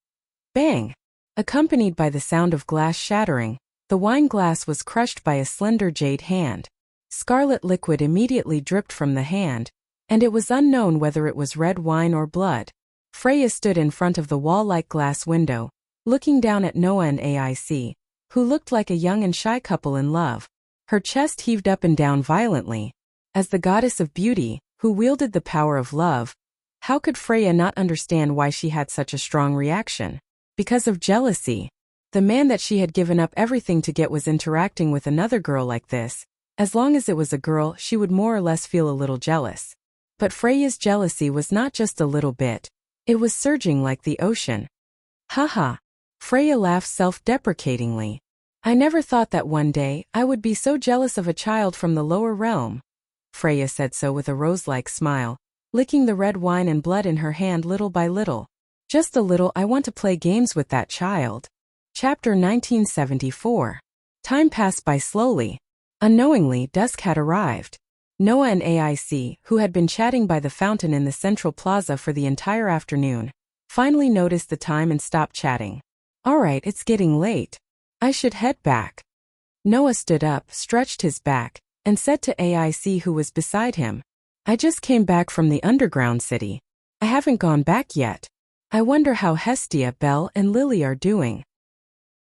Bang! Accompanied by the sound of glass shattering, the wine glass was crushed by a slender jade hand. Scarlet liquid immediately dripped from the hand, and it was unknown whether it was red wine or blood. Freya stood in front of the wall-like glass window, looking down at Noah and AIC, who looked like a young and shy couple in love. Her chest heaved up and down violently. As the goddess of beauty, who wielded the power of love, how could Freya not understand why she had such a strong reaction? Because of jealousy. The man that she had given up everything to get was interacting with another girl like this. As long as it was a girl, she would more or less feel a little jealous. But Freya's jealousy was not just a little bit. It was surging like the ocean. Haha. Freya laughed self-deprecatingly. I never thought that one day I would be so jealous of a child from the lower realm. Freya said so with a rose-like smile, licking the red wine and blood in her hand little by little. Just a little. I want to play games with that child. Chapter 1974. Time passed by slowly. Unknowingly, dusk had arrived. Noah and AIC, who had been chatting by the fountain in the central plaza for the entire afternoon, finally noticed the time and stopped chatting. Alright, it's getting late. I should head back. Noah stood up, stretched his back, and said to AIC, who was beside him, I just came back from the underground city. I haven't gone back yet. I wonder how Hestia, Belle, and Lily are doing.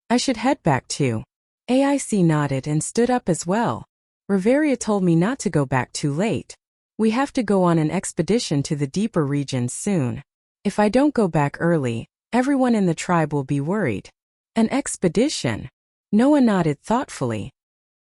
I should head back too. AIC nodded and stood up as well. Riveria told me not to go back too late. We have to go on an expedition to the deeper regions soon. If I don't go back early, everyone in the tribe will be worried. An expedition? Noah nodded thoughtfully.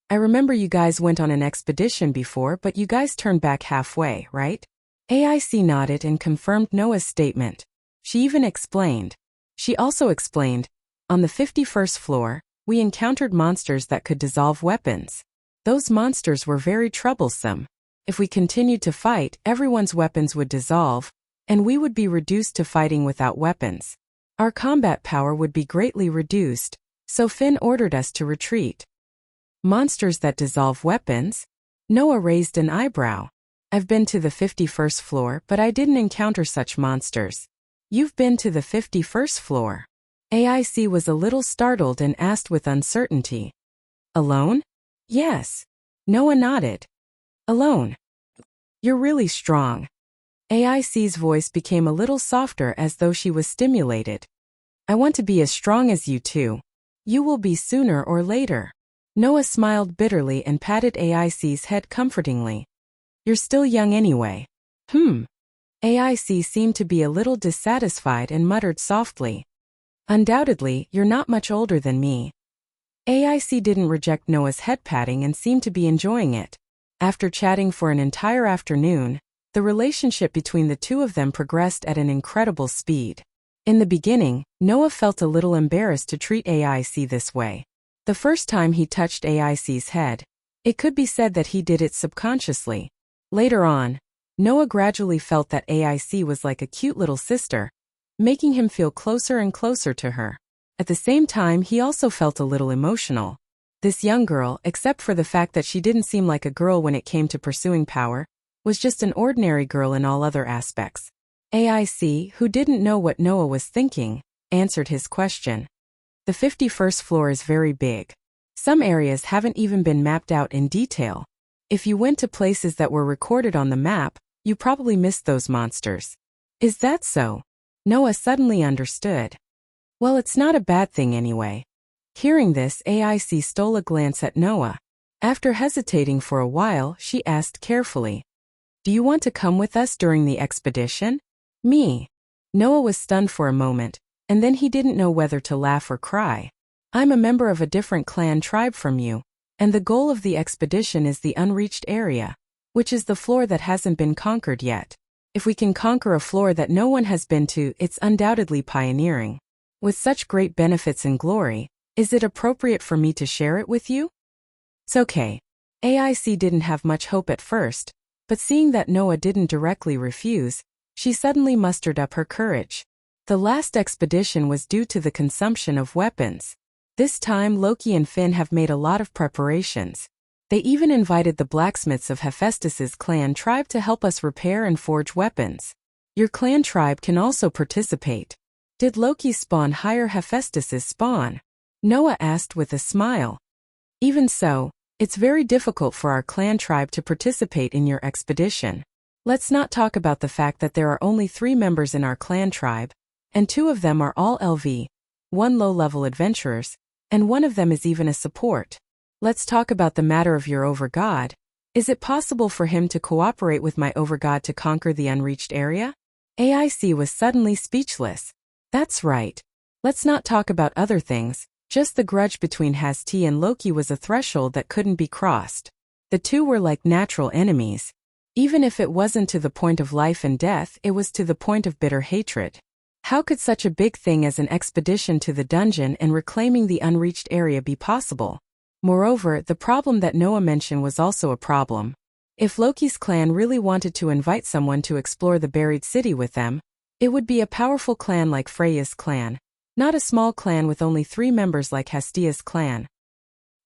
I remember you guys went on an expedition before, but you guys turned back halfway, right? AIC nodded and confirmed Noah's statement. She even explained. She also explained, on the 51st floor, we encountered monsters that could dissolve weapons. Those monsters were very troublesome. If we continued to fight, everyone's weapons would dissolve, and we would be reduced to fighting without weapons. Our combat power would be greatly reduced, so Finn ordered us to retreat. Monsters that dissolve weapons? Noah raised an eyebrow. I've been to the 51st floor, but I didn't encounter such monsters. You've been to the 51st floor. AIC was a little startled and asked with uncertainty. Alone? Yes. Noah nodded. Alone. You're really strong. AIC's voice became a little softer as though she was stimulated. I want to be as strong as you too. You will be sooner or later. Noah smiled bitterly and patted AIC's head comfortingly. You're still young anyway. AIC seemed to be a little dissatisfied and muttered softly. Undoubtedly, you're not much older than me. AIC didn't reject Noah's head patting and seemed to be enjoying it. After chatting for an entire afternoon, the relationship between the two of them progressed at an incredible speed. In the beginning, Noah felt a little embarrassed to treat AIC this way. The first time he touched AIC's head, it could be said that he did it subconsciously. Later on, Noah gradually felt that AIC was like a cute little sister, making him feel closer and closer to her. At the same time, he also felt a little emotional. This young girl, except for the fact that she didn't seem like a girl when it came to pursuing power, was just an ordinary girl in all other aspects. AIC, who didn't know what Noah was thinking, answered his question. The 51st floor is very big. Some areas haven't even been mapped out in detail. If you went to places that were recorded on the map, you probably missed those monsters. Is that so? Noah suddenly understood. Well, it's not a bad thing anyway. Hearing this, AIC stole a glance at Noah. After hesitating for a while, she asked carefully, Do you want to come with us during the expedition? Me. Noah was stunned for a moment, and then he didn't know whether to laugh or cry. I'm a member of a different clan tribe from you, and the goal of the expedition is the unreached area, which is the floor that hasn't been conquered yet. If we can conquer a floor that no one has been to, it's undoubtedly pioneering. With such great benefits and glory, is it appropriate for me to share it with you? It's okay. AIC didn't have much hope at first, but seeing that Noah didn't directly refuse, She suddenly mustered up her courage. The last expedition was due to the consumption of weapons. This time Loki and Finn have made a lot of preparations. They even invited the blacksmiths of Hephaestus's clan tribe to help us repair and forge weapons. Your clan tribe can also participate. Did Loki's spawn hire Hephaestus's spawn? Noah asked with a smile. Even so, it's very difficult for our clan tribe to participate in your expedition. Let's not talk about the fact that there are only 3 members in our clan tribe, and 2 of them are all LV, 1 low-level adventurers, and 1 of them is even a support. Let's talk about the matter of your overgod. Is it possible for him to cooperate with my overgod to conquer the unreached area? AIC was suddenly speechless. That's right. Let's not talk about other things, just the grudge between Hasti and Loki was a threshold that couldn't be crossed. The 2 were like natural enemies. Even if it wasn't to the point of life and death, it was to the point of bitter hatred. How could such a big thing as an expedition to the dungeon and reclaiming the unreached area be possible? Moreover, the problem that Noah mentioned was also a problem. If Loki's clan really wanted to invite someone to explore the buried city with them, it would be a powerful clan like Freya's clan, not a small clan with only 3 members like Hastia's clan.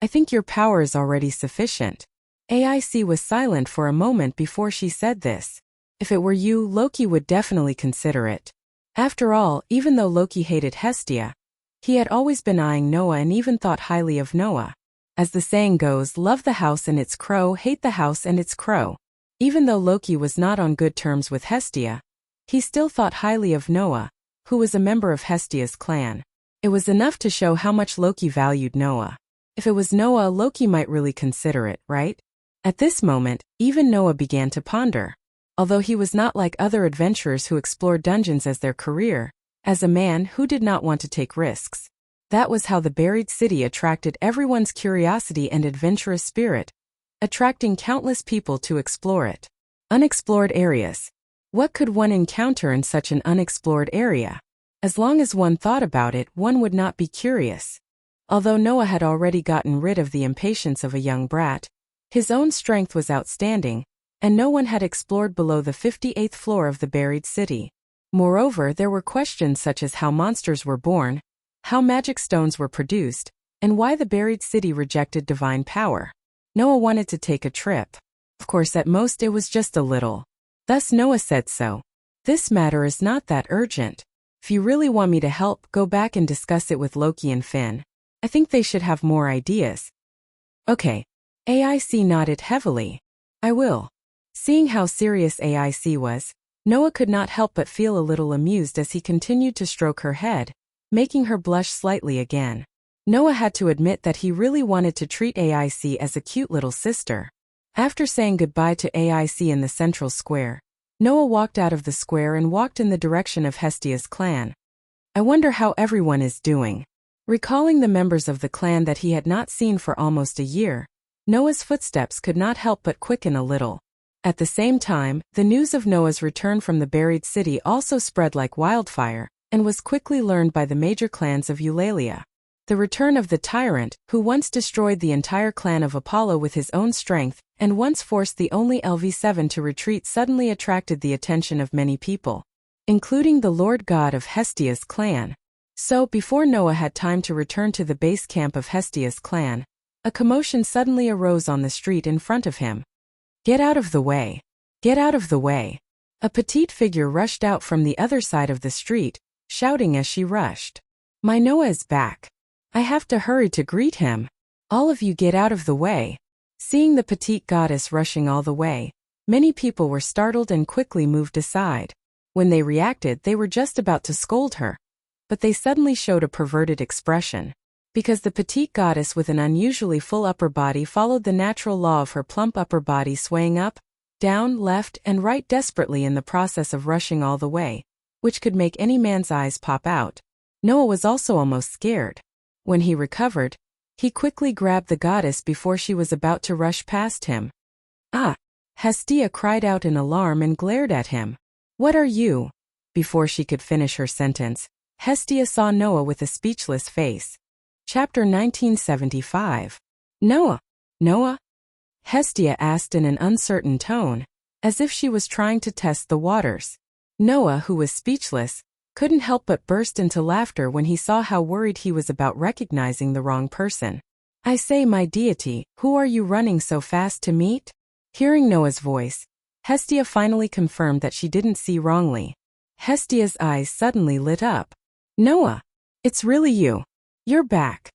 I think your power is already sufficient. AIC was silent for a moment before she said this. If it were you, Loki would definitely consider it. After all, even though Loki hated Hestia, he had always been eyeing Noah and even thought highly of Noah. As the saying goes, love the house and its crow, hate the house and its crow. Even though Loki was not on good terms with Hestia, he still thought highly of Noah, who was a member of Hestia's clan. It was enough to show how much Loki valued Noah. If it was Noah, Loki might really consider it, right? At this moment, even Noah began to ponder. Although he was not like other adventurers who explored dungeons as their career, as a man who did not want to take risks. That was how the buried city attracted everyone's curiosity and adventurous spirit, attracting countless people to explore it. Unexplored areas. What could one encounter in such an unexplored area? As long as one thought about it, one would not be curious. Although Noah had already gotten rid of the impatience of a young brat, his own strength was outstanding, and no one had explored below the 58th floor of the buried city. Moreover, there were questions such as how monsters were born, how magic stones were produced, and why the buried city rejected divine power. Noah wanted to take a trip. Of course, at most it was just a little. Thus Noah said so. This matter is not that urgent. If you really want me to help, go back and discuss it with Loki and Finn. I think they should have more ideas. Okay. AIC nodded heavily. I will. Seeing how serious AIC was, Noah could not help but feel a little amused as he continued to stroke her head, making her blush slightly again. Noah had to admit that he really wanted to treat AIC as a cute little sister. After saying goodbye to AIC in the central square, Noah walked out of the square and walked in the direction of Hestia's clan. I wonder how everyone is doing. Recalling the members of the clan that he had not seen for almost a year, Noah's footsteps could not help but quicken a little. At the same time, the news of Noah's return from the buried city also spread like wildfire, and was quickly learned by the major clans of Eulalia. The return of the tyrant, who once destroyed the entire clan of Apollo with his own strength, and once forced the only LV7 to retreat, suddenly attracted the attention of many people, including the Lord God of Hestia's clan. So, before Noah had time to return to the base camp of Hestia's clan, a commotion suddenly arose on the street in front of him. Get out of the way! Get out of the way! A petite figure rushed out from the other side of the street, shouting as she rushed. My Noah is back. I have to hurry to greet him. All of you get out of the way. Seeing the petite goddess rushing all the way, many people were startled and quickly moved aside. When they reacted, they were just about to scold her. But they suddenly showed a perverted expression. Because the petite goddess with an unusually full upper body followed the natural law of her plump upper body, swaying up, down, left, and right desperately in the process of rushing all the way, which could make any man's eyes pop out. Noah was also almost scared. When he recovered, he quickly grabbed the goddess before she was about to rush past him. Ah! Hestia cried out in alarm and glared at him. What are you? Before she could finish her sentence, Hestia saw Noah with a speechless face. Chapter 1975. Noah? Noah? Hestia asked in an uncertain tone, as if she was trying to test the waters. Noah, who was speechless, couldn't help but burst into laughter when he saw how worried he was about recognizing the wrong person. I say, my deity, who are you running so fast to meet? Hearing Noah's voice, Hestia finally confirmed that she didn't see wrongly. Hestia's eyes suddenly lit up. Noah! It's really you. You're back.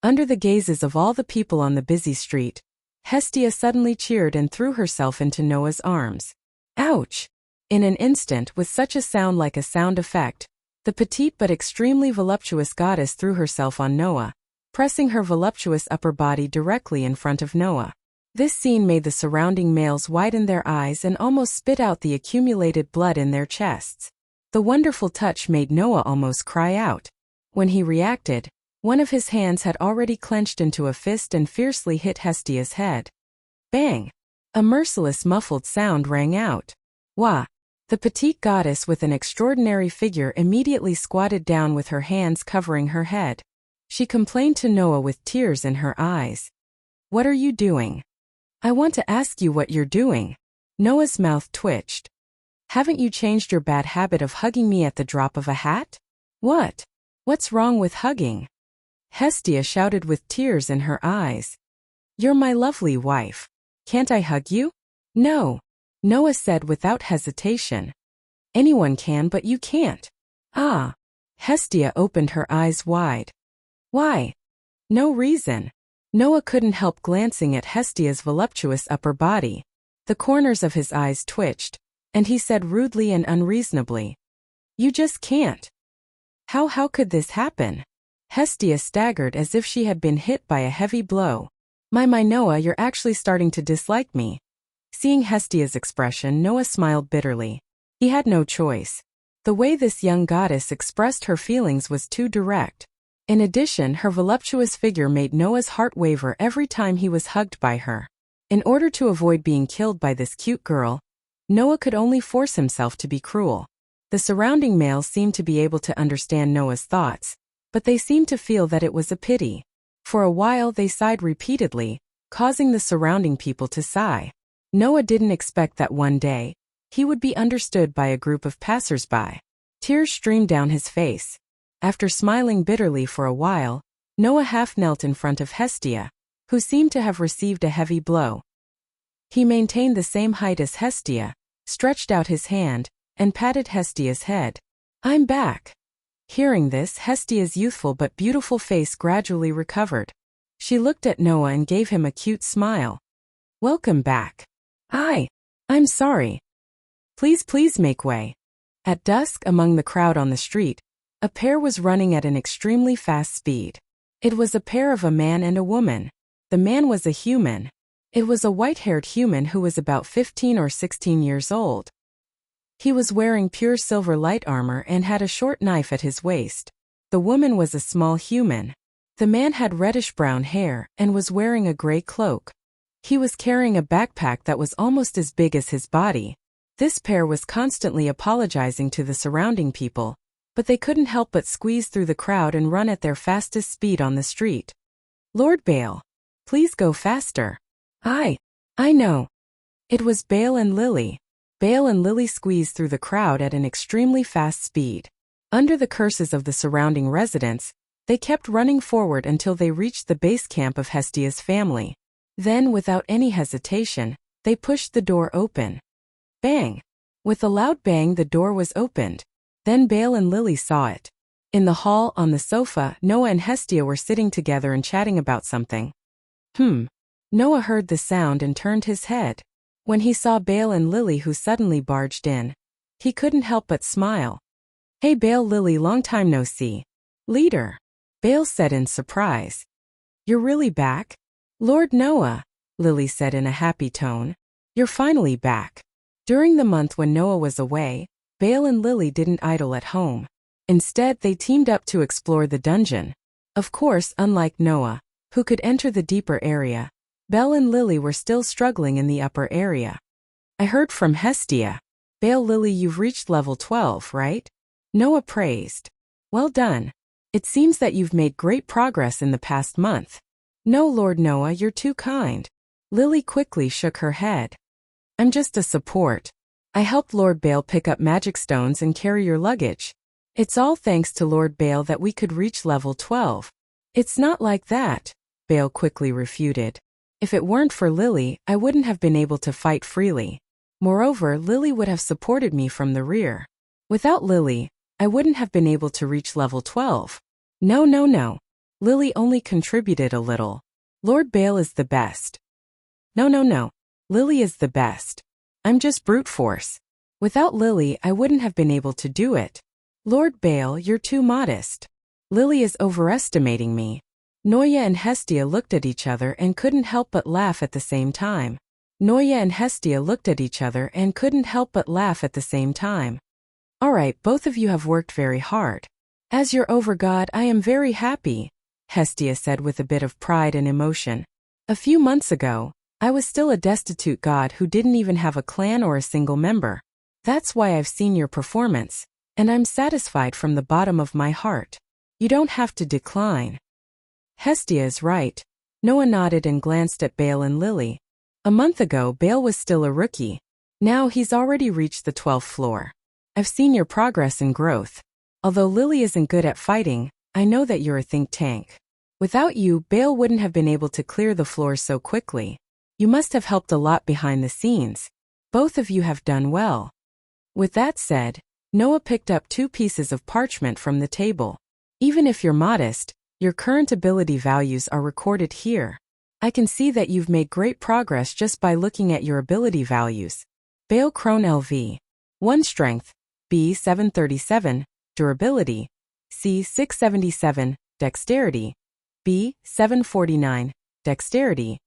Under the gazes of all the people on the busy street, Hestia suddenly cheered and threw herself into Noah's arms. Ouch! In an instant, with such a sound like a sound effect, the petite but extremely voluptuous goddess threw herself on Noah, pressing her voluptuous upper body directly in front of Noah. This scene made the surrounding males widen their eyes and almost spit out the accumulated blood in their chests. The wonderful touch made Noah almost cry out. When he reacted, one of his hands had already clenched into a fist and fiercely hit Hestia's head. Bang! A merciless muffled sound rang out. Wah! The petite goddess with an extraordinary figure immediately squatted down with her hands covering her head. She complained to Noah with tears in her eyes. What are you doing? I want to ask you what you're doing. Noah's mouth twitched. Haven't you changed your bad habit of hugging me at the drop of a hat? What? What's wrong with hugging? Hestia shouted with tears in her eyes. You're my lovely wife. Can't I hug you? No. Noah said without hesitation. Anyone can, but you can't. Ah. Hestia opened her eyes wide. Why? No reason. Noah couldn't help glancing at Hestia's voluptuous upper body. The corners of his eyes twitched, and he said rudely and unreasonably. You just can't. How could this happen? Hestia staggered as if she had been hit by a heavy blow. My Noah, you're actually starting to dislike me. Seeing Hestia's expression, Noah smiled bitterly. He had no choice. The way this young goddess expressed her feelings was too direct. In addition, her voluptuous figure made Noah's heart waver every time he was hugged by her. In order to avoid being killed by this cute girl, Noah could only force himself to be cruel. The surrounding males seemed to be able to understand Noah's thoughts, but they seemed to feel that it was a pity. For a while they sighed repeatedly, causing the surrounding people to sigh. Noah didn't expect that one day, he would be understood by a group of passers-by. Tears streamed down his face. After smiling bitterly for a while, Noah half knelt in front of Hestia, who seemed to have received a heavy blow. He maintained the same height as Hestia, stretched out his hand, and patted Hestia's head. I'm back. Hearing this, Hestia's youthful but beautiful face gradually recovered. She looked at Noah and gave him a cute smile. Welcome back. I'm sorry. Please make way. At dusk, among the crowd on the street, a pair was running at an extremely fast speed. It was a pair of a man and a woman. The man was a human. It was a white-haired human who was about 15 or 16 years old. He was wearing pure silver light armor and had a short knife at his waist. The woman was a small human. The man had reddish-brown hair and was wearing a gray cloak. He was carrying a backpack that was almost as big as his body. This pair was constantly apologizing to the surrounding people, but they couldn't help but squeeze through the crowd and run at their fastest speed on the street. Lord Bale, please go faster. I know. It was Bale and Lily. Bale and Lily squeezed through the crowd at an extremely fast speed. Under the curses of the surrounding residents, they kept running forward until they reached the base camp of Hestia's family. Then, without any hesitation, they pushed the door open. Bang! With a loud bang, the door was opened. Then Bale and Lily saw it. In the hall, on the sofa, Noah and Hestia were sitting together and chatting about something. Noah heard the sound and turned his head. When he saw Bale and Lily, who suddenly barged in, he couldn't help but smile. Hey Bale, Lily, long time no see. Leader, Bale said in surprise. You're really back? Lord Noah, Lily said in a happy tone. You're finally back. During the month when Noah was away, Bale and Lily didn't idle at home. Instead, they teamed up to explore the dungeon. Of course, unlike Noah, who could enter the deeper area, Bale and Lily were still struggling in the upper area. I heard from Hestia. Bale, Lily, you've reached level 12, right? Noah praised. Well done. It seems that you've made great progress in the past month. No, Lord Noah, you're too kind. Lily quickly shook her head. I'm just a support. I helped Lord Bale pick up magic stones and carry your luggage. It's all thanks to Lord Bale that we could reach level 12. It's not like that, Bale quickly refuted. If it weren't for Lily, I wouldn't have been able to fight freely. Moreover, Lily would have supported me from the rear. Without Lily, I wouldn't have been able to reach level 12. No. Lily only contributed a little. Lord Bale is the best. No. Lily is the best. I'm just brute force. Without Lily, I wouldn't have been able to do it. Lord Bale, you're too modest. Lily is overestimating me. Noya and Hestia looked at each other and couldn't help but laugh at the same time. Alright, both of you have worked very hard. As your overgod, I am very happy, Hestia said with a bit of pride and emotion. A few months ago, I was still a destitute god who didn't even have a clan or a single member. That's why I've seen your performance, and I'm satisfied from the bottom of my heart. You don't have to decline. Hestia is right. Noah nodded and glanced at Bale and Lily. A month ago, Bale was still a rookie. Now he's already reached the 12th floor. I've seen your progress and growth. Although Lily isn't good at fighting, I know that you're a think tank. Without you, Bale wouldn't have been able to clear the floor so quickly. You must have helped a lot behind the scenes. Both of you have done well. With that said, Noah picked up 2 pieces of parchment from the table. Even if you're modest, your current ability values are recorded here. I can see that you've made great progress just by looking at your ability values. Bale Crone LV. 1 Strength, B 737, Durability, C 677, Dexterity, B 749, Dexterity,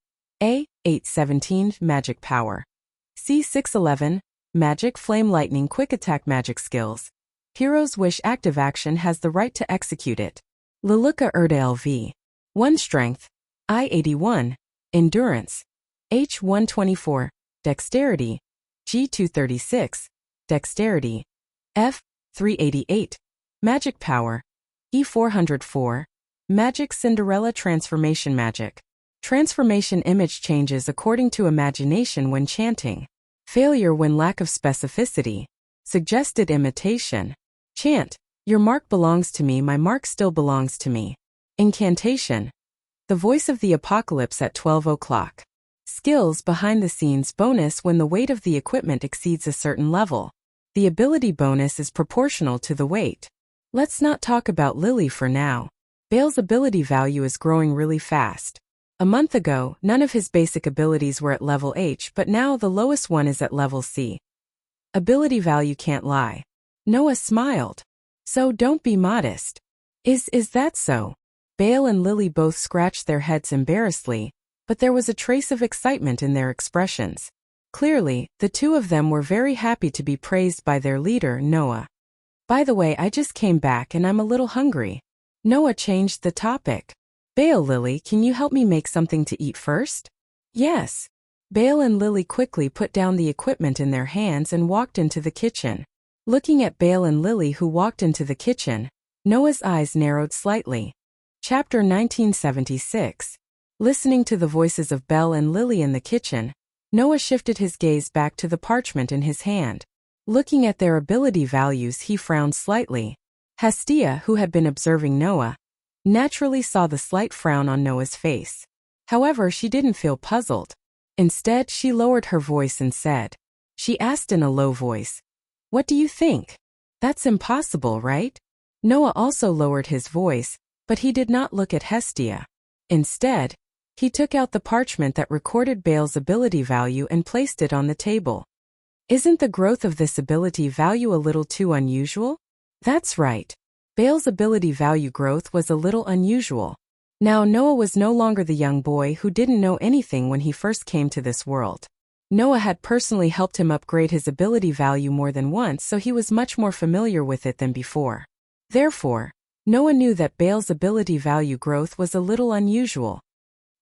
A 817, Magic Power, C 611, Magic Flame Lightning Quick Attack Magic Skills. Hero's Wish active action has the right to execute it. Leluka Erda LV. 1 Strength, I 81, Endurance, H 124, Dexterity, G 236, Dexterity, F 388, Magic Power, E 404, Magic Cinderella Transformation Magic. Transformation image changes according to imagination when chanting. Failure when lack of specificity. Suggested imitation. Chant, your mark belongs to me, my mark still belongs to me. Incantation. The voice of the apocalypse at 12 o'clock. Skills behind the scenes bonus when the weight of the equipment exceeds a certain level. The ability bonus is proportional to the weight. Let's not talk about Lily for now. Bale's ability value is growing really fast. A month ago, none of his basic abilities were at level H, but now the lowest one is at level C. Ability value can't lie. Noah smiled. So don't be modest. Is that so? Bale and Lily both scratched their heads embarrassedly, but there was a trace of excitement in their expressions. Clearly, the two of them were very happy to be praised by their leader, Noah. By the way, I just came back and I'm a little hungry. Noah changed the topic. Bale, Lily, can you help me make something to eat first? Yes. Bale and Lily quickly put down the equipment in their hands and walked into the kitchen. Looking at Bale and Lily who walked into the kitchen, Noah's eyes narrowed slightly. Chapter 1976. Listening to the voices of Belle and Lily in the kitchen, Noah shifted his gaze back to the parchment in his hand. Looking at their ability values, he frowned slightly. Hestia, who had been observing Noah, naturally saw the slight frown on Noah's face. However, she didn't feel puzzled. Instead, she lowered her voice and said, she asked in a low voice, "What do you think? That's impossible, right?" Noah also lowered his voice, but he did not look at Hestia. Instead, he took out the parchment that recorded Bale's ability value and placed it on the table. Isn't the growth of this ability value a little too unusual? That's right. Bale's ability value growth was a little unusual. Now Noah was no longer the young boy who didn't know anything when he first came to this world. Noah had personally helped him upgrade his ability value more than once, so he was much more familiar with it than before. Therefore, Noah knew that Bale's ability value growth was a little unusual.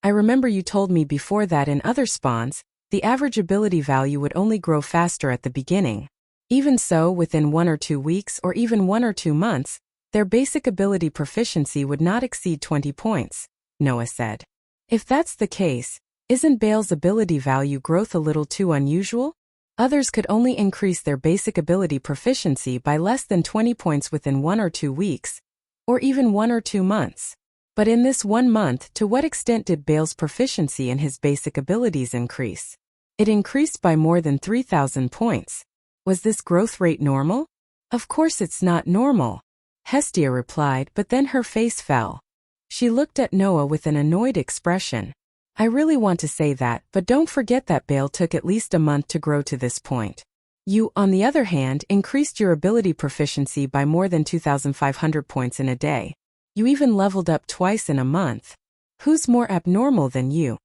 I remember you told me before that in other spawns, the average ability value would only grow faster at the beginning. Even so, within 1 or 2 weeks or even 1 or 2 months, their basic ability proficiency would not exceed 20 points, Noah said. If that's the case, isn't Bale's ability value growth a little too unusual? Others could only increase their basic ability proficiency by less than 20 points within 1 or 2 weeks, or even 1 or 2 months. But in this 1 month, to what extent did Bale's proficiency in his basic abilities increase? It increased by more than 3,000 points. Was this growth rate normal? Of course it's not normal, Hestia replied, but then her face fell. She looked at Noah with an annoyed expression. I really want to say that, but don't forget that Bale took at least a month to grow to this point. You, on the other hand, increased your ability proficiency by more than 2,500 points in a day. You even leveled up twice in a month. Who's more abnormal than you?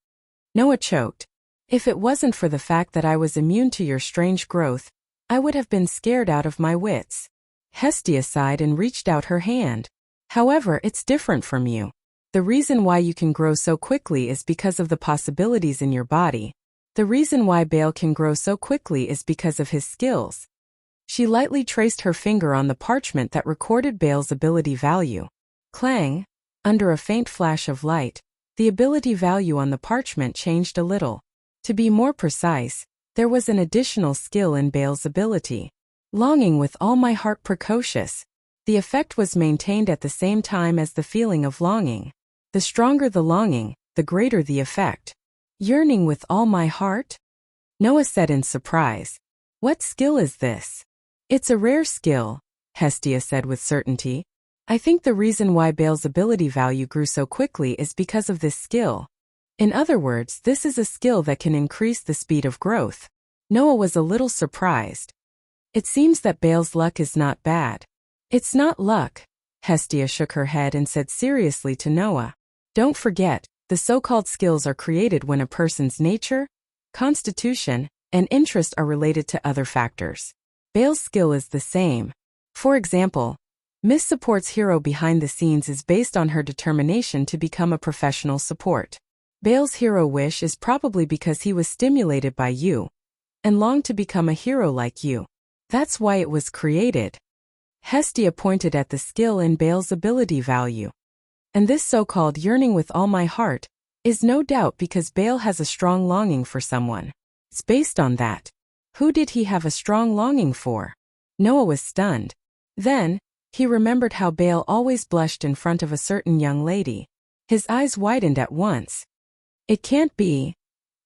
Noah choked. If it wasn't for the fact that I was immune to your strange growth, I would have been scared out of my wits. Hestia sighed and reached out her hand. However, it's different from you. The reason why you can grow so quickly is because of the possibilities in your body. The reason why Bale can grow so quickly is because of his skills. She lightly traced her finger on the parchment that recorded Bale's ability value. Clang! Under a faint flash of light, the ability value on the parchment changed a little. To be more precise, there was an additional skill in Bale's ability. Longing with all my heart precocious. The effect was maintained at the same time as the feeling of longing. The stronger the longing, the greater the effect. Yearning with all my heart? Noah said in surprise. What skill is this? It's a rare skill, Hestia said with certainty. I think the reason why Bale's ability value grew so quickly is because of this skill. In other words, this is a skill that can increase the speed of growth. Noah was a little surprised. It seems that Bale's luck is not bad. It's not luck, Hestia shook her head and said seriously to Noah. Don't forget, the so-called skills are created when a person's nature, constitution, and interest are related to other factors. Bale's skill is the same. For example, Miss Support's hero behind the scenes is based on her determination to become a professional support. Bale's hero wish is probably because he was stimulated by you and longed to become a hero like you. That's why it was created. Hestia pointed at the skill in Bale's ability value. And this so-called yearning with all my heart is no doubt because Bale has a strong longing for someone. It's based on that. Who did he have a strong longing for? Noah was stunned. Then, he remembered how Bale always blushed in front of a certain young lady. His eyes widened at once. It can't be.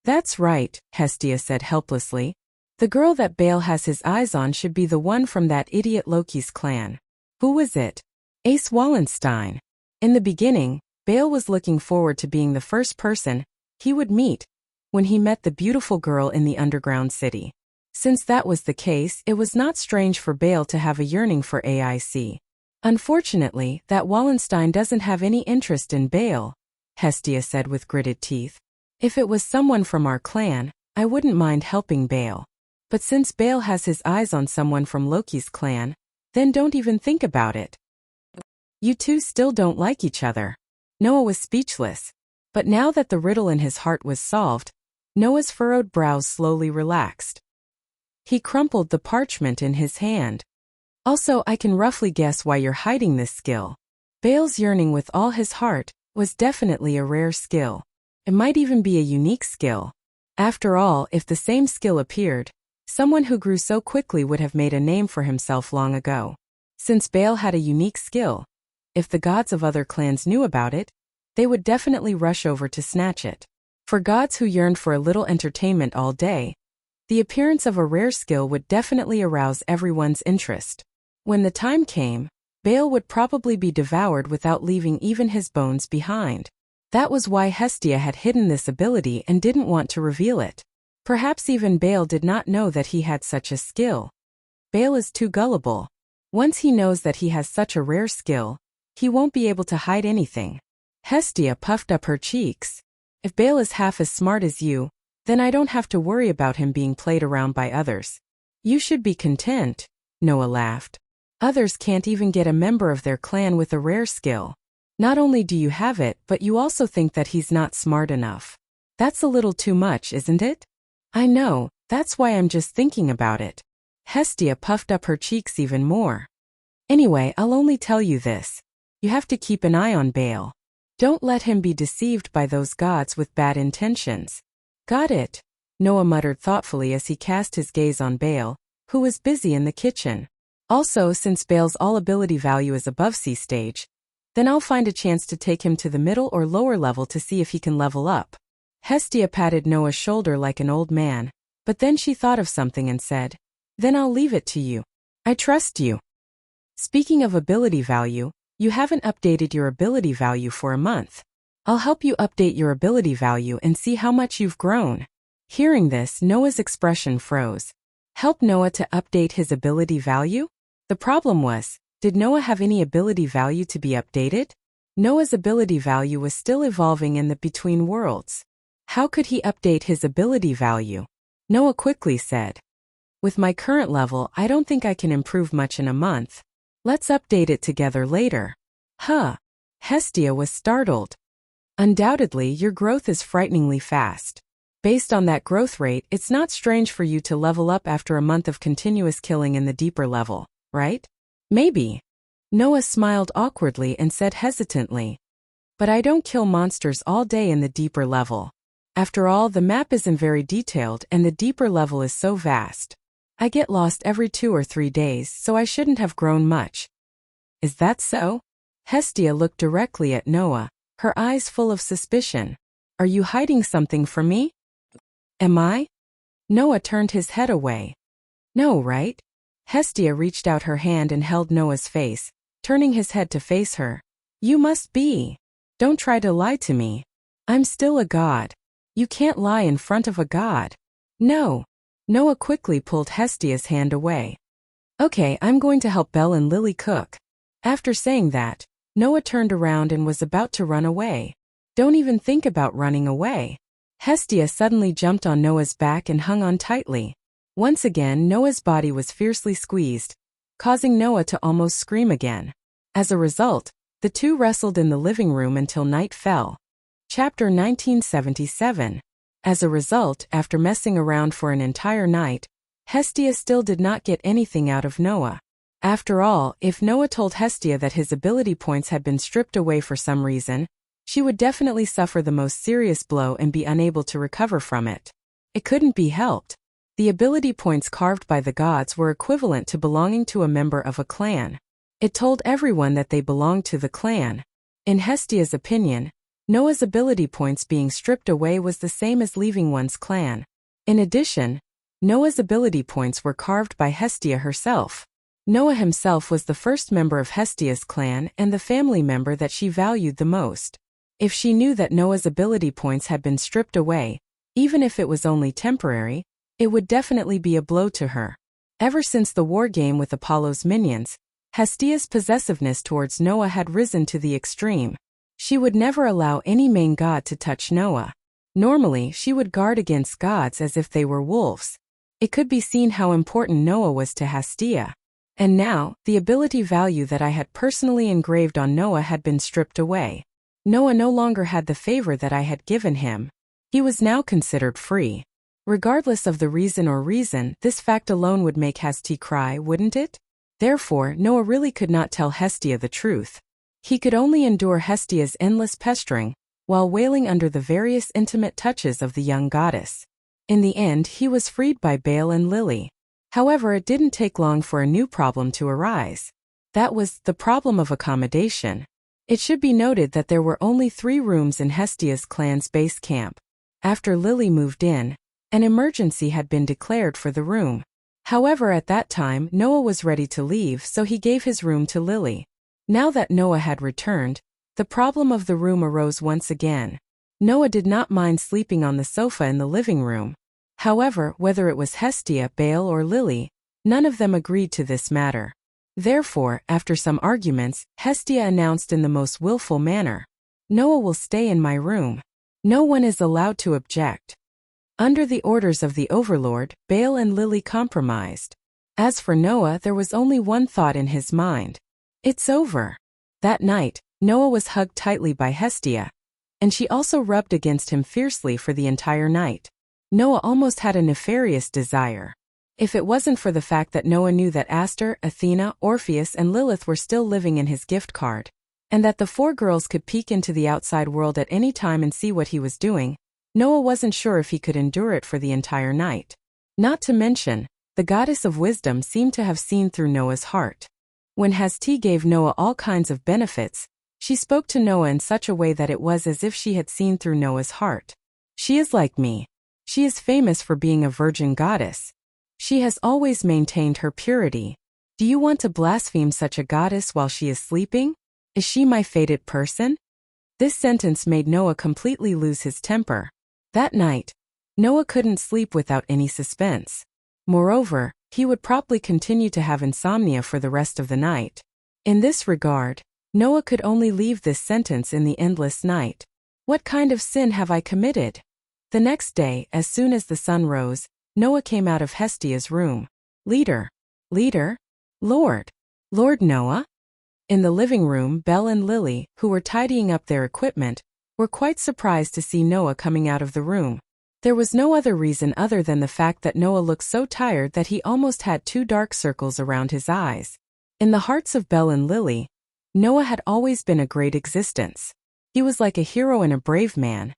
That's right, Hestia said helplessly. The girl that Bale has his eyes on should be the one from that idiot Loki's clan. Who was it? Ace Wallenstein. In the beginning, Bale was looking forward to being the first person he would meet when he met the beautiful girl in the underground city. Since that was the case, it was not strange for Bale to have a yearning for AIC. Unfortunately, that Wallenstein doesn't have any interest in Bale, Hestia said with gritted teeth. If it was someone from our clan, I wouldn't mind helping Bale. But since Bale has his eyes on someone from Loki's clan, then don't even think about it. You two still don't like each other. Noah was speechless. But now that the riddle in his heart was solved, Noah's furrowed brows slowly relaxed. He crumpled the parchment in his hand. Also, I can roughly guess why you're hiding this skill. Bale's yearning with all his heart was definitely a rare skill. It might even be a unique skill. After all, if the same skill appeared, someone who grew so quickly would have made a name for himself long ago. Since Bale had a unique skill, if the gods of other clans knew about it, they would definitely rush over to snatch it. For gods who yearned for a little entertainment all day, the appearance of a rare skill would definitely arouse everyone's interest. When the time came, Bale would probably be devoured without leaving even his bones behind. That was why Hestia had hidden this ability and didn't want to reveal it. Perhaps even Bale did not know that he had such a skill. Bale is too gullible. Once he knows that he has such a rare skill, he won't be able to hide anything. Hestia puffed up her cheeks. If Bale is half as smart as you, then I don't have to worry about him being played around by others. You should be content, Noah laughed. Others can't even get a member of their clan with a rare skill. Not only do you have it, but you also think that he's not smart enough. That's a little too much, isn't it? I know, that's why I'm just thinking about it. Hestia puffed up her cheeks even more. Anyway, I'll only tell you this. You have to keep an eye on Bale. Don't let him be deceived by those gods with bad intentions. Got it? Noah muttered thoughtfully as he cast his gaze on Baal, who was busy in the kitchen. Also, since Baal's all-ability value is above C stage, then I'll find a chance to take him to the middle or lower level to see if he can level up. Hestia patted Noah's shoulder like an old man, but then she thought of something and said, "Then I'll leave it to you. I trust you." Speaking of ability value, you haven't updated your ability value for a month. I'll help you update your ability value and see how much you've grown. Hearing this, Noah's expression froze. Help Noah to update his ability value? The problem was, did Noah have any ability value to be updated? Noah's ability value was still evolving in the between worlds. How could he update his ability value? Noah quickly said, "With my current level, I don't think I can improve much in a month. Let's update it together later." Huh. Hestia was startled. Undoubtedly, your growth is frighteningly fast. Based on that growth rate, it's not strange for you to level up after a month of continuous killing in the deeper level, right? Maybe. Noah smiled awkwardly and said hesitantly, "But I don't kill monsters all day in the deeper level. After all, the map isn't very detailed and the deeper level is so vast. I get lost every 2 or 3 days, so I shouldn't have grown much." "Is that so?" Hestia looked directly at Noah, her eyes full of suspicion. "Are you hiding something from me?" "Am I?" Noah turned his head away. "No, right?" Hestia reached out her hand and held Noah's face, turning his head to face her. "You must be. Don't try to lie to me. I'm still a god. You can't lie in front of a god." "No." Noah quickly pulled Hestia's hand away. "Okay, I'm going to help Belle and Lily cook." After saying that, Noah turned around and was about to run away. "Don't even think about running away." Hestia suddenly jumped on Noah's back and hung on tightly. Once again, Noah's body was fiercely squeezed, causing Noah to almost scream again. As a result, the two wrestled in the living room until night fell. Chapter 1977. As a result, after messing around for an entire night, Hestia still did not get anything out of Noah. After all, if Noah told Hestia that his ability points had been stripped away for some reason, she would definitely suffer the most serious blow and be unable to recover from it. It couldn't be helped. The ability points carved by the gods were equivalent to belonging to a member of a clan. It told everyone that they belonged to the clan. In Hestia's opinion, Noah's ability points being stripped away was the same as leaving one's clan. In addition, Noah's ability points were carved by Hestia herself. Noah himself was the first member of Hestia's clan and the family member that she valued the most. If she knew that Noah's ability points had been stripped away, even if it was only temporary, it would definitely be a blow to her. Ever since the war game with Apollo's minions, Hestia's possessiveness towards Noah had risen to the extreme. She would never allow any main god to touch Noah. Normally, she would guard against gods as if they were wolves. It could be seen how important Noah was to Hestia. And now, the ability value that I had personally engraved on Noah had been stripped away. Noah no longer had the favor that I had given him. He was now considered free. Regardless of the reason, this fact alone would make Hestia cry, wouldn't it? Therefore, Noah really could not tell Hestia the truth. He could only endure Hestia's endless pestering, while wailing under the various intimate touches of the young goddess. In the end, he was freed by Baal and Lily. However, it didn't take long for a new problem to arise. That was the problem of accommodation. It should be noted that there were only 3 rooms in Hestia's clan's base camp. After Lily moved in, an emergency had been declared for the room. However, at that time, Noah was ready to leave, so he gave his room to Lily. Now that Noah had returned, the problem of the room arose once again. Noah did not mind sleeping on the sofa in the living room. However, whether it was Hestia, Baal, or Lily, none of them agreed to this matter. Therefore, after some arguments, Hestia announced in the most willful manner, "Noah will stay in my room. No one is allowed to object." Under the orders of the overlord, Baal and Lily compromised. As for Noah, there was only one thought in his mind. It's over. That night, Noah was hugged tightly by Hestia, and she also rubbed against him fiercely for the entire night. Noah almost had a nefarious desire. If it wasn't for the fact that Noah knew that Aster, Athena, Orpheus, and Lilith were still living in his gift card, and that the 4 girls could peek into the outside world at any time and see what he was doing, Noah wasn't sure if he could endure it for the entire night. Not to mention, the goddess of wisdom seemed to have seen through Noah's heart. When Hasti gave Noah all kinds of benefits, she spoke to Noah in such a way that it was as if she had seen through Noah's heart. She is like me. She is famous for being a virgin goddess. She has always maintained her purity. Do you want to blaspheme such a goddess while she is sleeping? Is she my fated person? This sentence made Noah completely lose his temper. That night, Noah couldn't sleep without any suspense. Moreover, he would probably continue to have insomnia for the rest of the night. In this regard, Noah could only leave this sentence in the endless night. What kind of sin have I committed? The next day, as soon as the sun rose, Noah came out of Hestia's room. Leader. Lord Noah? In the living room, Belle and Lily, who were tidying up their equipment, were quite surprised to see Noah coming out of the room. There was no other reason other than the fact that Noah looked so tired that he almost had 2 dark circles around his eyes. In the hearts of Belle and Lily, Noah had always been a great existence. He was like a hero and a brave man.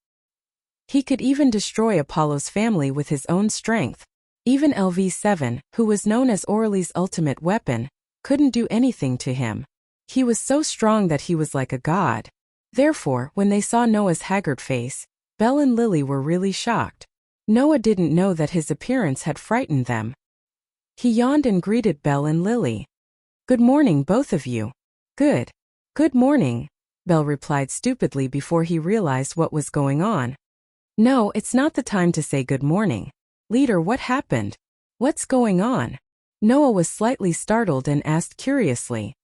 He could even destroy Apollo's family with his own strength. Even LV7, who was known as Orly's ultimate weapon, couldn't do anything to him. He was so strong that he was like a god. Therefore, when they saw Noah's haggard face, Belle and Lily were really shocked. Noah didn't know that his appearance had frightened them. He yawned and greeted Belle and Lily. Good morning, both of you. Good morning, Belle replied stupidly before he realized what was going on. No, it's not the time to say good morning. Leader, what happened? What's going on? Noah was slightly startled and asked curiously.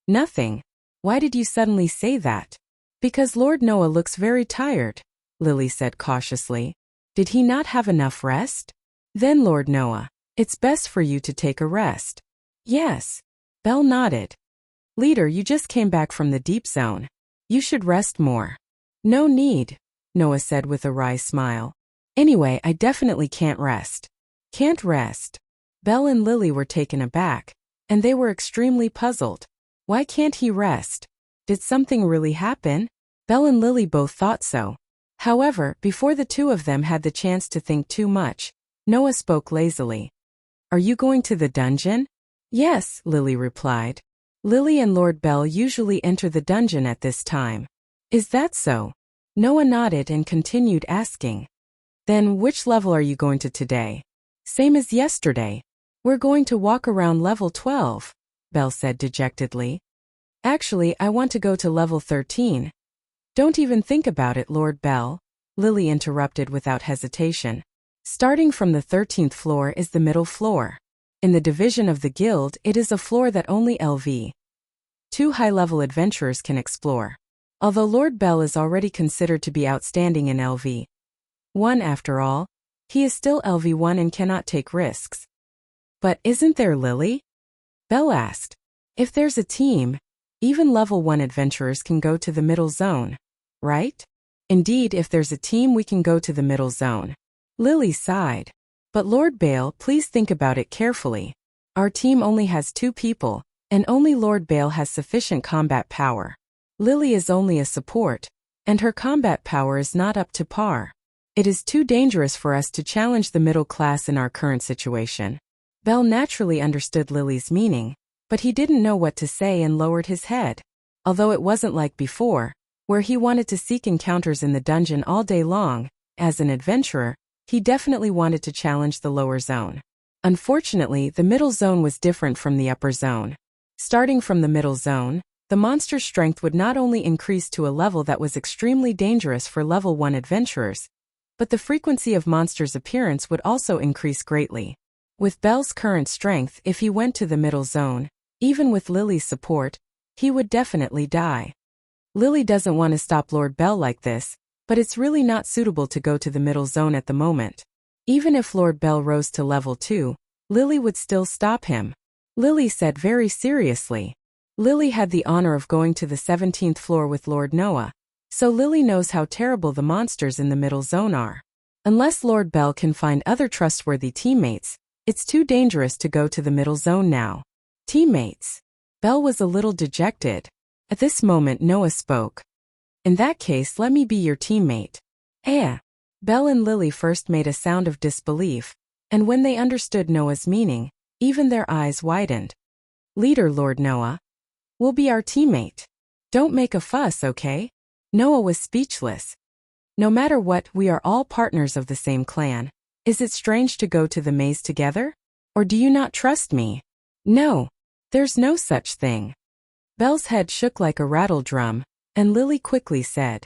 Nothing. Why did you suddenly say that? Because Lord Noah looks very tired, Lily said cautiously. Did he not have enough rest? Then Lord Noah, it's best for you to take a rest. Yes. Belle nodded. Leader, you just came back from the deep zone. You should rest more. No need, Noah said with a wry smile. Anyway, I definitely can't rest. Can't rest? Belle and Lily were taken aback, and they were extremely puzzled. Why can't he rest? Did something really happen? Belle and Lily both thought so. However, before the two of them had the chance to think too much, Noah spoke lazily. Are you going to the dungeon? Yes, Lily replied. Lily and Lord Belle usually enter the dungeon at this time. Is that so? Noah nodded and continued asking. Then which level are you going to today? Same as yesterday. We're going to walk around level 12, Belle said dejectedly. Actually, I want to go to level 13. Don't even think about it, Lord Belle, Lily interrupted without hesitation. Starting from the 13th floor is the middle floor. In the division of the guild, it is a floor that only LV. 2 high-level adventurers can explore. Although Lord Belle is already considered to be outstanding in LV. 1 after all, he is still LV1 and cannot take risks. But isn't there Lily? Belle asked. If there's a team, even level 1 adventurers can go to the middle zone, right? Indeed, if there's a team we can go to the middle zone. Lily sighed. But Lord Bale, please think about it carefully. Our team only has 2 people, and only Lord Bale has sufficient combat power. Lily is only a support, and her combat power is not up to par. It is too dangerous for us to challenge the middle class in our current situation. Belle naturally understood Lily's meaning, but he didn't know what to say and lowered his head. Although it wasn't like before, where he wanted to seek encounters in the dungeon all day long, as an adventurer, he definitely wanted to challenge the lower zone. Unfortunately, the middle zone was different from the upper zone. Starting from the middle zone, the monster's strength would not only increase to a level that was extremely dangerous for level 1 adventurers, but the frequency of monsters' appearance would also increase greatly. With Belle's current strength, if he went to the middle zone, even with Lily's support, he would definitely die. Lily doesn't want to stop Lord Belle like this, but it's really not suitable to go to the middle zone at the moment. Even if Lord Belle rose to level 2, Lily would still stop him. Lily said very seriously. Lily had the honor of going to the 17th floor with Lord Noah, so Lily knows how terrible the monsters in the middle zone are. Unless Lord Belle can find other trustworthy teammates, it's too dangerous to go to the middle zone now. Teammates. Belle was a little dejected. At this moment Noah spoke. In that case, let me be your teammate. Belle and Lily first made a sound of disbelief, and when they understood Noah's meaning, even their eyes widened. Leader Lord Noah. Will be our teammate. Don't make a fuss, okay? Noah was speechless. No matter what, we are all partners of the same clan. Is it strange to go to the maze together? Or do you not trust me? No. There's no such thing. Belle's head shook like a rattle drum, and Lily quickly said,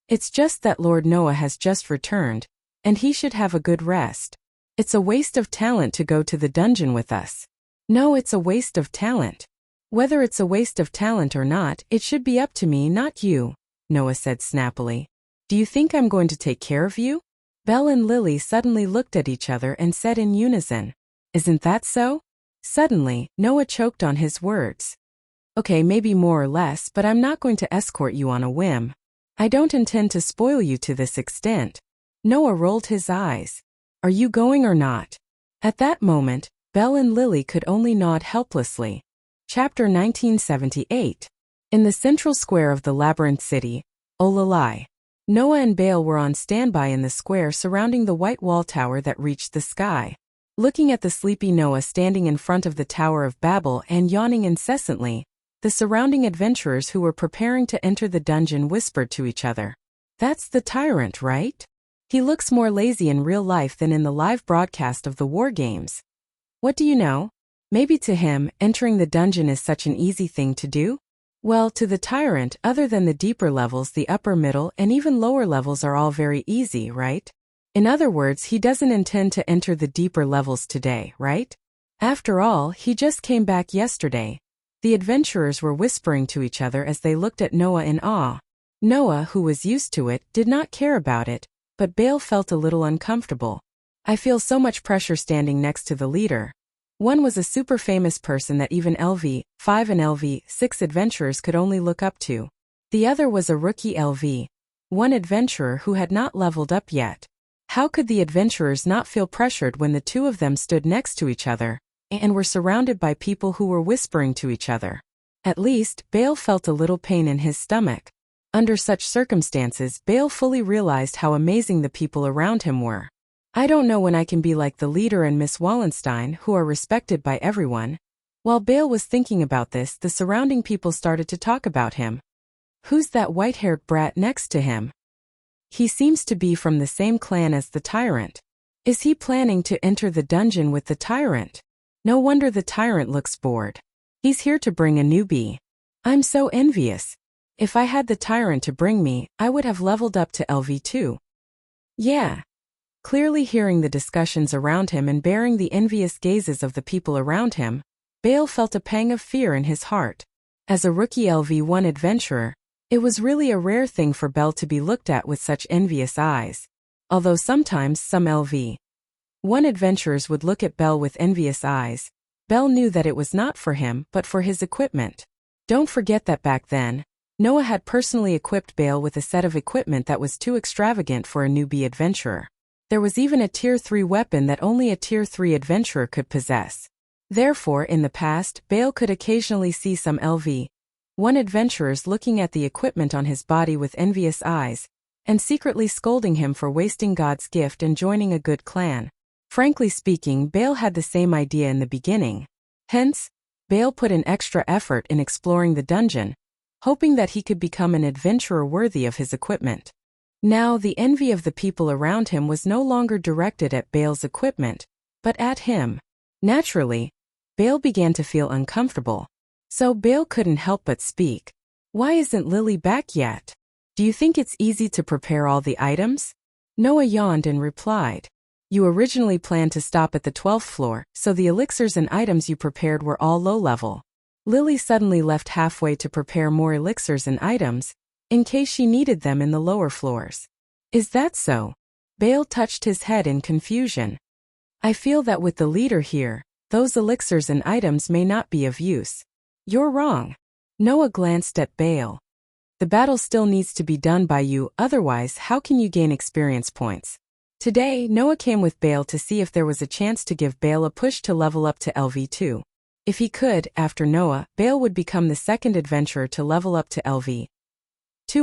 It's just that Lord Noah has just returned, and he should have a good rest. It's a waste of talent to go to the dungeon with us. No, it's a waste of talent. Whether it's a waste of talent or not, it should be up to me, not you, Noah said snappily. Do you think I'm going to take care of you? Belle and Lily suddenly looked at each other and said in unison, Isn't that so? Suddenly, Noah choked on his words. Okay, maybe more or less, but I'm not going to escort you on a whim. I don't intend to spoil you to this extent. Noah rolled his eyes. Are you going or not? At that moment, Belle and Lily could only nod helplessly. Chapter 1978. In the central square of the labyrinth city, Olalai. Noah and Bale were on standby in the square surrounding the white wall tower that reached the sky. Looking at the sleepy Noah standing in front of the Tower of Babel and yawning incessantly, the surrounding adventurers who were preparing to enter the dungeon whispered to each other. That's the tyrant, right? He looks more lazy in real life than in the live broadcast of the war games. What do you know? Maybe to him, entering the dungeon is such an easy thing to do? Well, to the tyrant, other than the deeper levels, the upper, middle, and even lower levels are all very easy, right? In other words, he doesn't intend to enter the deeper levels today, right? After all, he just came back yesterday. The adventurers were whispering to each other as they looked at Noah in awe. Noah, who was used to it, did not care about it, but Bale felt a little uncomfortable. I feel so much pressure standing next to the leader. One was a super famous person that even LV5 and LV6 adventurers could only look up to. The other was a rookie LV1 adventurer who had not leveled up yet. How could the adventurers not feel pressured when the two of them stood next to each other and were surrounded by people who were whispering to each other? At least, Bale felt a little pain in his stomach. Under such circumstances, Bale fully realized how amazing the people around him were. I don't know when I can be like the leader and Miss Wallenstein, who are respected by everyone. While Bale was thinking about this, the surrounding people started to talk about him. Who's that white-haired brat next to him? He seems to be from the same clan as the tyrant. Is he planning to enter the dungeon with the tyrant? No wonder the tyrant looks bored. He's here to bring a newbie. I'm so envious. If I had the tyrant to bring me, I would have leveled up to LV2. Yeah. Clearly hearing the discussions around him and bearing the envious gazes of the people around him, Bale felt a pang of fear in his heart. As a rookie LV1 adventurer, it was really a rare thing for Bale to be looked at with such envious eyes. Although sometimes some LV1 adventurers would look at Bale with envious eyes, Bale knew that it was not for him but for his equipment. Don't forget that back then, Noah had personally equipped Bale with a set of equipment that was too extravagant for a newbie adventurer. There was even a Tier 3 weapon that only a Tier 3 adventurer could possess. Therefore, in the past, Bale could occasionally see some LV1 adventurers looking at the equipment on his body with envious eyes, and secretly scolding him for wasting God's gift and joining a good clan. Frankly speaking, Bale had the same idea in the beginning. Hence, Bale put an extra effort in exploring the dungeon, hoping that he could become an adventurer worthy of his equipment. Now, the envy of the people around him was no longer directed at Bale's equipment, but at him. Naturally, Bale began to feel uncomfortable. So Bale couldn't help but speak. Why isn't Lily back yet? Do you think it's easy to prepare all the items? Noah yawned and replied. You originally planned to stop at the 12th floor, so the elixirs and items you prepared were all low level. Lily suddenly left halfway to prepare more elixirs and items, in case she needed them in the lower floors. Is that so? Bale touched his head in confusion. I feel that with the leader here, those elixirs and items may not be of use. You're wrong. Noah glanced at Bale. The battle still needs to be done by you, otherwise how can you gain experience points? Today, Noah came with Bale to see if there was a chance to give Bale a push to level up to LV2. If he could, after Noah, Bale would become the second adventurer to level up to LV2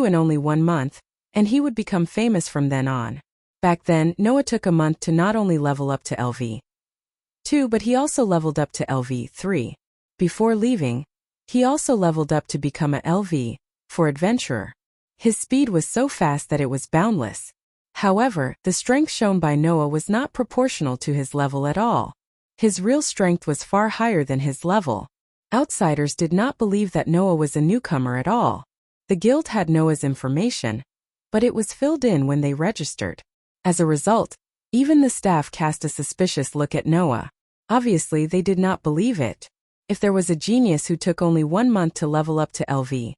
in only 1 month, and he would become famous from then on. Back then, Noah took a month to not only level up to LV2, but he also leveled up to LV3. Before leaving, he also leveled up to become a LV4 adventurer. His speed was so fast that it was boundless. However, the strength shown by Noah was not proportional to his level at all. His real strength was far higher than his level. Outsiders did not believe that Noah was a newcomer at all. The guild had Noah's information, but it was filled in when they registered. As a result, even the staff cast a suspicious look at Noah. Obviously, they did not believe it. If there was a genius who took only 1 month to level up to LV2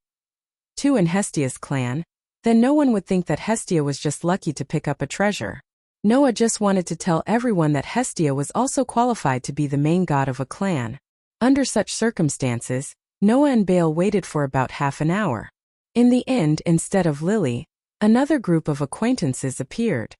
in Hestia's clan, then no one would think that Hestia was just lucky to pick up a treasure. Noah just wanted to tell everyone that Hestia was also qualified to be the main god of a clan. Under such circumstances, Noah and Bale waited for about half an hour. In the end, instead of Lily, another group of acquaintances appeared.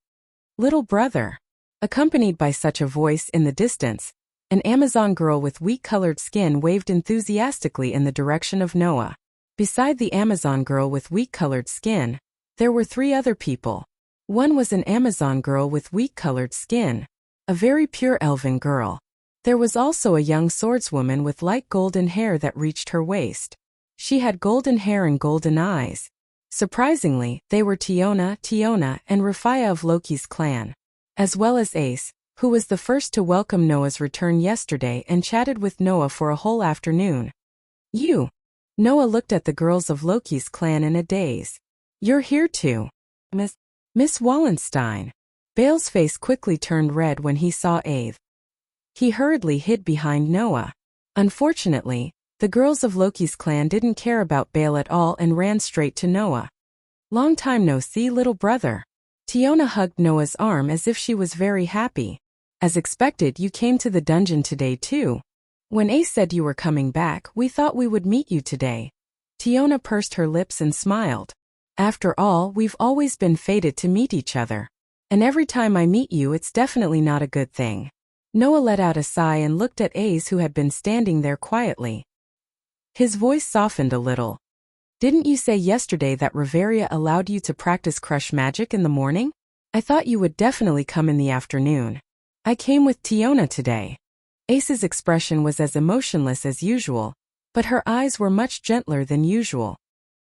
Little brother. Accompanied by such a voice in the distance, an Amazon girl with wheat-colored skin waved enthusiastically in the direction of Noah. Beside the Amazon girl with wheat-colored skin, there were 3 other people. One was an Amazon girl with wheat-colored skin, a very pure elven girl. There was also a young swordswoman with light golden hair that reached her waist. She had golden hair and golden eyes. Surprisingly, they were Tiona, and Rafia of Loki's clan, as well as Ace, who was the first to welcome Noah's return yesterday and chatted with Noah for a whole afternoon. You. Noah looked at the girls of Loki's clan in a daze. You're here too. Miss Wallenstein. Bale's face quickly turned red when he saw Ave. He hurriedly hid behind Noah. Unfortunately, the girls of Loki's clan didn't care about Bale at all and ran straight to Noah. Long time no see, little brother. Tiona hugged Noah's arm as if she was very happy. As expected, you came to the dungeon today too. When Ace said you were coming back, we thought we would meet you today. Tiona pursed her lips and smiled. After all, we've always been fated to meet each other. And every time I meet you, it's definitely not a good thing. Noah let out a sigh and looked at Ace, who had been standing there quietly. His voice softened a little. Didn't you say yesterday that Reveria allowed you to practice crush magic in the morning? I thought you would definitely come in the afternoon. I came with Tiona today. Ace's expression was as emotionless as usual, but her eyes were much gentler than usual.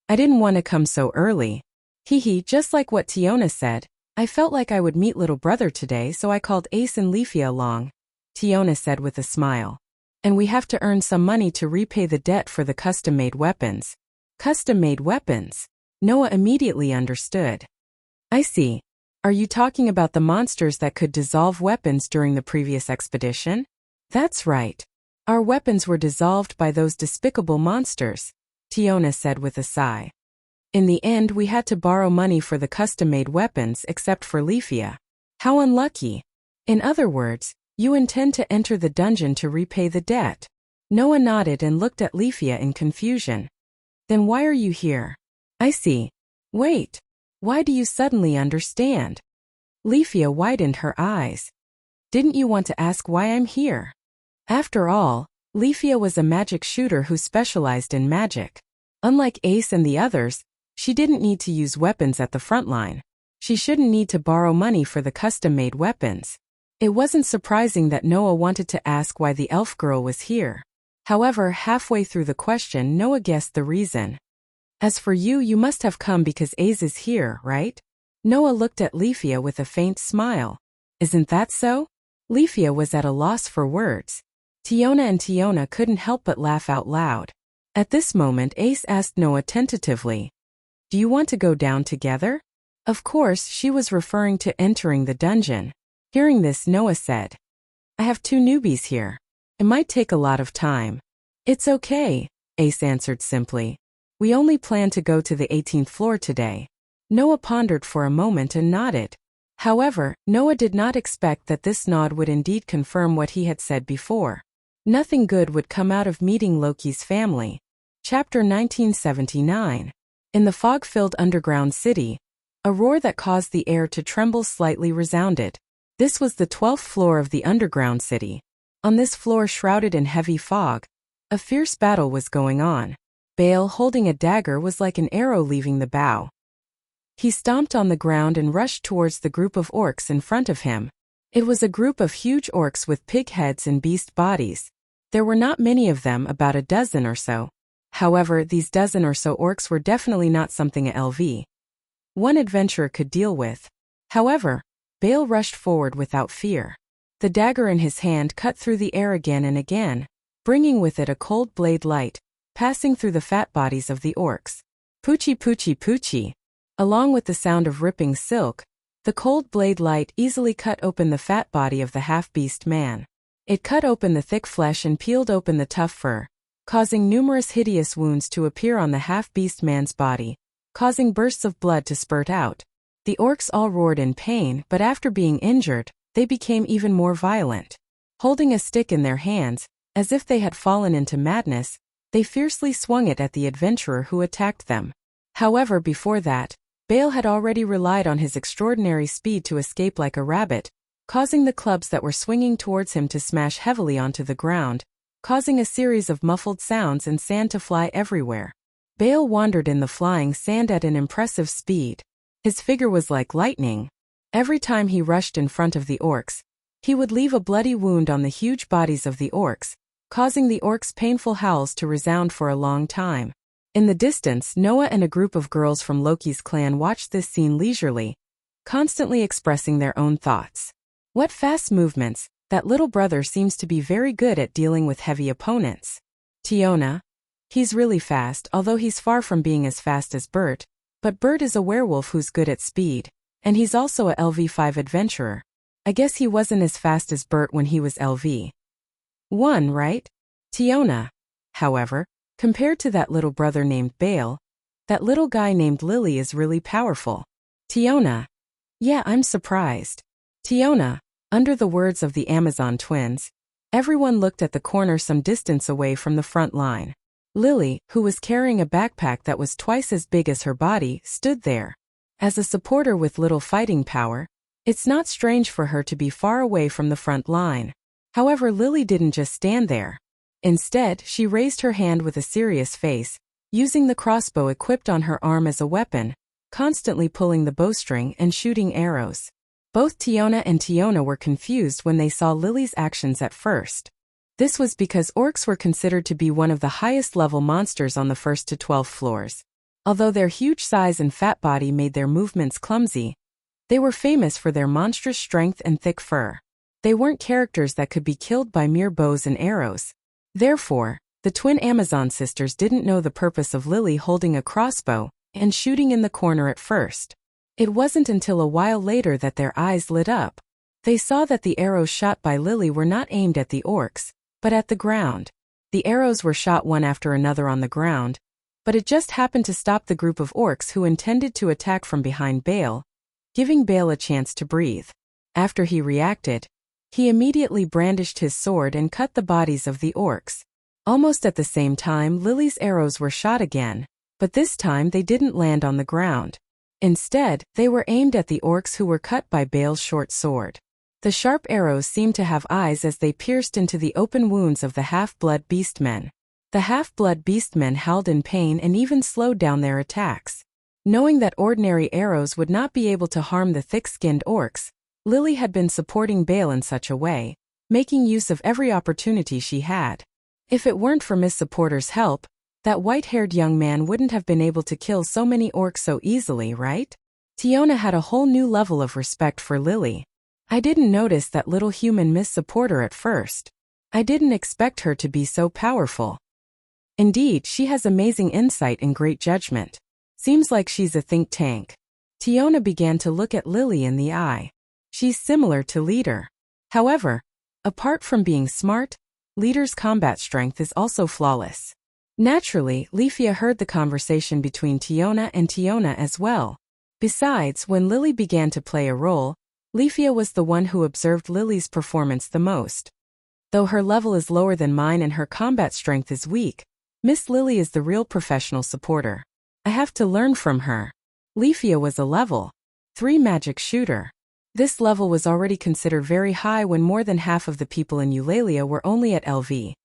I didn't want to come so early. Just like what Tiona said, I felt like I would meet little brother today, so I called Ace and Leafia along, Tiona said with a smile. And we have to earn some money to repay the debt for the custom-made weapons. Custom-made weapons? Noah immediately understood. I see. Are you talking about the monsters that could dissolve weapons during the previous expedition? That's right. Our weapons were dissolved by those despicable monsters, Tiona said with a sigh. In the end, we had to borrow money for the custom-made weapons except for Leafia. How unlucky. In other words, you intend to enter the dungeon to repay the debt. Noah nodded and looked at Leafia in confusion. Then why are you here? I see. Wait. Why do you suddenly understand? Leafia widened her eyes. Didn't you want to ask why I'm here? After all, Leafia was a magic shooter who specialized in magic. Unlike Ace and the others, she didn't need to use weapons at the front line. She shouldn't need to borrow money for the custom-made weapons. It wasn't surprising that Noah wanted to ask why the elf girl was here. However, halfway through the question, Noah guessed the reason. As for you, you must have come because Ace is here, right? Noah looked at Leafia with a faint smile. Isn't that so? Leafia was at a loss for words. Tiona couldn't help but laugh out loud. At this moment, Ace asked Noah tentatively, "Do you want to go down together?" Of course, she was referring to entering the dungeon. Hearing this, Noah said, "I have 2 newbies here. It might take a lot of time." "It's okay," Ace answered simply. "We only plan to go to the 18th floor today." Noah pondered for a moment and nodded. However, Noah did not expect that this nod would indeed confirm what he had said before. Nothing good would come out of meeting Loki's family. Chapter 1979. In the fog-filled underground city, a roar that caused the air to tremble slightly resounded. This was the 12th floor of the underground city. On this floor, shrouded in heavy fog, a fierce battle was going on. Bale, holding a dagger, was like an arrow leaving the bow. He stomped on the ground and rushed towards the group of orcs in front of him. It was a group of huge orcs with pig heads and beast bodies. There were not many of them, about a dozen or so. However, these dozen or so orcs were definitely not something a LV1 adventurer could deal with. However, Bale rushed forward without fear. The dagger in his hand cut through the air again and again, bringing with it a cold blade light, passing through the fat bodies of the orcs. Poochie poochie poochie. Along with the sound of ripping silk, the cold blade light easily cut open the fat body of the half-beast man. It cut open the thick flesh and peeled open the tough fur, causing numerous hideous wounds to appear on the half-beast man's body, causing bursts of blood to spurt out. The orcs all roared in pain, but after being injured, they became even more violent. Holding a stick in their hands, as if they had fallen into madness, they fiercely swung it at the adventurer who attacked them. However, before that, Bale had already relied on his extraordinary speed to escape like a rabbit, causing the clubs that were swinging towards him to smash heavily onto the ground, causing a series of muffled sounds and sand to fly everywhere. Bale wandered in the flying sand at an impressive speed. His figure was like lightning. Every time he rushed in front of the orcs, he would leave a bloody wound on the huge bodies of the orcs, causing the orcs' painful howls to resound for a long time. In the distance, Noah and a group of girls from Loki's clan watched this scene leisurely, constantly expressing their own thoughts. What fast movements! That little brother seems to be very good at dealing with heavy opponents. Tiona? He's really fast, although he's far from being as fast as Bert, but Bert is a werewolf who's good at speed, and he's also a LV5 adventurer. I guess he wasn't as fast as Bert when he was LV1, right? Tiona, however, compared to that little brother named Bale, that little guy named Lily is really powerful. Tiona. Yeah, I'm surprised. Tiona. Under the words of the Amazon twins, everyone looked at the corner some distance away from the front line. Lily, who was carrying a backpack that was twice as big as her body, stood there. As a supporter with little fighting power, it's not strange for her to be far away from the front line. However, Lily didn't just stand there. Instead, she raised her hand with a serious face, using the crossbow equipped on her arm as a weapon, constantly pulling the bowstring and shooting arrows. Both Tiona and Tiona were confused when they saw Lily's actions at first. This was because orcs were considered to be one of the highest level monsters on the 1st to 12th floors. Although their huge size and fat body made their movements clumsy, they were famous for their monstrous strength and thick fur. They weren't characters that could be killed by mere bows and arrows. Therefore, the twin Amazon sisters didn't know the purpose of Lily holding a crossbow and shooting in the corner at first. It wasn't until a while later that their eyes lit up. They saw that the arrows shot by Lily were not aimed at the orcs, but at the ground. The arrows were shot one after another on the ground, but it just happened to stop the group of orcs who intended to attack from behind Bale, giving Bale a chance to breathe. After he reacted, he immediately brandished his sword and cut the bodies of the orcs. Almost at the same time, Lily's arrows were shot again, but this time they didn't land on the ground. Instead, they were aimed at the orcs who were cut by Bale's short sword. The sharp arrows seemed to have eyes as they pierced into the open wounds of the half-blood beastmen. The half-blood beastmen howled in pain and even slowed down their attacks. Knowing that ordinary arrows would not be able to harm the thick-skinned orcs, Lily had been supporting Bale in such a way, making use of every opportunity she had. If it weren't for Miss Supporter's help, that white-haired young man wouldn't have been able to kill so many orcs so easily, right? Tiona had a whole new level of respect for Lily. I didn't notice that little human Miss Supporter at first. I didn't expect her to be so powerful. Indeed, she has amazing insight and great judgment. Seems like she's a think tank. Tiona began to look at Lily in the eye. She's similar to Leader. However, apart from being smart, Leader's combat strength is also flawless. Naturally, Leafia heard the conversation between Tiona and Tiona as well. Besides, when Lily began to play a role, Leafia was the one who observed Lily's performance the most. Though her level is lower than mine and her combat strength is weak, Miss Lily is the real professional supporter. I have to learn from her. Leafia was a level 3 magic shooter. This level was already considered very high when more than half of the people in Eulalia were only at LV1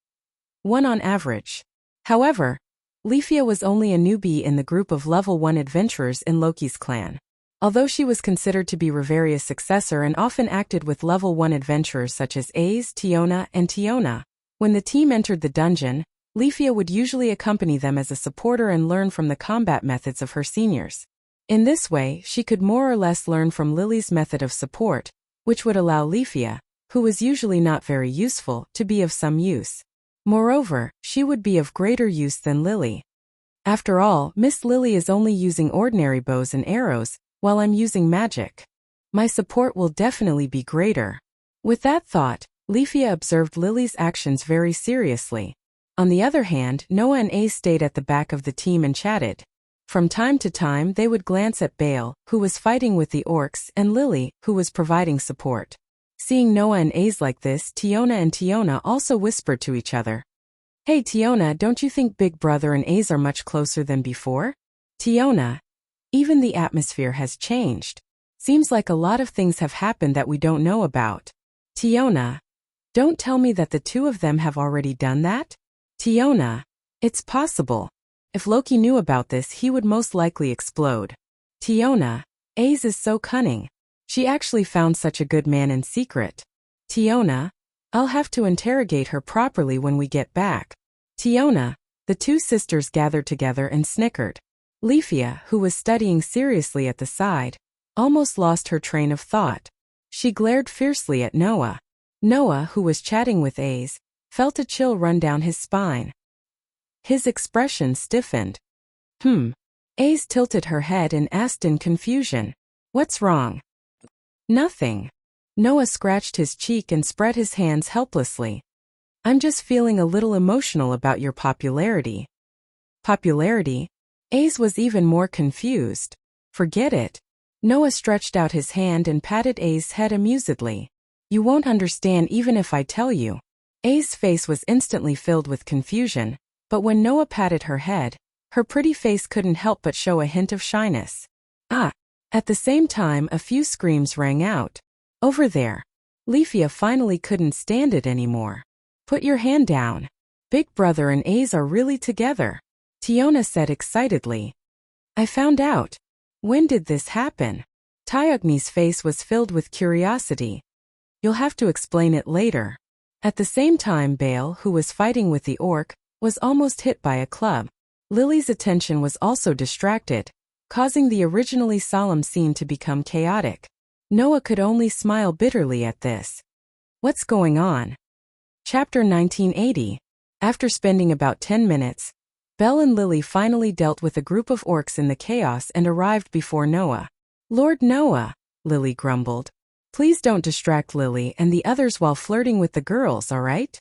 on average. However, Leafia was only a newbie in the group of level 1 adventurers in Loki's clan. Although she was considered to be Riveria's successor and often acted with level 1 adventurers such as Ace, Tiona, and Tiona, when the team entered the dungeon, Leafia would usually accompany them as a supporter and learn from the combat methods of her seniors. In this way, she could more or less learn from Lily's method of support, which would allow Leafia, who was usually not very useful, to be of some use. Moreover, she would be of greater use than Lily. After all, Miss Lily is only using ordinary bows and arrows, while I'm using magic. My support will definitely be greater. With that thought, Leafia observed Lily's actions very seriously. On the other hand, Noah and Ace stayed at the back of the team and chatted. From time to time they would glance at Bale, who was fighting with the orcs, and Lily, who was providing support. Seeing Noah and Ace like this, Tiona and Tiona also whispered to each other. "Hey Tiona, don't you think Big Brother and Ace are much closer than before?" Tiona, "Even the atmosphere has changed. Seems like a lot of things have happened that we don't know about." Tiona, "Don't tell me that the two of them have already done that?" Tiona, "It's possible. If Loki knew about this, he would most likely explode." Tiona, "Ace is so cunning. She actually found such a good man in secret." Tiona, "I'll have to interrogate her properly when we get back." Tiona, the two sisters gathered together and snickered. Leafia, who was studying seriously at the side, almost lost her train of thought. She glared fiercely at Noah. Noah, who was chatting with Ace, felt a chill run down his spine. His expression stiffened. Ace tilted her head and asked in confusion, "What's wrong?" "Nothing." Noah scratched his cheek and spread his hands helplessly. "I'm just feeling a little emotional about your popularity." Popularity? Ace was even more confused. "Forget it." Noah stretched out his hand and patted Ace's head amusedly. "You won't understand even if I tell you." Ace's face was instantly filled with confusion, but when Noah patted her head, her pretty face couldn't help but show a hint of shyness. "Ah!" At the same time, a few screams rang out. "Over there." Leafia finally couldn't stand it anymore. "Put your hand down. Big Brother and Ace are really together," Tiona said excitedly. "I found out." "When did this happen?" Tyogni's face was filled with curiosity. "You'll have to explain it later." At the same time, Bale, who was fighting with the orc, was almost hit by a club. Lily's attention was also distracted, causing the originally solemn scene to become chaotic. Noah could only smile bitterly at this. "What's going on?" Chapter 1980. After spending about 10 minutes, Belle and Lily finally dealt with a group of orcs in the chaos and arrived before Noah. "Lord Noah," Lily grumbled. "Please don't distract Lily and the others while flirting with the girls, alright?"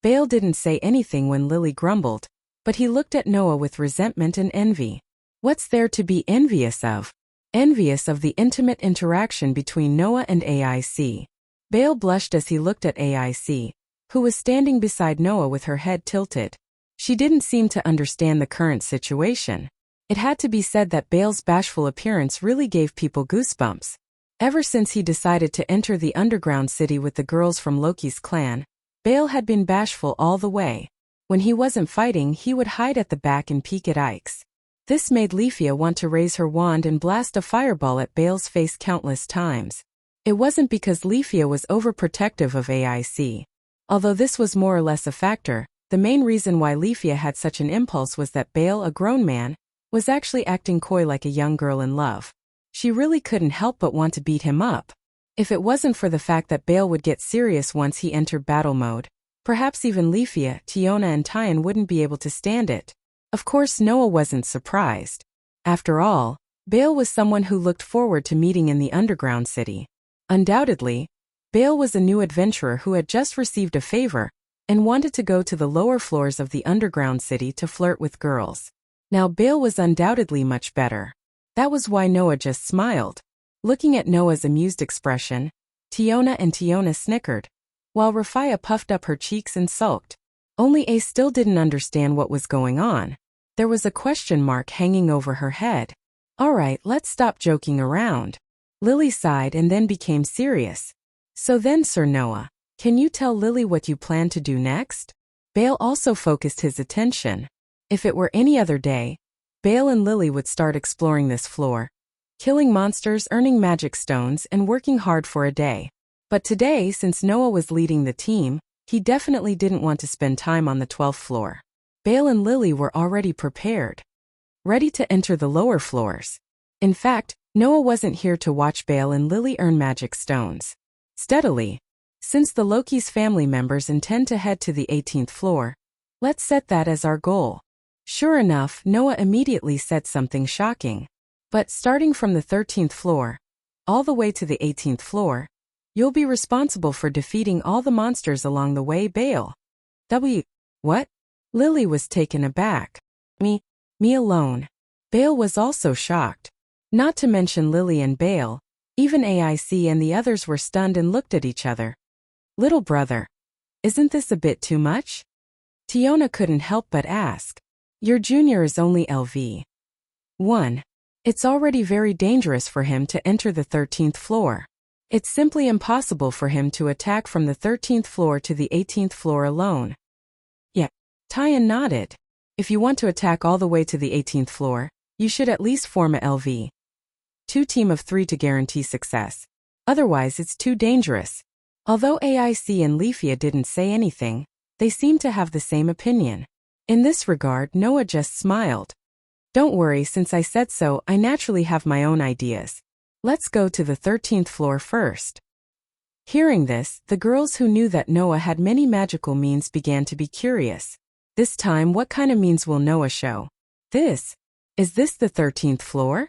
Bale didn't say anything when Lily grumbled, but he looked at Noah with resentment and envy. What's there to be envious of? Envious of the intimate interaction between Noah and AIC. Bale blushed as he looked at AIC, who was standing beside Noah with her head tilted. She didn't seem to understand the current situation. It had to be said that Bale's bashful appearance really gave people goosebumps. Ever since he decided to enter the underground city with the girls from Loki's clan, Bale had been bashful all the way. When he wasn't fighting, he would hide at the back and peek at Ike's. This made Leafia want to raise her wand and blast a fireball at Bale's face countless times. It wasn't because Leafia was overprotective of AIC. Although this was more or less a factor, the main reason why Leafia had such an impulse was that Bale, a grown man, was actually acting coy like a young girl in love. She really couldn't help but want to beat him up. If it wasn't for the fact that Bale would get serious once he entered battle mode, perhaps even Leafia, Tiona and Tyan wouldn't be able to stand it. Of course, Noah wasn't surprised. After all, Bale was someone who looked forward to meeting in the underground city. Undoubtedly, Bale was a new adventurer who had just received a favor and wanted to go to the lower floors of the underground city to flirt with girls. Now Bale was undoubtedly much better. That was why Noah just smiled. Looking at Noah's amused expression, Tiona and Tiona snickered, while Rafia puffed up her cheeks and sulked. Only Ace still didn't understand what was going on. There was a question mark hanging over her head. "Alright, let's stop joking around." Lily sighed and then became serious. "So then, Sir Noah, can you tell Lily what you plan to do next?" Bale also focused his attention. If it were any other day, Bale and Lily would start exploring this floor, killing monsters, earning magic stones, and working hard for a day. But today, since Noah was leading the team, he definitely didn't want to spend time on the 12th floor. Bale and Lily were already prepared, ready to enter the lower floors. In fact, Noah wasn't here to watch Bale and Lily earn magic stones steadily. Since the Loki's family members intend to head to the 18th floor, let's set that as our goal. Sure enough, Noah immediately said something shocking. But starting from the 13th floor, all the way to the 18th floor, you'll be responsible for defeating all the monsters along the way. Bale. What? Lily was taken aback. Me alone. Bale was also shocked. Not to mention Lily and Bale, even AIC and the others were stunned and looked at each other. Little brother, isn't this a bit too much? Tiona couldn't help but ask. Your junior is only LV 1. It's already very dangerous for him to enter the 13th floor. It's simply impossible for him to attack from the 13th floor to the 18th floor alone. Yeah, Tyan nodded. If you want to attack all the way to the 18th floor, you should at least form a LV 2 team of 3 to guarantee success. Otherwise it's too dangerous. Although AIC and Leafia didn't say anything, they seemed to have the same opinion. In this regard, Noah just smiled. Don't worry, since I said so, I naturally have my own ideas. Let's go to the 13th floor first. Hearing this, the girls who knew that Noah had many magical means began to be curious. This time, what kind of means will Noah show? Is this the 13th floor?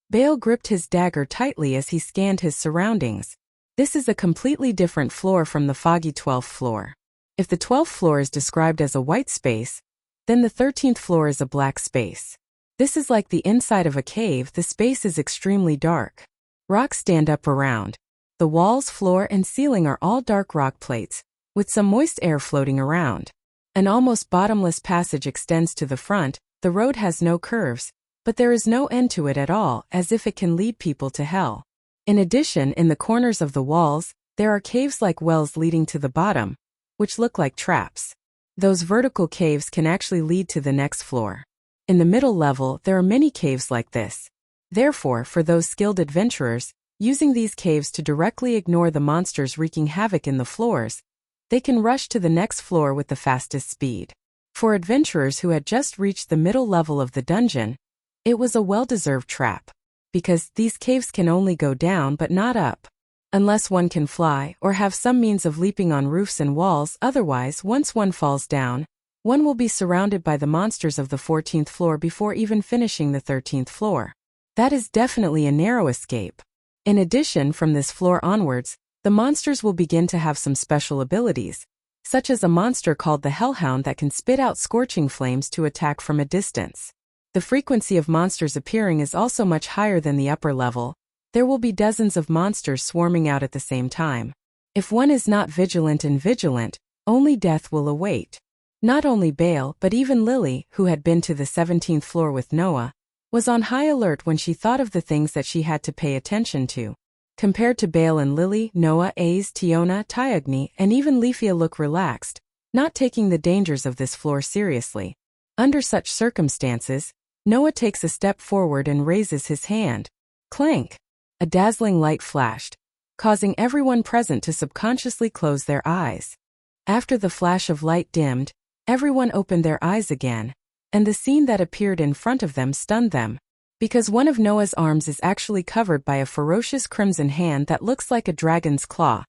Bale gripped his dagger tightly as he scanned his surroundings. This is a completely different floor from the foggy 12th floor. If the 12th floor is described as a white space, then the 13th floor is a black space. This is like the inside of a cave. The space is extremely dark. Rocks stand up around. The walls, floor, and ceiling are all dark rock plates, with some moist air floating around. An almost bottomless passage extends to the front. The road has no curves, but there is no end to it at all, as if it can lead people to hell. In addition, in the corners of the walls, there are caves-like wells leading to the bottom, which look like traps. Those vertical caves can actually lead to the next floor. In the middle level, there are many caves like this. Therefore, for those skilled adventurers, using these caves to directly ignore the monsters wreaking havoc in the floors, they can rush to the next floor with the fastest speed. For adventurers who had just reached the middle level of the dungeon, it was a well-deserved trap. Because these caves can only go down but not up. Unless one can fly or have some means of leaping on roofs and walls. Otherwise, once one falls down, one will be surrounded by the monsters of the 14th floor before even finishing the 13th floor. That is definitely a narrow escape. In addition, from this floor onwards, the monsters will begin to have some special abilities, such as a monster called the Hellhound that can spit out scorching flames to attack from a distance. The frequency of monsters appearing is also much higher than the upper level. There will be dozens of monsters swarming out at the same time. If one is not vigilant, only death will await. Not only Bale, but even Lily, who had been to the 17th floor with Noah, was on high alert when she thought of the things that she had to pay attention to. Compared to Bale and Lily, Noah, Aze, Tiona, Tyagni, and even Leafia look relaxed, not taking the dangers of this floor seriously. Under such circumstances, Noah takes a step forward and raises his hand. Clank! A dazzling light flashed, causing everyone present to subconsciously close their eyes. After the flash of light dimmed, everyone opened their eyes again, and the scene that appeared in front of them stunned them, because one of Noah's arms is actually covered by a ferocious crimson hand that looks like a dragon's claw,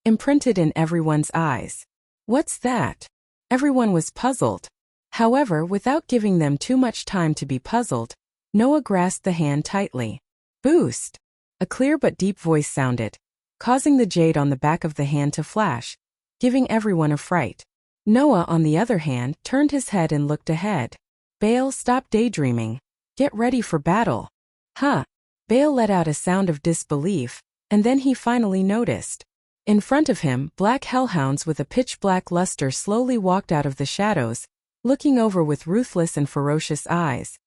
imprinted in everyone's eyes. What's that? Everyone was puzzled. However, without giving them too much time to be puzzled, Noah grasped the hand tightly. Boost! A clear but deep voice sounded, causing the jade on the back of the hand to flash, giving everyone a fright. Noah, on the other hand, turned his head and looked ahead. Bale, stop daydreaming. Get ready for battle. Huh? Bale let out a sound of disbelief, and then he finally noticed. In front of him, black hellhounds with a pitch-black luster slowly walked out of the shadows, looking over with ruthless and ferocious eyes.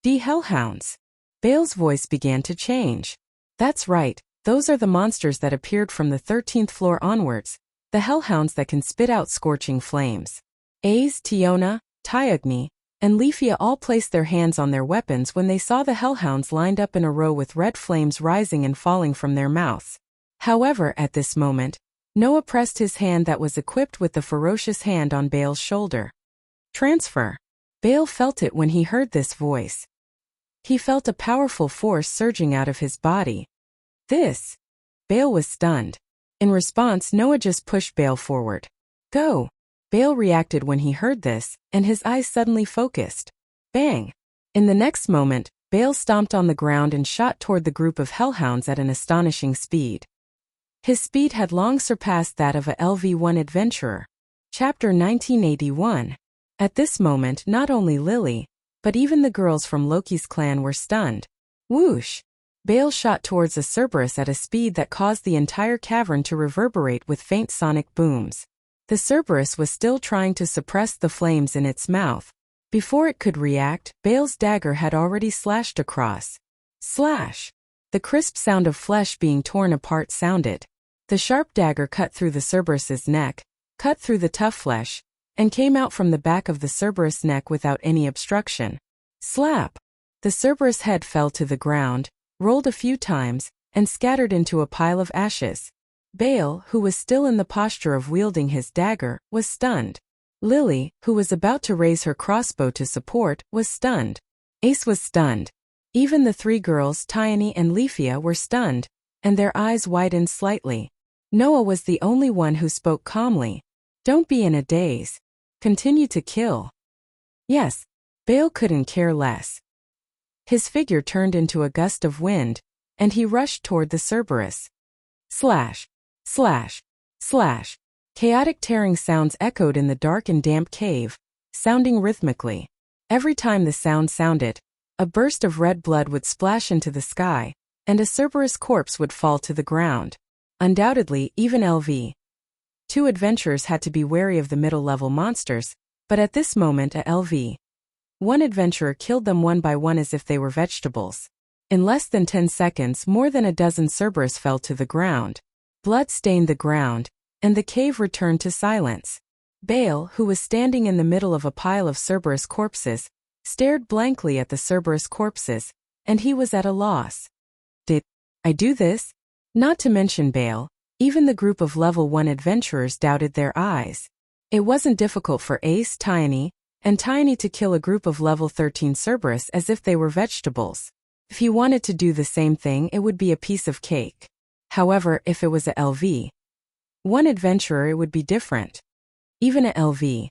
Hellhounds. Bale's voice began to change. That's right, those are the monsters that appeared from the 13th floor onwards, the hellhounds that can spit out scorching flames. Aze, Tiona, Tyagni, and Leafia all placed their hands on their weapons when they saw the hellhounds lined up in a row with red flames rising and falling from their mouths. However, at this moment, Noah pressed his hand that was equipped with the ferocious hand on Bale's shoulder. Transfer. Bale felt it when he heard this voice. He felt a powerful force surging out of his body. This. Bale was stunned. In response, Noah just pushed Bale forward. Go. Bale reacted when he heard this, and his eyes suddenly focused. Bang! In the next moment, Bale stomped on the ground and shot toward the group of hellhounds at an astonishing speed. His speed had long surpassed that of a LV-1 adventurer. Chapter 1981. At this moment, not only Lily, but even the girls from Loki's clan were stunned. Whoosh! Bale shot towards a Cerberus at a speed that caused the entire cavern to reverberate with faint sonic booms. The Cerberus was still trying to suppress the flames in its mouth. Before it could react, Bale's dagger had already slashed across. Slash! The crisp sound of flesh being torn apart sounded. The sharp dagger cut through the Cerberus's neck, cut through the tough flesh, and came out from the back of the Cerberus' neck without any obstruction. Slap! The Cerberus head fell to the ground, rolled a few times, and scattered into a pile of ashes. Bale, who was still in the posture of wielding his dagger, was stunned. Lily, who was about to raise her crossbow to support, was stunned. Ace was stunned. Even the three girls, Tyone and Leafia, were stunned, and their eyes widened slightly. Noah was the only one who spoke calmly. Don't be in a daze. Continue to kill. Yes, Bale couldn't care less. His figure turned into a gust of wind, and he rushed toward the Cerberus. Slash! Slash! Slash! Chaotic tearing sounds echoed in the dark and damp cave, sounding rhythmically. Every time the sound sounded, a burst of red blood would splash into the sky, and a Cerberus corpse would fall to the ground. Undoubtedly, even LV. Two adventurers had to be wary of the middle-level monsters, but at this moment a LV. One adventurer killed them one by one as if they were vegetables. In less than 10 seconds, more than a dozen Cerberus fell to the ground. Blood stained the ground, and the cave returned to silence. Bale, who was standing in the middle of a pile of Cerberus corpses, stared blankly at the Cerberus corpses, and he was at a loss. Did I do this? Not to mention Bale, even the group of level 1 adventurers doubted their eyes. It wasn't difficult for Ace, Tyone, and Tyone to kill a group of level 13 Cerberus as if they were vegetables. If he wanted to do the same thing, it would be a piece of cake. However, if it was a LV. One adventurer, it would be different. Even a LV.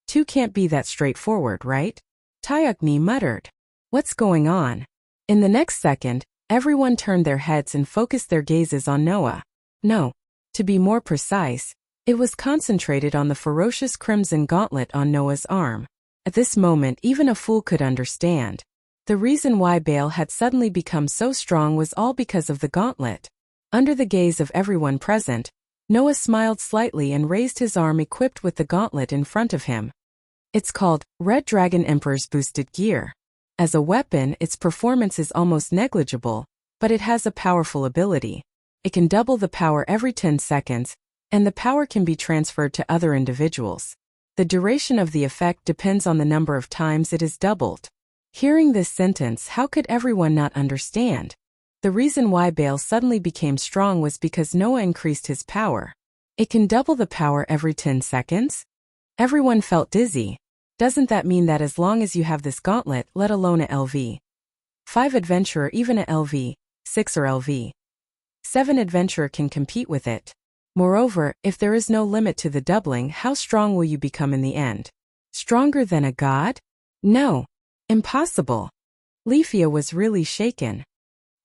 Two can't be that straightforward, right? Tyone muttered. What's going on? In the next second, everyone turned their heads and focused their gazes on Noah. No. To be more precise, it was concentrated on the ferocious crimson gauntlet on Noah's arm. At this moment, even a fool could understand. The reason why Bale had suddenly become so strong was all because of the gauntlet. Under the gaze of everyone present, Noah smiled slightly and raised his arm equipped with the gauntlet in front of him. It's called Red Dragon Emperor's Boosted Gear. As a weapon, its performance is almost negligible, but it has a powerful ability. It can double the power every 10 seconds, and the power can be transferred to other individuals. The duration of the effect depends on the number of times it is doubled. Hearing this sentence, how could everyone not understand? The reason why Bale suddenly became strong was because Noah increased his power. It can double the power every 10 seconds? Everyone felt dizzy. Doesn't that mean that as long as you have this gauntlet, let alone a LV 5 adventurer, even a LV 6 or LV 7 adventurer can compete with it? Moreover, if there is no limit to the doubling, how strong will you become in the end? Stronger than a god? No. Impossible. Leafia was really shaken.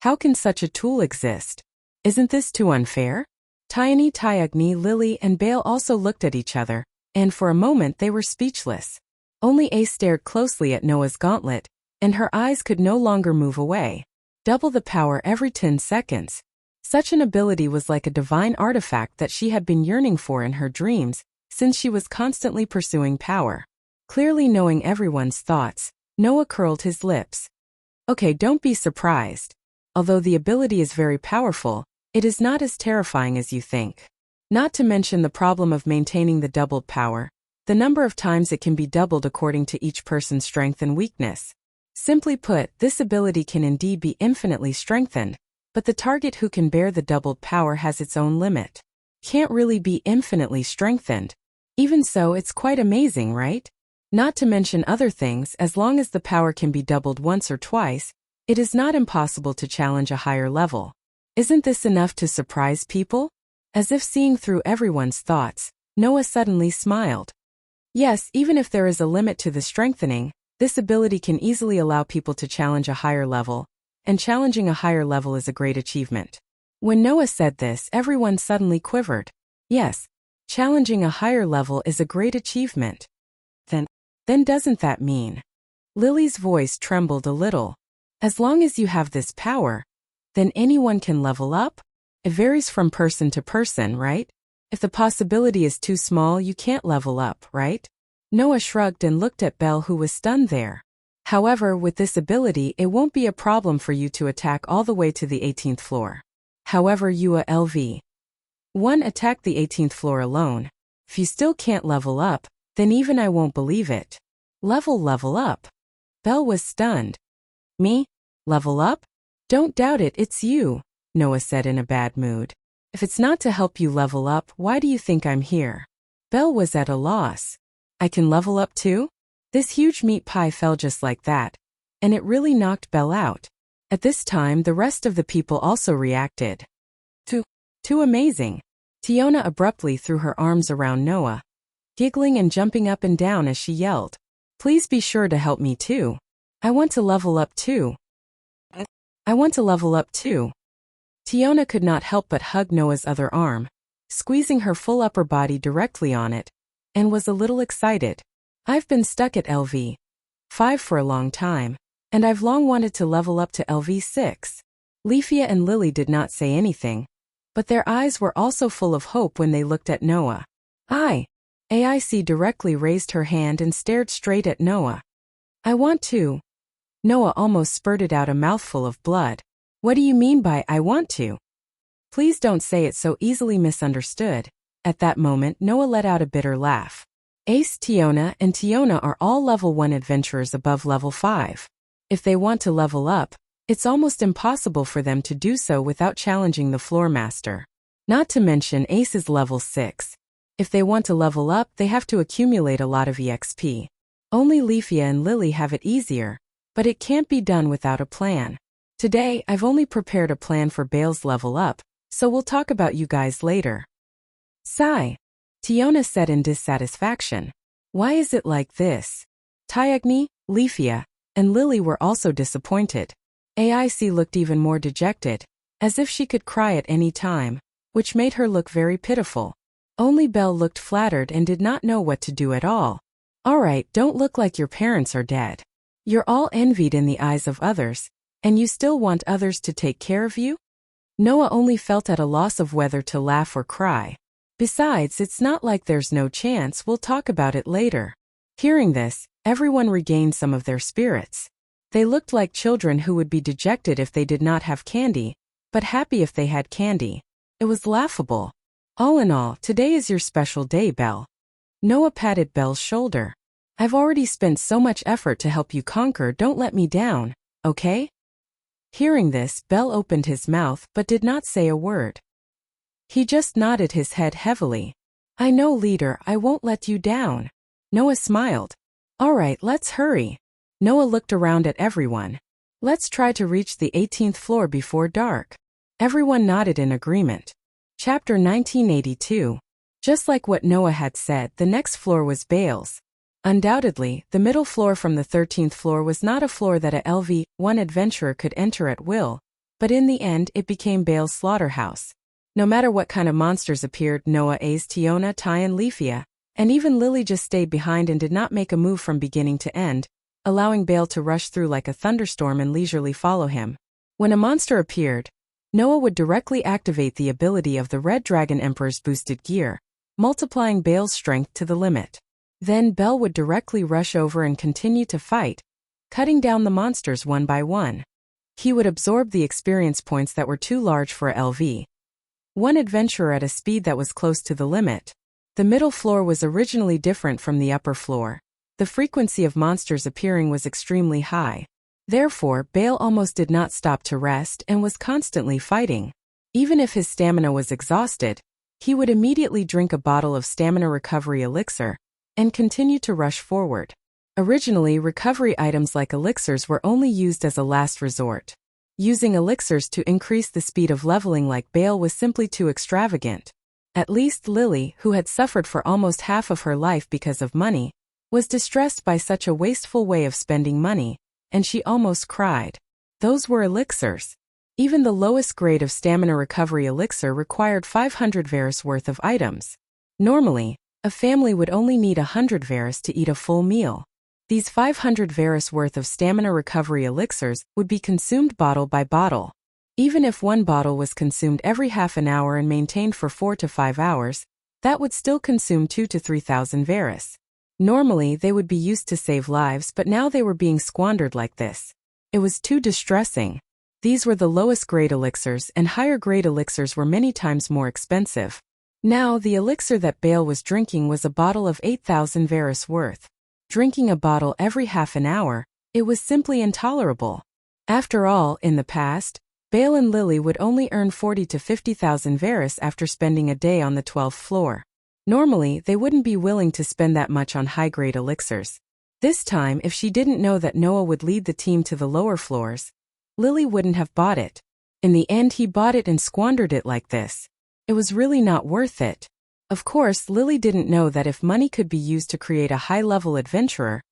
How can such a tool exist? Isn't this too unfair? Tyone, Tyone, Lily, and Bale also looked at each other, and for a moment they were speechless. Only Ace stared closely at Noah's gauntlet, and her eyes could no longer move away. Double the power every 10 seconds. Such an ability was like a divine artifact that she had been yearning for in her dreams, since she was constantly pursuing power. Clearly knowing everyone's thoughts, Noah curled his lips. Okay, don't be surprised. Although the ability is very powerful, it is not as terrifying as you think. Not to mention the problem of maintaining the doubled power. the number of times it can be doubled according to each person's strength and weakness. Simply put, this ability can indeed be infinitely strengthened, but the target who can bear the doubled power has its own limit. Can't really be infinitely strengthened. Even so, it's quite amazing, right? Not to mention other things, as long as the power can be doubled once or twice, it is not impossible to challenge a higher level. Isn't this enough to surprise people? As if seeing through everyone's thoughts, Noah suddenly smiled. Yes, even if there is a limit to the strengthening, this ability can easily allow people to challenge a higher level, and challenging a higher level is a great achievement. When Noah said this, everyone suddenly quivered. Yes, challenging a higher level is a great achievement. Then doesn't that mean? Lily's voice trembled a little. As long as you have this power, then anyone can level up? It varies from person to person, right? If the possibility is too small, you can't level up, right? Noah shrugged and looked at Belle, who was stunned there. However, with this ability, it won't be a problem for you to attack all the way to the 18th floor. However, you LV. 1 attack the 18th floor alone. If you still can't level up, then even I won't believe it. Level up. Belle was stunned. Me? Level up? Don't doubt it, it's you, Noah said in a bad mood. If it's not to help you level up, why do you think I'm here? Belle was at a loss. I can level up too? This huge meat pie fell just like that, and it really knocked Belle out. At this time, the rest of the people also reacted. Too amazing. Tiona abruptly threw her arms around Noah, giggling and jumping up and down as she yelled, "Please be sure to help me too. I want to level up too. I want to level up too." Tiona could not help but hug Noah's other arm, squeezing her full upper body directly on it, and was a little excited. I've been stuck at LV 5 for a long time, and I've long wanted to level up to LV 6. Leafia and Lily did not say anything, but their eyes were also full of hope when they looked at Noah. AIC directly raised her hand and stared straight at Noah. I want to. Noah almost spurted out a mouthful of blood. What do you mean by I want to? Please don't say it so easily misunderstood. At that moment, Noah let out a bitter laugh. Ace, Tiona, and Tiona are all level 1 adventurers above level 5. If they want to level up, it's almost impossible for them to do so without challenging the floor master. Not to mention Ace is level 6. If they want to level up, they have to accumulate a lot of EXP. Only Leafia and Lily have it easier, but it can't be done without a plan. Today, I've only prepared a plan for Bale's level up, so we'll talk about you guys later. Sigh. Tiona said in dissatisfaction. Why is it like this? Tyagni, Leafia, and Lily were also disappointed. AIC looked even more dejected, as if she could cry at any time, which made her look very pitiful. Only Belle looked flattered and did not know what to do at all. Alright, don't look like your parents are dead. You're all envied in the eyes of others, and you still want others to take care of you? Noah only felt at a loss of whether to laugh or cry. Besides, it's not like there's no chance, we'll talk about it later. Hearing this, everyone regained some of their spirits. They looked like children who would be dejected if they did not have candy, but happy if they had candy. It was laughable. All in all, today is your special day, Belle. Noah patted Belle's shoulder. I've already spent so much effort to help you conquer, don't let me down, okay? Hearing this, Belle opened his mouth but did not say a word. He just nodded his head heavily. I know, leader, I won't let you down. Noah smiled. Alright, let's hurry. Noah looked around at everyone. Let's try to reach the 18th floor before dark. Everyone nodded in agreement. Chapter 1982. Just like what Noah had said, the next floor was Bale's. Undoubtedly, the middle floor from the 13th floor was not a floor that a LV-1 adventurer could enter at will, but in the end it became Bale's slaughterhouse. No matter what kind of monsters appeared, Noah, Ace, Tiona, Ty and Leafia, and even Lily just stayed behind and did not make a move from beginning to end, allowing Bale to rush through like a thunderstorm and leisurely follow him. When a monster appeared, Noah would directly activate the ability of the Red Dragon Emperor's boosted gear, multiplying Bale's strength to the limit. Then Bale would directly rush over and continue to fight, cutting down the monsters one by one. He would absorb the experience points that were too large for a LV. One adventurer at a speed that was close to the limit. The middle floor was originally different from the upper floor. The frequency of monsters appearing was extremely high. Therefore, Bale almost did not stop to rest and was constantly fighting. Even if his stamina was exhausted, he would immediately drink a bottle of stamina recovery elixir and continue to rush forward. Originally, recovery items like elixirs were only used as a last resort. Using elixirs to increase the speed of leveling like Bale was simply too extravagant. At least Lily, who had suffered for almost half of her life because of money, was distressed by such a wasteful way of spending money, and she almost cried. Those were elixirs. Even the lowest grade of stamina recovery elixir required 500 Varus worth of items. Normally, a family would only need 100 Varus to eat a full meal. These 500 Varus worth of stamina recovery elixirs would be consumed bottle by bottle. Even if one bottle was consumed every half an hour and maintained for 4 to 5 hours, that would still consume 2 to 3,000 Varus. Normally, they would be used to save lives, but now they were being squandered like this. It was too distressing. These were the lowest grade elixirs, and higher grade elixirs were many times more expensive. Now, the elixir that Bale was drinking was a bottle of 8,000 Varus worth. Drinking a bottle every half an hour, it was simply intolerable. After all, in the past, Bale and Lily would only earn 40 to 50,000 Varus after spending a day on the 12th floor. Normally, they wouldn't be willing to spend that much on high-grade elixirs. This time, if she didn't know that Noah would lead the team to the lower floors, Lily wouldn't have bought it. In the end, he bought it and squandered it like this. It was really not worth it. Of course, Lily didn't know that if money could be used to create a high-level adventurer,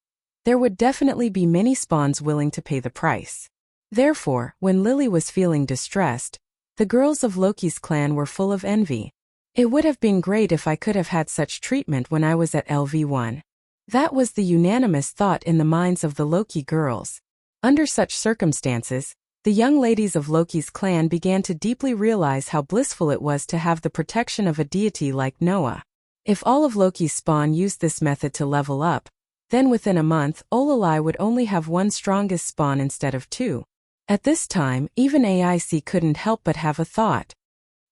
there would definitely be many spawns willing to pay the price. Therefore, when Lily was feeling distressed, the girls of Loki's clan were full of envy. It would have been great if I could have had such treatment when I was at LV1. That was the unanimous thought in the minds of the Loki girls. Under such circumstances, the young ladies of Loki's clan began to deeply realize how blissful it was to have the protection of a deity like Noah. If all of Loki's spawn used this method to level up, then within a month, Olali would only have one strongest spawn instead of two. At this time, even AIC couldn't help but have a thought.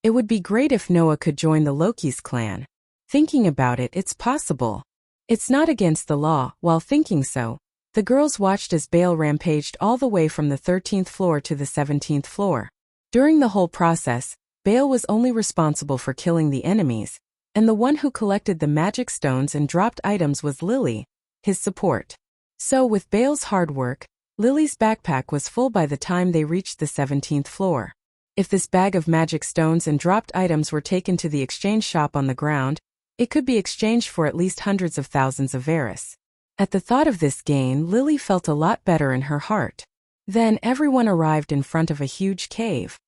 It would be great if Noah could join the Loki's clan. Thinking about it, it's possible. It's not against the law. While thinking so, the girls watched as Bale rampaged all the way from the 13th floor to the 17th floor. During the whole process, Bale was only responsible for killing the enemies, and the one who collected the magic stones and dropped items was Lily, his support. So with Bale's hard work, Lily's backpack was full by the time they reached the 17th floor. If this bag of magic stones and dropped items were taken to the exchange shop on the ground, it could be exchanged for at least hundreds of thousands of Varus. At the thought of this gain, Lily felt a lot better in her heart. Then everyone arrived in front of a huge cave.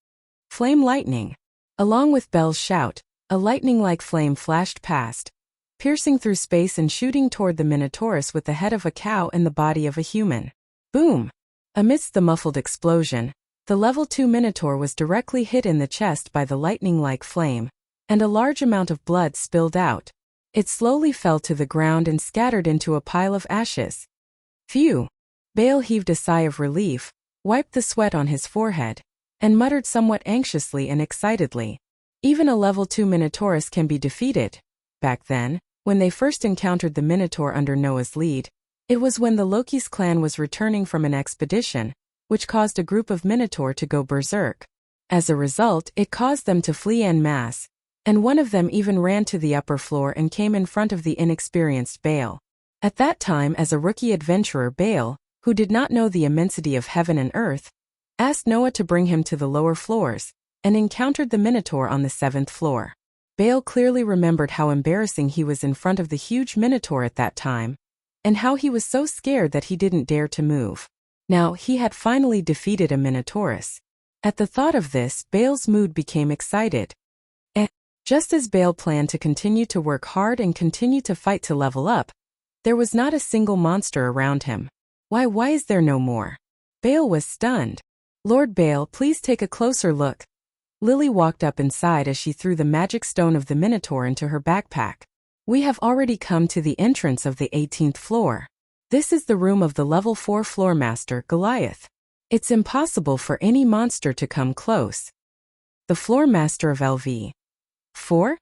Flame lightning. Along with Belle's shout, a lightning-like flame flashed past, piercing through space and shooting toward the Minotaurus with the head of a cow and the body of a human. Boom! Amidst the muffled explosion, the level 2 Minotaur was directly hit in the chest by the lightning-like flame, and a large amount of blood spilled out. It slowly fell to the ground and scattered into a pile of ashes. Phew! Bale heaved a sigh of relief, wiped the sweat on his forehead, and muttered somewhat anxiously and excitedly. Even a level 2 Minotaurus can be defeated. Back then, when they first encountered the Minotaur under Noah's lead, it was when the Loki's clan was returning from an expedition, which caused a group of Minotaur to go berserk. As a result, it caused them to flee en masse, and one of them even ran to the upper floor and came in front of the inexperienced Bale. At that time, as a rookie adventurer, Bale, who did not know the immensity of heaven and earth, asked Noah to bring him to the lower floors, and encountered the Minotaur on the 7th floor. Bale clearly remembered how embarrassing he was in front of the huge Minotaur at that time, and how he was so scared that he didn't dare to move. Now, he had finally defeated a Minotaurus. At the thought of this, Bale's mood became excited. Just as Bale planned to continue to work hard and continue to fight to level up, there was not a single monster around him. Why is there no more? Bale was stunned. Lord Bale, please take a closer look. Lily walked up inside as she threw the magic stone of the Minotaur into her backpack. We have already come to the entrance of the 18th floor. This is the room of the level 4 floor master, Goliath. It's impossible for any monster to come close. The floor master of LV. 4?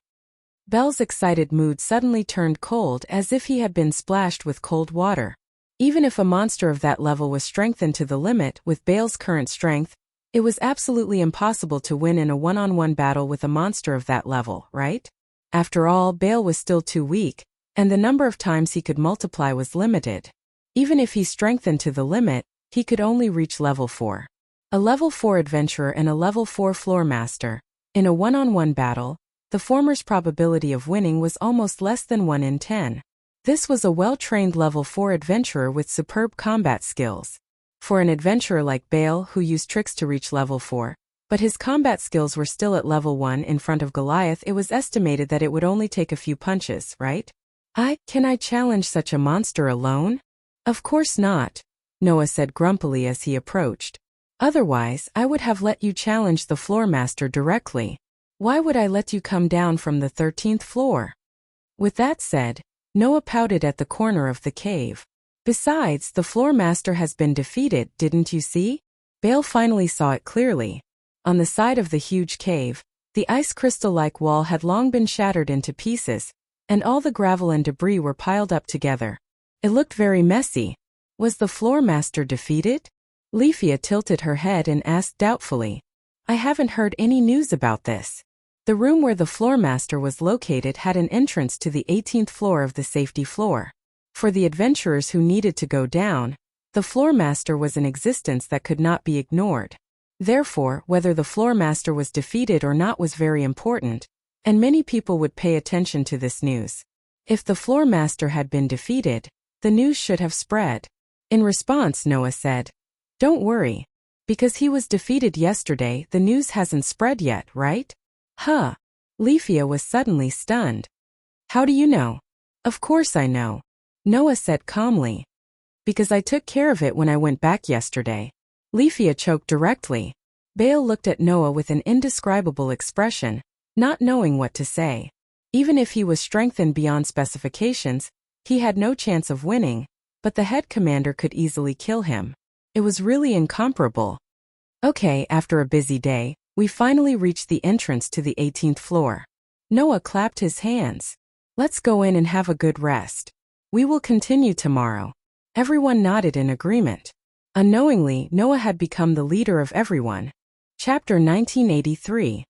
Belle's excited mood suddenly turned cold as if he had been splashed with cold water. Even if a monster of that level was strengthened to the limit with Belle's current strength, it was absolutely impossible to win in a one-on-one battle with a monster of that level, right? After all, Belle was still too weak, and the number of times he could multiply was limited. Even if he strengthened to the limit, he could only reach level 4. A level 4 adventurer and a level 4 floor master. In a one-on-one battle, the former's probability of winning was almost less than 1 in 10. This was a well-trained level 4 adventurer with superb combat skills. For an adventurer like Bale who used tricks to reach level 4, but his combat skills were still at level 1 in front of Goliath, it was estimated that it would only take a few punches, right? Can I challenge such a monster alone? Of course not, Noah said grumpily as he approached. Otherwise, I would have let you challenge the floor master directly. Why would I let you come down from the 13th floor? With that said, Noah pouted at the corner of the cave. Besides, the floor master has been defeated, didn't you see? Bale finally saw it clearly. On the side of the huge cave, the ice crystal-like wall had long been shattered into pieces, and all the gravel and debris were piled up together. It looked very messy. Was the floor master defeated? Leafia tilted her head and asked doubtfully. I haven't heard any news about this. The room where the floor master was located had an entrance to the 18th floor of the safety floor. For the adventurers who needed to go down, the floor master was an existence that could not be ignored. Therefore, whether the floor master was defeated or not was very important, and many people would pay attention to this news. If the floor master had been defeated, the news should have spread. In response, Noah said, Don't worry. Because he was defeated yesterday, the news hasn't spread yet, right? Huh. Leafia was suddenly stunned. How do you know? Of course I know, Noah said calmly. Because I took care of it when I went back yesterday. Leafia choked directly. Bale looked at Noah with an indescribable expression, not knowing what to say. Even if he was strengthened beyond specifications, he had no chance of winning, but the head commander could easily kill him. It was really incomparable. Okay, after a busy day, we finally reached the entrance to the 18th floor. Noah clapped his hands. Let's go in and have a good rest. We will continue tomorrow. Everyone nodded in agreement. Unknowingly, Noah had become the leader of everyone. Chapter 1983.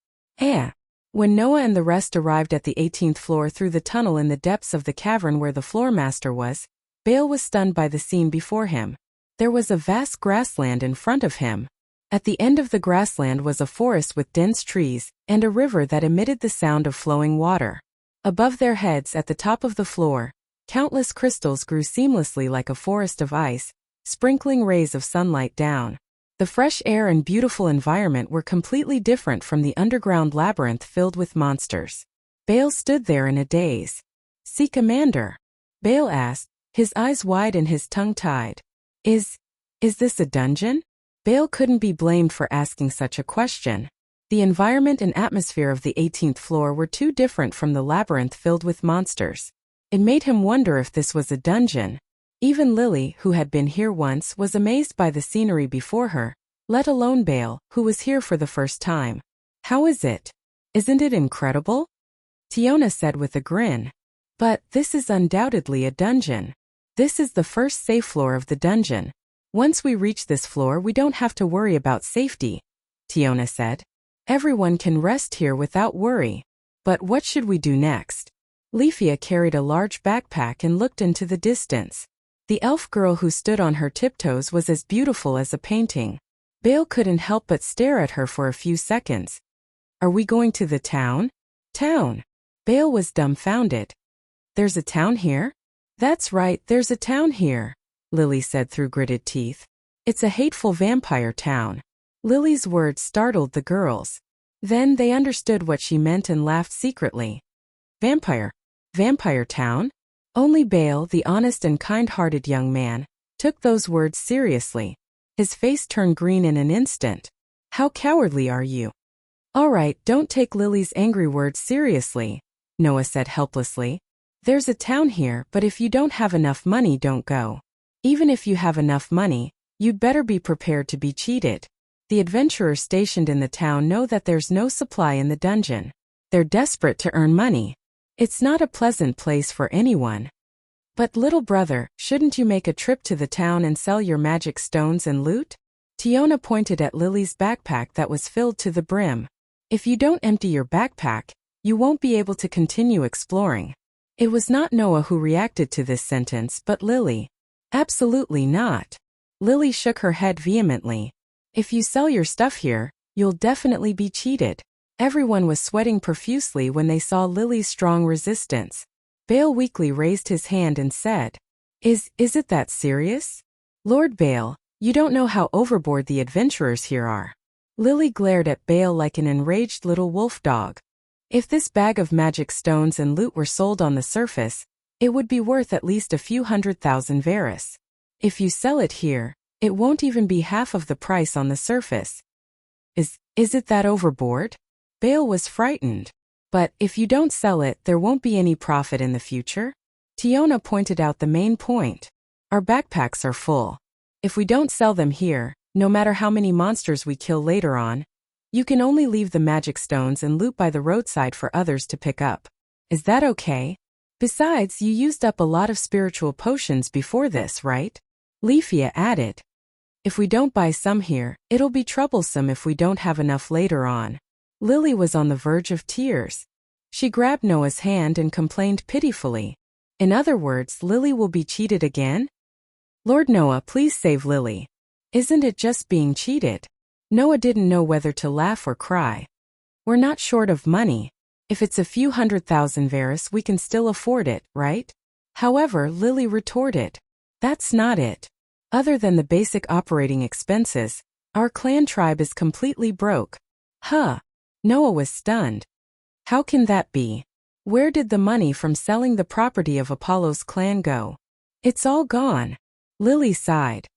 When Noah and the rest arrived at the 18th floor through the tunnel in the depths of the cavern where the floor master was, Bale was stunned by the scene before him. There was a vast grassland in front of him. At the end of the grassland was a forest with dense trees, and a river that emitted the sound of flowing water. Above their heads at the top of the floor, countless crystals grew seamlessly like a forest of ice, sprinkling rays of sunlight down. The fresh air and beautiful environment were completely different from the underground labyrinth filled with monsters. Bale stood there in a daze. See, Commander? Bale asked, his eyes wide and his tongue tied. Is this a dungeon? Bale couldn't be blamed for asking such a question. The environment and atmosphere of the 18th floor were too different from the labyrinth filled with monsters. It made him wonder if this was a dungeon. Even Lily, who had been here once, was amazed by the scenery before her, let alone Bale, who was here for the first time. How is it? Isn't it incredible? Tiona said with a grin. But this is undoubtedly a dungeon. This is the first safe floor of the dungeon. Once we reach this floor, we don't have to worry about safety, Tiona said. Everyone can rest here without worry. But what should we do next? Leafia carried a large backpack and looked into the distance. The elf girl who stood on her tiptoes was as beautiful as a painting. Bale couldn't help but stare at her for a few seconds. Are we going to the town? Town? Bale was dumbfounded. There's a town here? That's right, there's a town here, Lily said through gritted teeth. It's a hateful vampire town. Lily's words startled the girls. Then they understood what she meant and laughed secretly. Vampire town? Only Bale, the honest and kind-hearted young man, took those words seriously. His face turned green in an instant. How cowardly are you? All right, don't take Lily's angry words seriously, Noah said helplessly. There's a town here, but if you don't have enough money, don't go. Even if you have enough money, you'd better be prepared to be cheated. The adventurers stationed in the town know that there's no supply in the dungeon. They're desperate to earn money. It's not a pleasant place for anyone. But little brother, shouldn't you make a trip to the town and sell your magic stones and loot? Tiona pointed at Lily's backpack that was filled to the brim. If you don't empty your backpack, you won't be able to continue exploring. It was not Noah who reacted to this sentence but Lily. Absolutely not. Lily shook her head vehemently. If you sell your stuff here, you'll definitely be cheated. Everyone was sweating profusely when they saw Lily's strong resistance. Bale weakly raised his hand and said, Is it that serious? Lord Bale, you don't know how overboard the adventurers here are. Lily glared at Bale like an enraged little wolf dog. If this bag of magic stones and loot were sold on the surface, it would be worth at least a few 100,000 Varus. If you sell it here, it won't even be half of the price on the surface. Is it that overboard? Bale was frightened. But if you don't sell it, there won't be any profit in the future? Tiona pointed out the main point. Our backpacks are full. If we don't sell them here, no matter how many monsters we kill later on, you can only leave the magic stones and loot by the roadside for others to pick up. Is that okay? Besides, you used up a lot of spiritual potions before this, right? Leafia added. If we don't buy some here, it'll be troublesome if we don't have enough later on. Lily was on the verge of tears. She grabbed Noah's hand and complained pitifully. In other words, Lily will be cheated again? Lord Noah, please save Lily. Isn't it just being cheated? Noah didn't know whether to laugh or cry. We're not short of money. If it's a few 100,000 Varus, we can still afford it, right? However, Lily retorted. That's not it. Other than the basic operating expenses, our clan tribe is completely broke. Huh. Noah was stunned. How can that be? Where did the money from selling the property of Apollo's clan go? It's all gone. Lily sighed.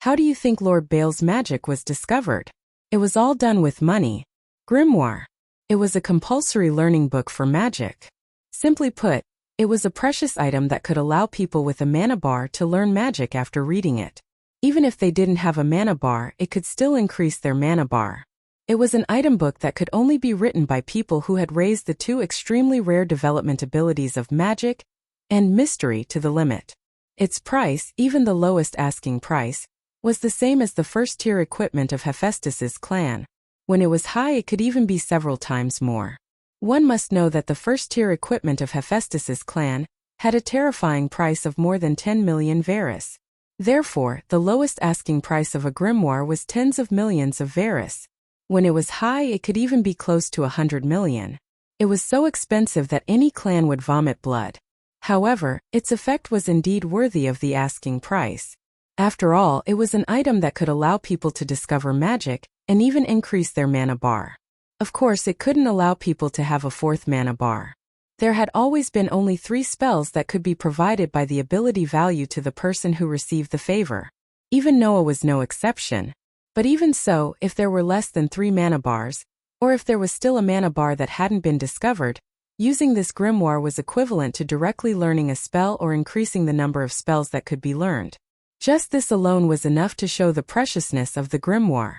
How do you think Lord Bale's magic was discovered? It was all done with money. Grimoire. It was a compulsory learning book for magic. Simply put, it was a precious item that could allow people with a mana bar to learn magic after reading it. Even if they didn't have a mana bar, it could still increase their mana bar. It was an item book that could only be written by people who had raised the two extremely rare development abilities of magic and mystery to the limit. Its price, even the lowest asking price, was the same as the first-tier equipment of Hephaestus's clan. When it was high, it could even be several times more. One must know that the first-tier equipment of Hephaestus's clan had a terrifying price of more than 10 million Varus. Therefore, the lowest asking price of a grimoire was tens of millions of Varus. When it was high, it could even be close to 100 million. It was so expensive that any clan would vomit blood. However, its effect was indeed worthy of the asking price. After all, it was an item that could allow people to discover magic and even increase their mana bar. Of course, it couldn't allow people to have a fourth mana bar. There had always been only 3 spells that could be provided by the ability value to the person who received the favor. Even Noah was no exception. But even so, if there were less than 3 mana bars, or if there was still a mana bar that hadn't been discovered, using this grimoire was equivalent to directly learning a spell or increasing the number of spells that could be learned. Just this alone was enough to show the preciousness of the grimoire.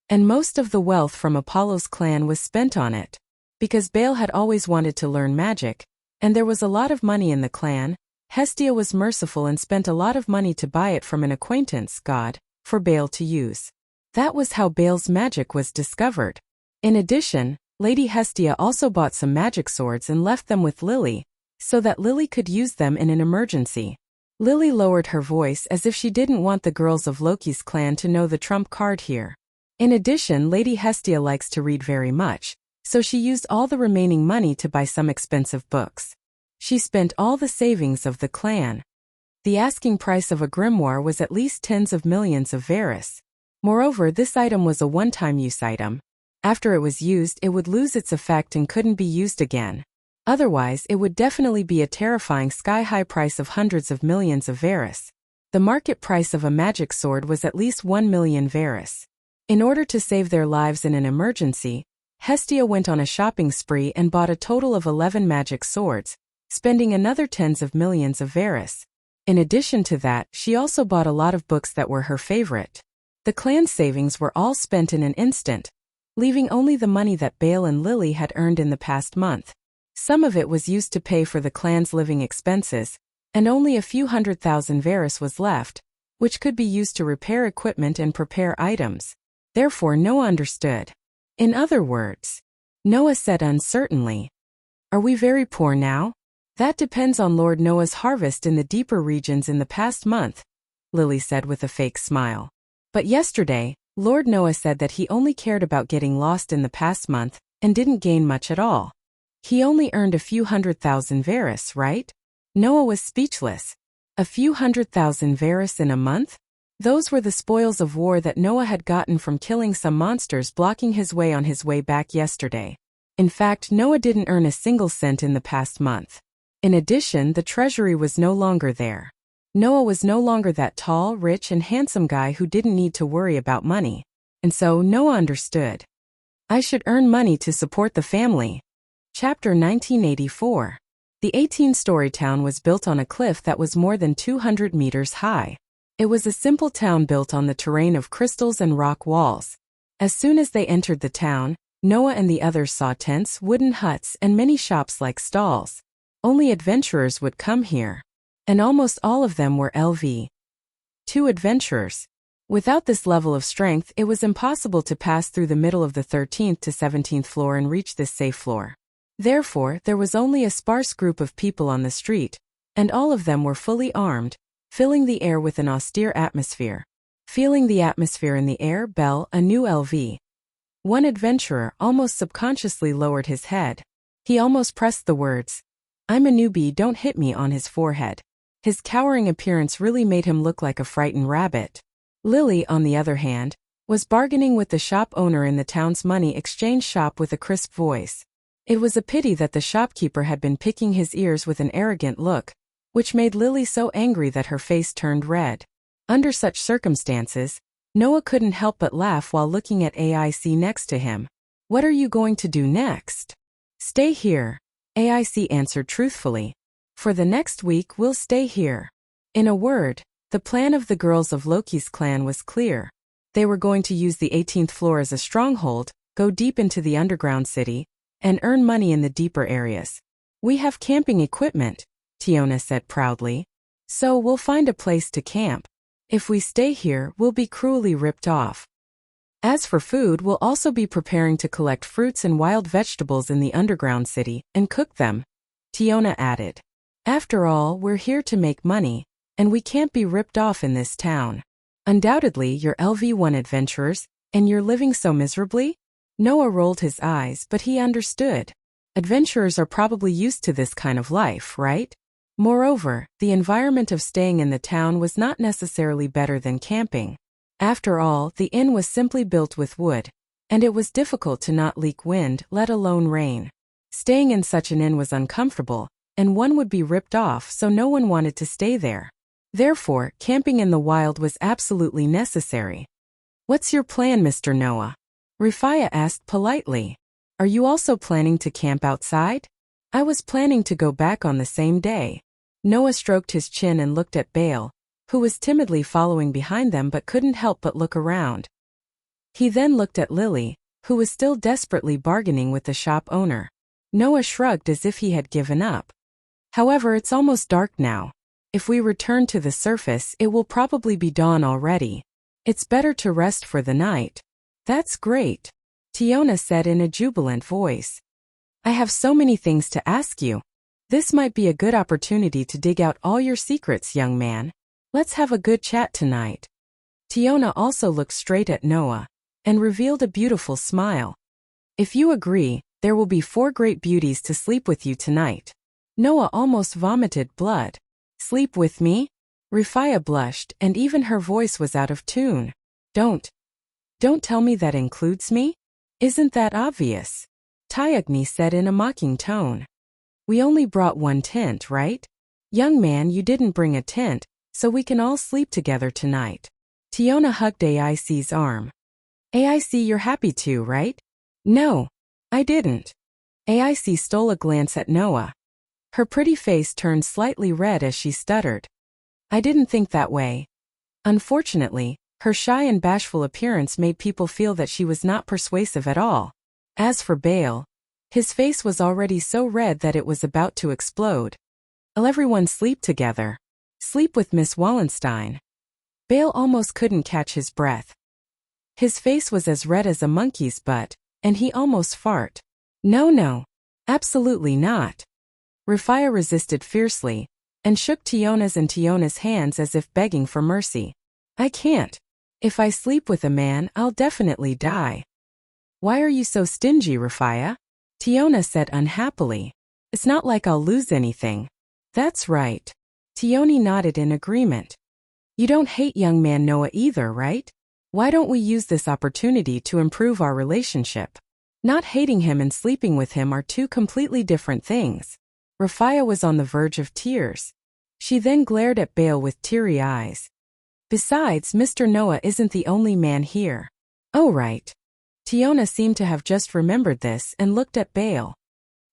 And most of the wealth from Apollo's clan was spent on it. Because Bale had always wanted to learn magic, and there was a lot of money in the clan, Hestia was merciful and spent a lot of money to buy it from an acquaintance god, for Bale to use. That was how Bale's magic was discovered. In addition, Lady Hestia also bought some magic swords and left them with Lily, so that Lily could use them in an emergency. Lily lowered her voice as if she didn't want the girls of Loki's clan to know the trump card here. In addition, Lady Hestia likes to read very much, so she used all the remaining money to buy some expensive books. She spent all the savings of the clan. The asking price of a grimoire was at least tens of millions of Varus. Moreover, this item was a one-time use item. After it was used, it would lose its effect and couldn't be used again. Otherwise, it would definitely be a terrifying sky-high price of hundreds of millions of Varus. The market price of a magic sword was at least 1 million Varus. In order to save their lives in an emergency, Hestia went on a shopping spree and bought a total of 11 magic swords, spending another tens of millions of Varus. In addition to that, she also bought a lot of books that were her favorite. The clan savings were all spent in an instant, leaving only the money that Bale and Lily had earned in the past month. Some of it was used to pay for the clan's living expenses, and only a few 100,000 Varus was left, which could be used to repair equipment and prepare items. Therefore Noah understood. In other words, Noah said uncertainly, "Are we very poor now?" "That depends on Lord Noah's harvest in the deeper regions in the past month," Lily said with a fake smile. "But yesterday, Lord Noah said that he only cared about getting lost in the past month and didn't gain much at all. He only earned a few 100,000 Varus, right?" Noah was speechless. A few 100,000 Varus in a month? Those were the spoils of war that Noah had gotten from killing some monsters blocking his way on his way back yesterday. In fact, Noah didn't earn a single cent in the past month. In addition, the treasury was no longer there. Noah was no longer that tall, rich, and handsome guy who didn't need to worry about money. And so Noah understood. I should earn money to support the family. Chapter 1984. The 18-story town was built on a cliff that was more than 200 meters high. It was a simple town built on the terrain of crystals and rock walls. As soon as they entered the town, Noah and the others saw tents, wooden huts, and many shops like stalls. Only adventurers would come here. And almost all of them were Level 2 adventurers. Without this level of strength, it was impossible to pass through the middle of the 13th to 17th floor and reach this safe floor. Therefore, there was only a sparse group of people on the street, and all of them were fully armed, filling the air with an austere atmosphere. Feeling the atmosphere in the air, Bell, a new Level 1 adventurer, almost subconsciously lowered his head. He almost pressed the words, "I'm a newbie, don't hit me," on his forehead. His cowering appearance really made him look like a frightened rabbit. Lily, on the other hand, was bargaining with the shop owner in the town's money exchange shop with a crisp voice. It was a pity that the shopkeeper had been picking his ears with an arrogant look, which made Lily so angry that her face turned red. Under such circumstances, Noah couldn't help but laugh while looking at AIC next to him. "What are you going to do next?" "Stay here," AIC answered truthfully. "For the next week we'll stay here." In a word, the plan of the girls of Loki's clan was clear. They were going to use the 18th floor as a stronghold, go deep into the underground city, and earn money in the deeper areas. "We have camping equipment," Tiona said proudly. "So we'll find a place to camp. If we stay here, we'll be cruelly ripped off. As for food, we'll also be preparing to collect fruits and wild vegetables in the underground city and cook them," Tiona added. "After all, we're here to make money, and we can't be ripped off in this town. Undoubtedly, you're Level 1 adventurers, and you're living so miserably?" Noah rolled his eyes, but he understood. Adventurers are probably used to this kind of life, right? Moreover, the environment of staying in the town was not necessarily better than camping. After all, the inn was simply built with wood, and it was difficult to not leak wind, let alone rain. Staying in such an inn was uncomfortable, and one would be ripped off, so no one wanted to stay there. Therefore, camping in the wild was absolutely necessary. "What's your plan, Mr. Noah?" Rifaya asked politely. "Are you also planning to camp outside?" "I was planning to go back on the same day." Noah stroked his chin and looked at Bale, who was timidly following behind them but couldn't help but look around. He then looked at Lily, who was still desperately bargaining with the shop owner. Noah shrugged as if he had given up. "However, it's almost dark now. If we return to the surface, it will probably be dawn already. It's better to rest for the night." "That's great," Tiona said in a jubilant voice. "I have so many things to ask you. This might be a good opportunity to dig out all your secrets, young man. Let's have a good chat tonight." Tiona also looked straight at Noah and revealed a beautiful smile. "If you agree, there will be 4 great beauties to sleep with you tonight." Noah almost vomited blood. "Sleep with me?" Rifaya blushed, and even her voice was out of tune. Don't tell me that includes me? Isn't that obvious?" Tyagni said in a mocking tone. "We only brought 1 tent, right? Young man, you didn't bring a tent, so we can all sleep together tonight." Tiona hugged AIC's arm. "AIC, you're happy too, right?" "No, I didn't." AIC stole a glance at Noah. Her pretty face turned slightly red as she stuttered. "I didn't think that way." Unfortunately, her shy and bashful appearance made people feel that she was not persuasive at all. As for Bale, His face was already so red that it was about to explode. "I'll everyone sleep together. Sleep with Miss Wallenstein." Bale almost couldn't catch his breath. His face was as red as a monkey's butt, and he almost farted. "No, no. Absolutely not." Rufia resisted fiercely, and shook Tiona's hands as if begging for mercy. "I can't. If I sleep with a man, I'll definitely die." "Why are you so stingy, Rufia?" Tiona said unhappily. "It's not like I'll lose anything." "That's right." Tioni nodded in agreement. "You don't hate young man Noah either, right? Why don't we use this opportunity to improve our relationship?" Not hating him and sleeping with him are two completely different things. Rufia was on the verge of tears. She then glared at Bale with teary eyes. "Besides, Mr. Noah isn't the only man here." "Oh right." Tiona seemed to have just remembered this and looked at Bale.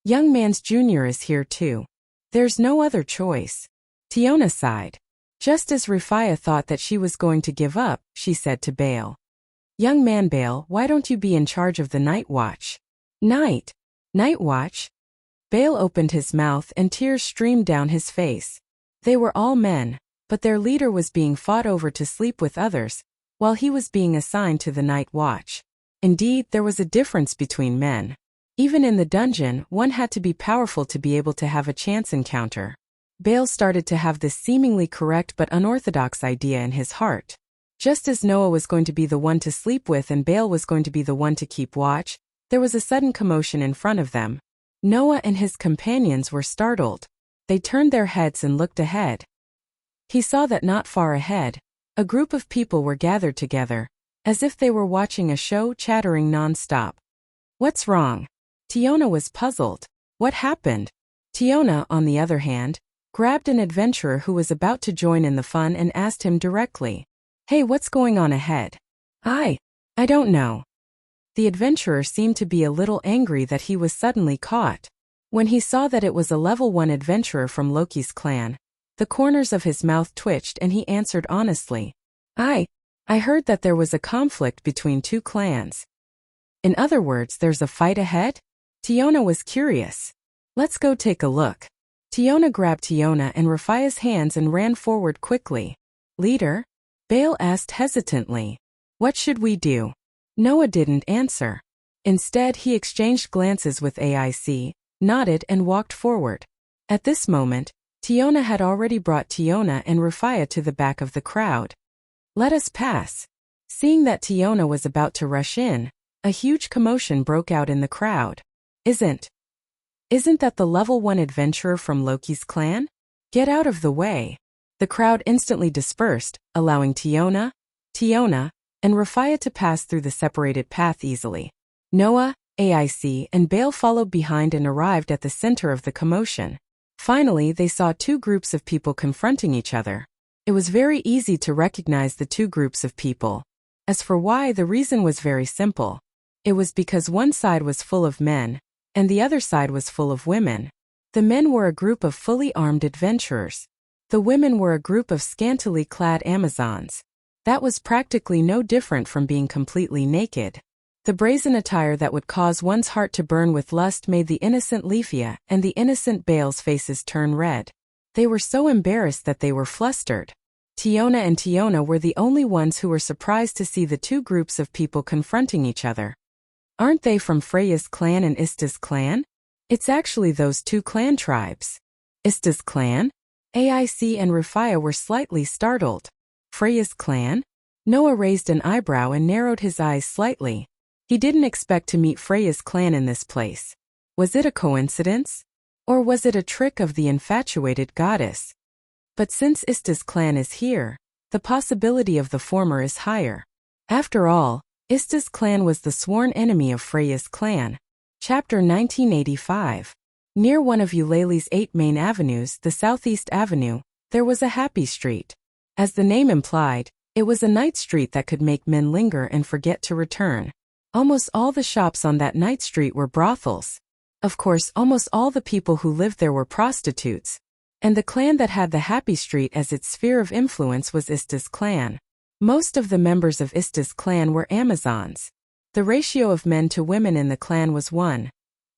"Young man's junior is here too. There's no other choice." Tiona sighed. Just as Rufia thought that she was going to give up, she said to Bale, "Young man Bale, why don't you be in charge of the night watch?" Night watch? Bale opened his mouth and tears streamed down his face. They were all men, but their leader was being fought over to sleep with others, while he was being assigned to the night watch. Indeed, there was a difference between men. Even in the dungeon, one had to be powerful to be able to have a chance encounter. Bale started to have this seemingly correct but unorthodox idea in his heart. Just as Noah was going to be the one to sleep with and Bale was going to be the one to keep watch, there was a sudden commotion in front of them. Noah and his companions were startled. They turned their heads and looked ahead. He saw that not far ahead, a group of people were gathered together, as if they were watching a show, chattering non-stop. "What's wrong?" Tiona was puzzled. "What happened?" Tiona, on the other hand, grabbed an adventurer who was about to join in the fun and asked him directly, "Hey, what's going on ahead?" I don't know." The adventurer seemed to be a little angry that he was suddenly caught. When he saw that it was a level 1 adventurer from Loki's clan, the corners of his mouth twitched and he answered honestly, I heard that there was a conflict between two clans." "In other words, there's a fight ahead?" Tiona was curious. "Let's go take a look." Tiona grabbed Tiona and Rufia's hands and ran forward quickly. "Leader?" Bale asked hesitantly. "What should we do?" Noah didn't answer. Instead, he exchanged glances with AIC, nodded and walked forward. At this moment, Tiona had already brought Tiona and Rufia to the back of the crowd. "Let us pass." Seeing that Tiona was about to rush in, a huge commotion broke out in the crowd. Isn't that the level 1 adventurer from Loki's clan? Get out of the way." The crowd instantly dispersed, allowing Tiona, and Rufia to pass through the separated path easily. Noah, AIC, and Bale followed behind and arrived at the center of the commotion. Finally, they saw two groups of people confronting each other. It was very easy to recognize the two groups of people. As for why, the reason was very simple. It was because one side was full of men, and the other side was full of women. The men were a group of fully armed adventurers. The women were a group of scantily clad Amazons. That was practically no different from being completely naked. The brazen attire that would cause one's heart to burn with lust made the innocent Leafia and the innocent Bale's faces turn red. They were so embarrassed that they were flustered. Tiona were the only ones who were surprised to see the two groups of people confronting each other. "Aren't they from Freya's clan and Ista's clan?" "It's actually those two clan tribes." "Ista's clan?" AIC and Rufia were slightly startled. "Freya's clan?" Noah raised an eyebrow and narrowed his eyes slightly. He didn't expect to meet Freya's clan in this place. Was it a coincidence? Or was it a trick of the infatuated goddess? But since Ista's clan is here, the possibility of the former is higher. After all, Ista's clan was the sworn enemy of Freya's clan. Chapter 1985. Near one of Eulalie's 8 main avenues, the Southeast Avenue, there was a happy street. As the name implied, it was a night street that could make men linger and forget to return. Almost all the shops on that night street were brothels. Of course, almost all the people who lived there were prostitutes. And the clan that had the happy street as its sphere of influence was Ista's clan. Most of the members of Ista's clan were Amazons. The ratio of men to women in the clan was 1.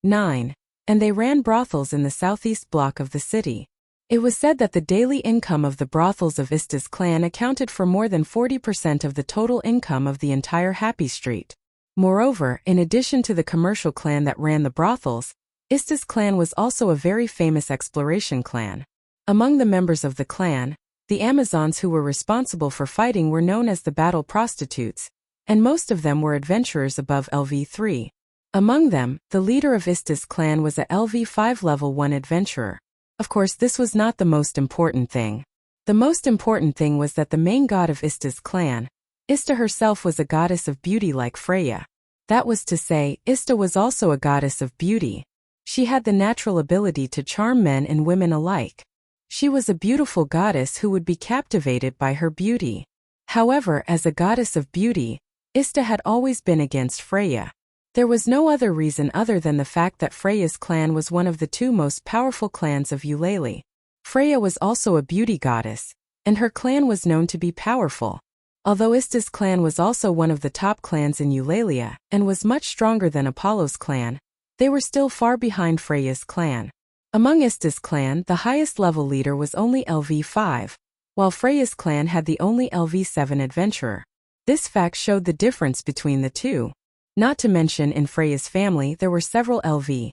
9. And they ran brothels in the southeast block of the city. It was said that the daily income of the brothels of Ista's clan accounted for more than 40% of the total income of the entire Happy Street. Moreover, in addition to the commercial clan that ran the brothels, Ista's clan was also a very famous exploration clan. Among the members of the clan, the Amazons who were responsible for fighting were known as the battle prostitutes, and most of them were adventurers above LV3. Among them, the leader of Ista's clan was a LV5 level 1 adventurer. Of course, this was not the most important thing. The most important thing was that the main god of Ista's clan, Ista herself, was a goddess of beauty like Freya. That was to say, Ista was also a goddess of beauty. She had the natural ability to charm men and women alike. She was a beautiful goddess who would be captivated by her beauty. However, as a goddess of beauty, Ista had always been against Freya. There was no other reason other than the fact that Freya's clan was one of the two most powerful clans of Eulalie. Freya was also a beauty goddess, and her clan was known to be powerful. Although Ista's clan was also one of the top clans in Eulalia and was much stronger than Apollo's clan, they were still far behind Freya's clan. Among Ista's clan, the highest level leader was only LV5, while Freya's clan had the only LV7 adventurer. This fact showed the difference between the two. Not to mention, in Freya's family there were several LV6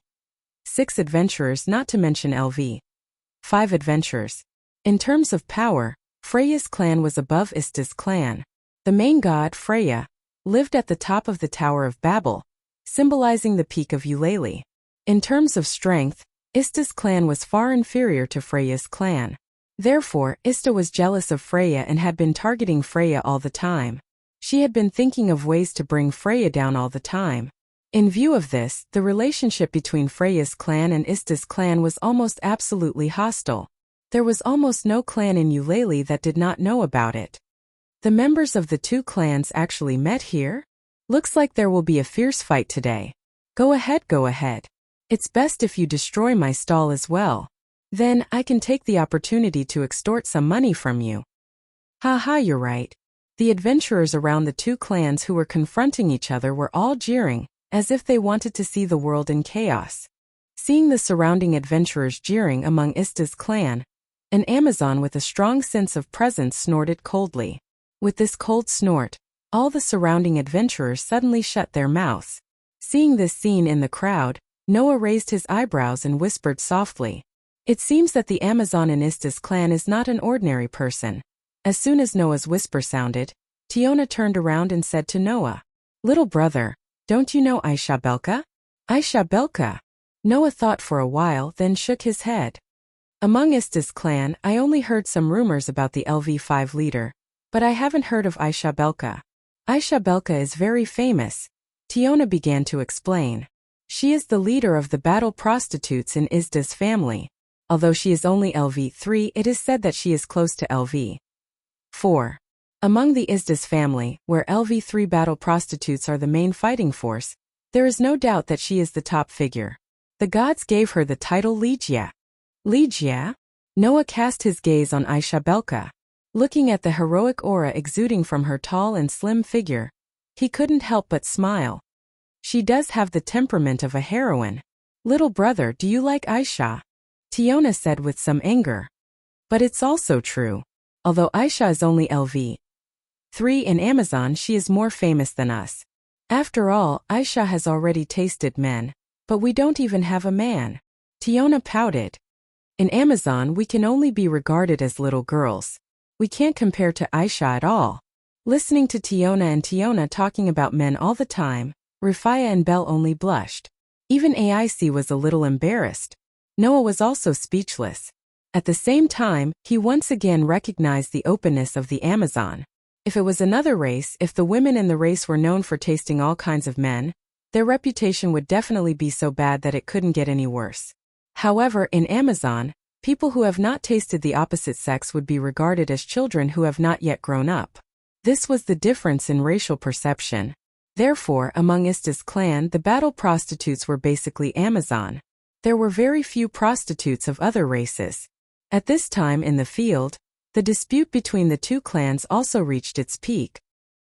adventurers, not to mention LV5 adventurers. In terms of power, Freya's clan was above Ista's clan. The main god, Freya, lived at the top of the Tower of Babel, symbolizing the peak of Eulalie. In terms of strength, Ista's clan was far inferior to Freya's clan. Therefore, Ista was jealous of Freya and had been targeting Freya all the time. She had been thinking of ways to bring Freya down all the time. In view of this, the relationship between Freya's clan and Ista's clan was almost absolutely hostile. There was almost no clan in Eulalie that did not know about it. The members of the two clans actually met here? Looks like there will be a fierce fight today. Go ahead, go ahead. It's best if you destroy my stall as well. Then, I can take the opportunity to extort some money from you. Haha, you're right. The adventurers around the two clans who were confronting each other were all jeering, as if they wanted to see the world in chaos. Seeing the surrounding adventurers jeering among Ista's clan, an Amazon with a strong sense of presence snorted coldly. With this cold snort, all the surrounding adventurers suddenly shut their mouths. Seeing this scene in the crowd, Noah raised his eyebrows and whispered softly. It seems that the Amazon in Ista's clan is not an ordinary person. As soon as Noah's whisper sounded, Tiona turned around and said to Noah, "Little brother, don't you know Aisha Belka?" Aisha Belka? Noah thought for a while, then shook his head. Among Ista's clan, I only heard some rumors about the LV5 leader, but I haven't heard of Aisha Belka. Aisha Belka is very famous, Tiona began to explain. She is the leader of the battle prostitutes in Ista's family. Although she is only LV3, it is said that she is close to LV4. Among the Ista's family, where LV3 battle prostitutes are the main fighting force, there is no doubt that she is the top figure. The gods gave her the title Ligia. Ligia? Noah cast his gaze on Aisha Belka. Looking at the heroic aura exuding from her tall and slim figure, he couldn't help but smile. She does have the temperament of a heroine. Little brother, do you like Aisha? Tiona said with some anger. But it's also true. Although Aisha is only LV3 in Amazon, she is more famous than us. After all, Aisha has already tasted men, but we don't even have a man. Tiona pouted. In Amazon, we can only be regarded as little girls. We can't compare to Aisha at all. Listening to Tiona and Tiona talking about men all the time, Rufia and Belle only blushed. Even AIC was a little embarrassed. Noah was also speechless. At the same time, he once again recognized the openness of the Amazon. If it was another race, if the women in the race were known for tasting all kinds of men, their reputation would definitely be so bad that it couldn't get any worse. However, in Amazon, people who have not tasted the opposite sex would be regarded as children who have not yet grown up. This was the difference in racial perception. Therefore, among Ista's clan, the battle prostitutes were basically Amazon. There were very few prostitutes of other races. At this time in the field, the dispute between the two clans also reached its peak.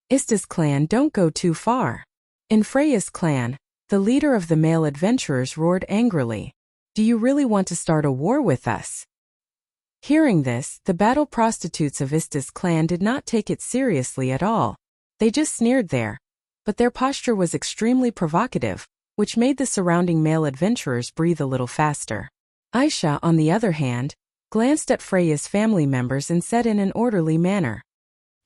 Ista's clan, don't go too far. In Freya's clan, The leader of the male adventurers roared angrily. Do you really want to start a war with us? Hearing this, the battle prostitutes of Ista's clan did not take it seriously at all. They just sneered there. But their posture was extremely provocative, which made the surrounding male adventurers breathe a little faster. Aisha, on the other hand, glanced at Freya's family members and said in an orderly manner,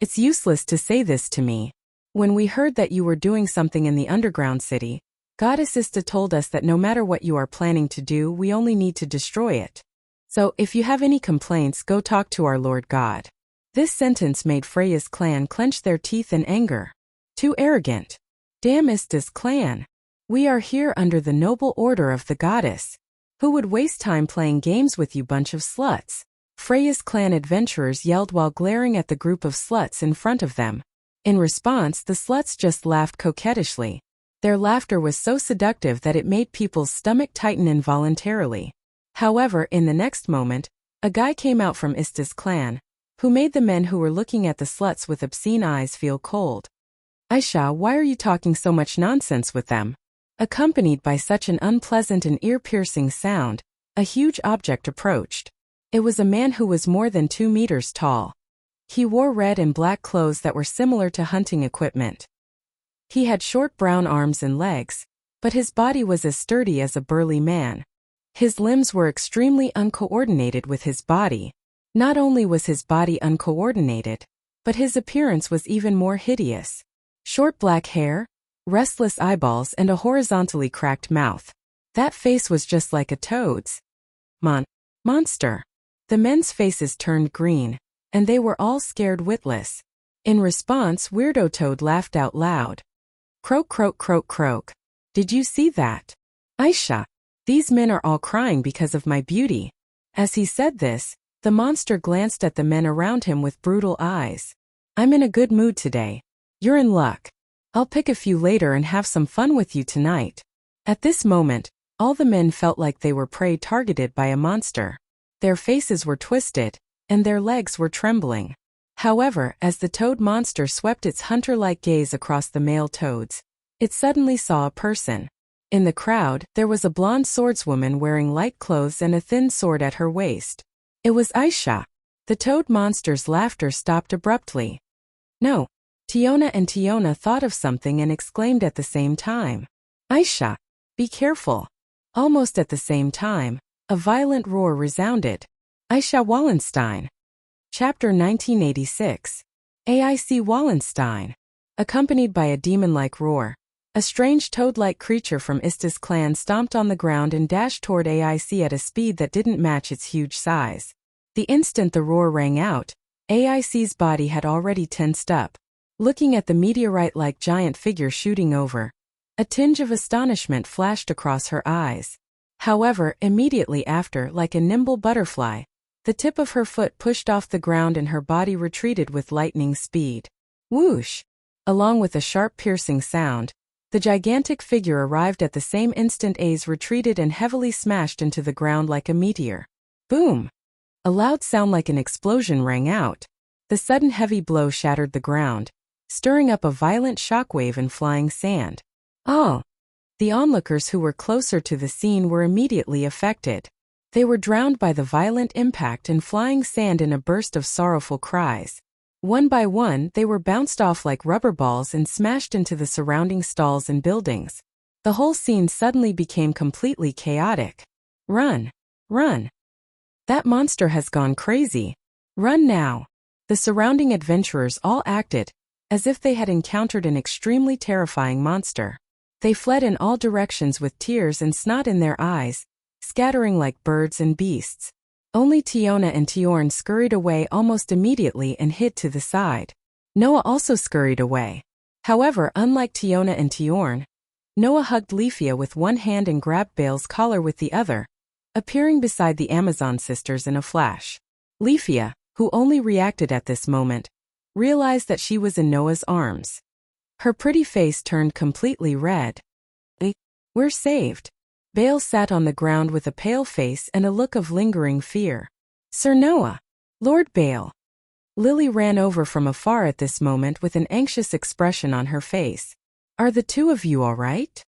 It's useless to say this to me. When we heard that you were doing something in the underground city, Goddess Ista told us that no matter what you are planning to do, we only need to destroy it. So, if you have any complaints, go talk to our Lord God. This sentence made Freya's clan clench their teeth in anger. Too arrogant. Damn Ista's clan. We are here under the noble order of the goddess. Who would waste time playing games with you bunch of sluts? Freya's clan adventurers yelled while glaring at the group of sluts in front of them. In response, the sluts just laughed coquettishly. Their laughter was so seductive that it made people's stomach tighten involuntarily. However, in the next moment, a guy came out from Ista's clan, who made the men who were looking at the sluts with obscene eyes feel cold. Aisha, why are you talking so much nonsense with them? Accompanied by such an unpleasant and ear-piercing sound, a huge object approached. It was a man who was more than 2 meters tall. He wore red and black clothes that were similar to hunting equipment. He had short brown arms and legs, but his body was as sturdy as a burly man. His limbs were extremely uncoordinated with his body. Not only was his body uncoordinated, but his appearance was even more hideous. Short black hair, restless eyeballs and a horizontally cracked mouth. That face was just like a toad's. Monster. The men's faces turned green, and they were all scared witless. In response, Weirdo Toad laughed out loud. Croak, croak, croak, croak. Did you see that? Aisha. These men are all crying because of my beauty. As he said this, the monster glanced at the men around him with brutal eyes. I'm in a good mood today. You're in luck. I'll pick a few later and have some fun with you tonight. At this moment, all the men felt like they were prey targeted by a monster. Their faces were twisted, and their legs were trembling. However, as the toad monster swept its hunter-like gaze across the male toads, it suddenly saw a person. In the crowd, there was a blonde swordswoman wearing light clothes and a thin sword at her waist. It was Aisha. The toad monster's laughter stopped abruptly. No. Tiona and Tiona thought of something and exclaimed at the same time. Aisha, be careful. Almost at the same time, a violent roar resounded. Aisha Wallenstein. Chapter 1986. AIC Wallenstein. Accompanied by a demon-like roar, a strange toad-like creature from Ista's clan stomped on the ground and dashed toward AIC at a speed that didn't match its huge size. The instant the roar rang out, AIC's body had already tensed up. Looking at the meteorite-like giant figure shooting over, a tinge of astonishment flashed across her eyes. However, immediately after, like a nimble butterfly, the tip of her foot pushed off the ground and her body retreated with lightning speed. Whoosh! Along with a sharp piercing sound, the gigantic figure arrived at the same instant as retreated and heavily smashed into the ground like a meteor. Boom! A loud sound like an explosion rang out. The sudden heavy blow shattered the ground, stirring up a violent shockwave and flying sand. Oh! The onlookers who were closer to the scene were immediately affected. They were drowned by the violent impact and flying sand in a burst of sorrowful cries. One by one, they were bounced off like rubber balls and smashed into the surrounding stalls and buildings. The whole scene suddenly became completely chaotic. Run! Run! That monster has gone crazy. Run now! The surrounding adventurers all acted as if they had encountered an extremely terrifying monster. They fled in all directions with tears and snot in their eyes, scattering like birds and beasts. Only Tiona and Tiorn scurried away almost immediately and hid to the side. Noah also scurried away. However, unlike Tiona and Tiorn, Noah hugged Leafia with one hand and grabbed Bale's collar with the other, appearing beside the Amazon sisters in a flash. Leafia, who only reacted at this moment, realized that she was in Noah's arms. Her pretty face turned completely red. We're saved. Bale sat on the ground with a pale face and a look of lingering fear. Sir Noah! Lord Bale! Lily ran over from afar at this moment with an anxious expression on her face. Are the two of you all right?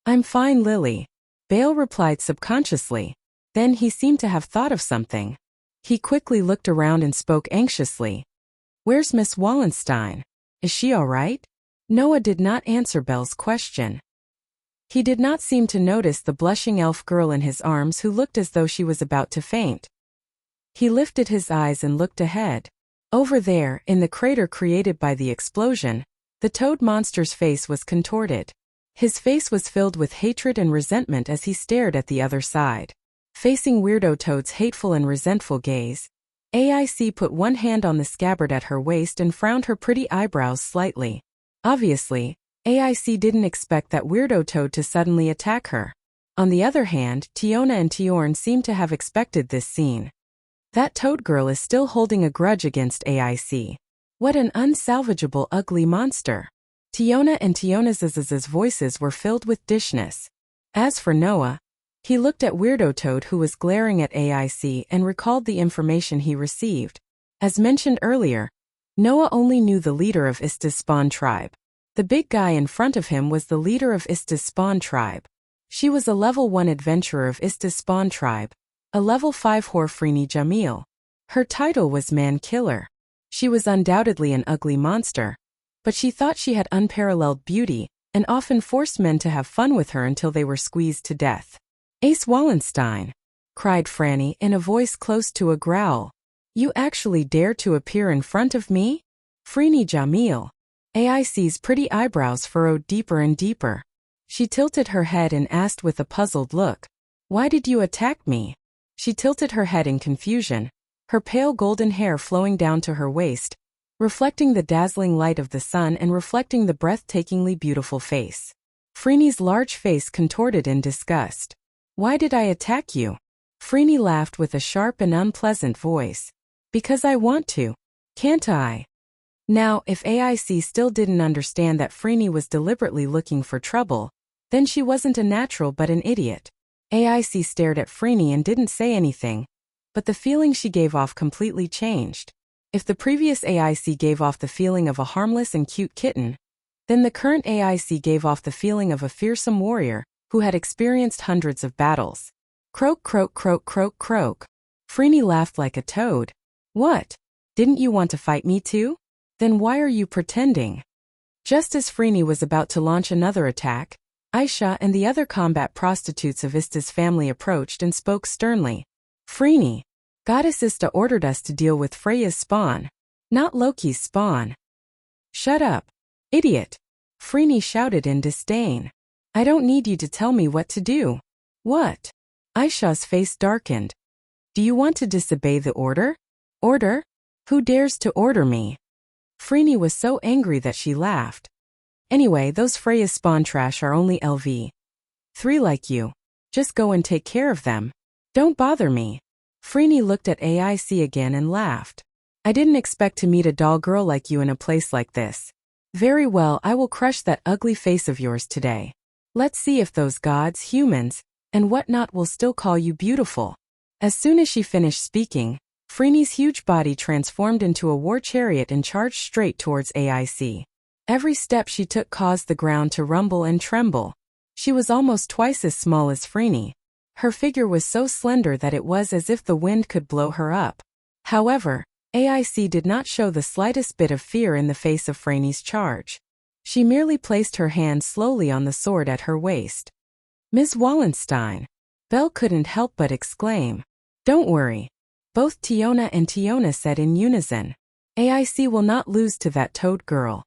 I'm fine, Lily. Bale replied subconsciously. Then he seemed to have thought of something. He quickly looked around and spoke anxiously. Where's Miss Wallenstein? Is she all right? Noah did not answer Belle's question. He did not seem to notice the blushing elf girl in his arms who looked as though she was about to faint. He lifted his eyes and looked ahead. Over there, in the crater created by the explosion, the toad monster's face was contorted. His face was filled with hatred and resentment as he stared at the other side. Facing Weirdo Toad's hateful and resentful gaze, AIC put one hand on the scabbard at her waist and frowned her pretty eyebrows slightly. Obviously, AIC didn't expect that Weirdo Toad to suddenly attack her. On the other hand, Tiona and Tiorn seemed to have expected this scene. That toad girl is still holding a grudge against AIC. What an unsalvageable ugly monster. Tiona and Tiona's voices were filled with dishness. As for Noah, he looked at Weirdo Toad who was glaring at AIC and recalled the information he received. As mentioned earlier, Noah only knew the leader of Ista's spawn tribe. The big guy in front of him was the leader of Ista's spawn tribe. She was a level 1 adventurer of Ista's spawn tribe, a level 5 whore Frini Jamil. Her title was Man Killer. She was undoubtedly an ugly monster, but she thought she had unparalleled beauty, and often forced men to have fun with her until they were squeezed to death. Ace Wallenstein, cried Franny in a voice close to a growl. You actually dare to appear in front of me? Frini Jamil. AIC's pretty eyebrows furrowed deeper and deeper. She tilted her head and asked with a puzzled look, Why did you attack me? She tilted her head in confusion, her pale golden hair flowing down to her waist, reflecting the dazzling light of the sun and reflecting the breathtakingly beautiful face. Freeny's large face contorted in disgust. Why did I attack you? Freeny laughed with a sharp and unpleasant voice. Because I want to. Can't I? Now, if AIC still didn't understand that Freeny was deliberately looking for trouble, then she wasn't a natural but an idiot. AIC stared at Freeny and didn't say anything, but the feeling she gave off completely changed. If the previous AIC gave off the feeling of a harmless and cute kitten, then the current AIC gave off the feeling of a fearsome warrior who had experienced hundreds of battles. Croak, croak, croak, croak, croak. Freeny laughed like a toad. What? Didn't you want to fight me too? Then why are you pretending? Just as Freeny was about to launch another attack, Aisha and the other combat prostitutes of Ista's family approached and spoke sternly. Freeny, Goddess Ista ordered us to deal with Freya's spawn, not Loki's spawn. Shut up, idiot! Freeny shouted in disdain. I don't need you to tell me what to do. What? Aisha's face darkened. Do you want to disobey the order? Order? Who dares to order me? Freeny was so angry that she laughed. Anyway, those Freya's spawn trash are only LV 3 like you. Just go and take care of them. Don't bother me. Freeny looked at AIC again and laughed. I didn't expect to meet a doll girl like you in a place like this. Very well, I will crush that ugly face of yours today. Let's see if those gods, humans, and whatnot will still call you beautiful. As soon as she finished speaking, Freeny's huge body transformed into a war chariot and charged straight towards AIC. Every step she took caused the ground to rumble and tremble. She was almost twice as small as Freeny. Her figure was so slender that it was as if the wind could blow her up. However, AIC did not show the slightest bit of fear in the face of Freeny's charge. She merely placed her hand slowly on the sword at her waist. Ms. Wallenstein. Belle couldn't help but exclaim. Don't worry. Both Tiona and Tiona said in unison. AIC will not lose to that toad girl.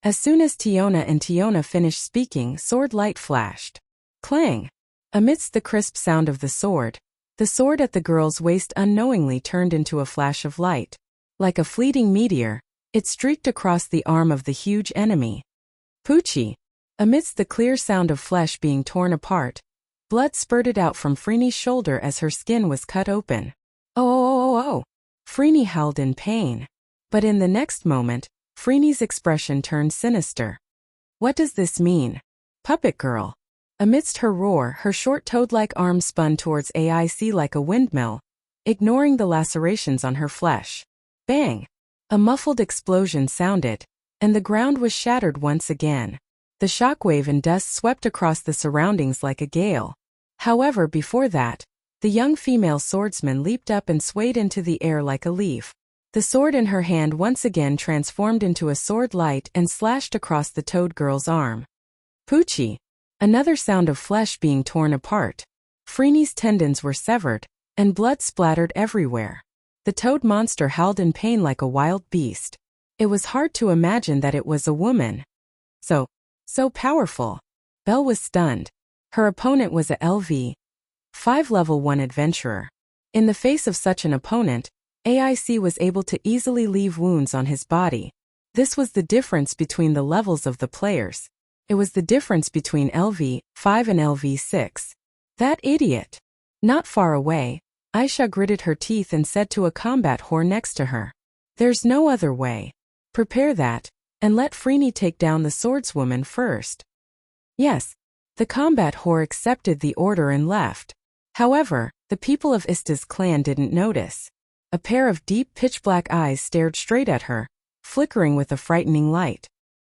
As soon as Tiona and Tiona finished speaking, sword light flashed. Clang! Amidst the crisp sound of the sword at the girl's waist unknowingly turned into a flash of light. Like a fleeting meteor, it streaked across the arm of the huge enemy. Poochie! Amidst the clear sound of flesh being torn apart, blood spurted out from Freeny's shoulder as her skin was cut open. Oh! Freeny howled in pain. But in the next moment, Freeny's expression turned sinister. What does this mean? Puppet girl. Amidst her roar, her short toad-like arm spun towards AIC like a windmill, ignoring the lacerations on her flesh. Bang! A muffled explosion sounded, and the ground was shattered once again. The shockwave and dust swept across the surroundings like a gale. However, before that, the young female swordsman leaped up and swayed into the air like a leaf. The sword in her hand once again transformed into a sword light and slashed across the toad girl's arm. Poochie! Another sound of flesh being torn apart. Freeney's tendons were severed, and blood splattered everywhere. The toad monster howled in pain like a wild beast. It was hard to imagine that it was a woman. So powerful. Belle was stunned. Her opponent was a LV-5 level 1 adventurer. In the face of such an opponent, AIC was able to easily leave wounds on his body. This was the difference between the levels of the players. It was the difference between LV-5 and LV-6. That idiot! Not far away, Aisha gritted her teeth and said to a combat whore next to her, "There's no other way. Prepare that, and let Freeney take down the swordswoman first." Yes, the combat whore accepted the order and left. However, the people of Ista's clan didn't notice. A pair of deep pitch-black eyes stared straight at her, flickering with a frightening light.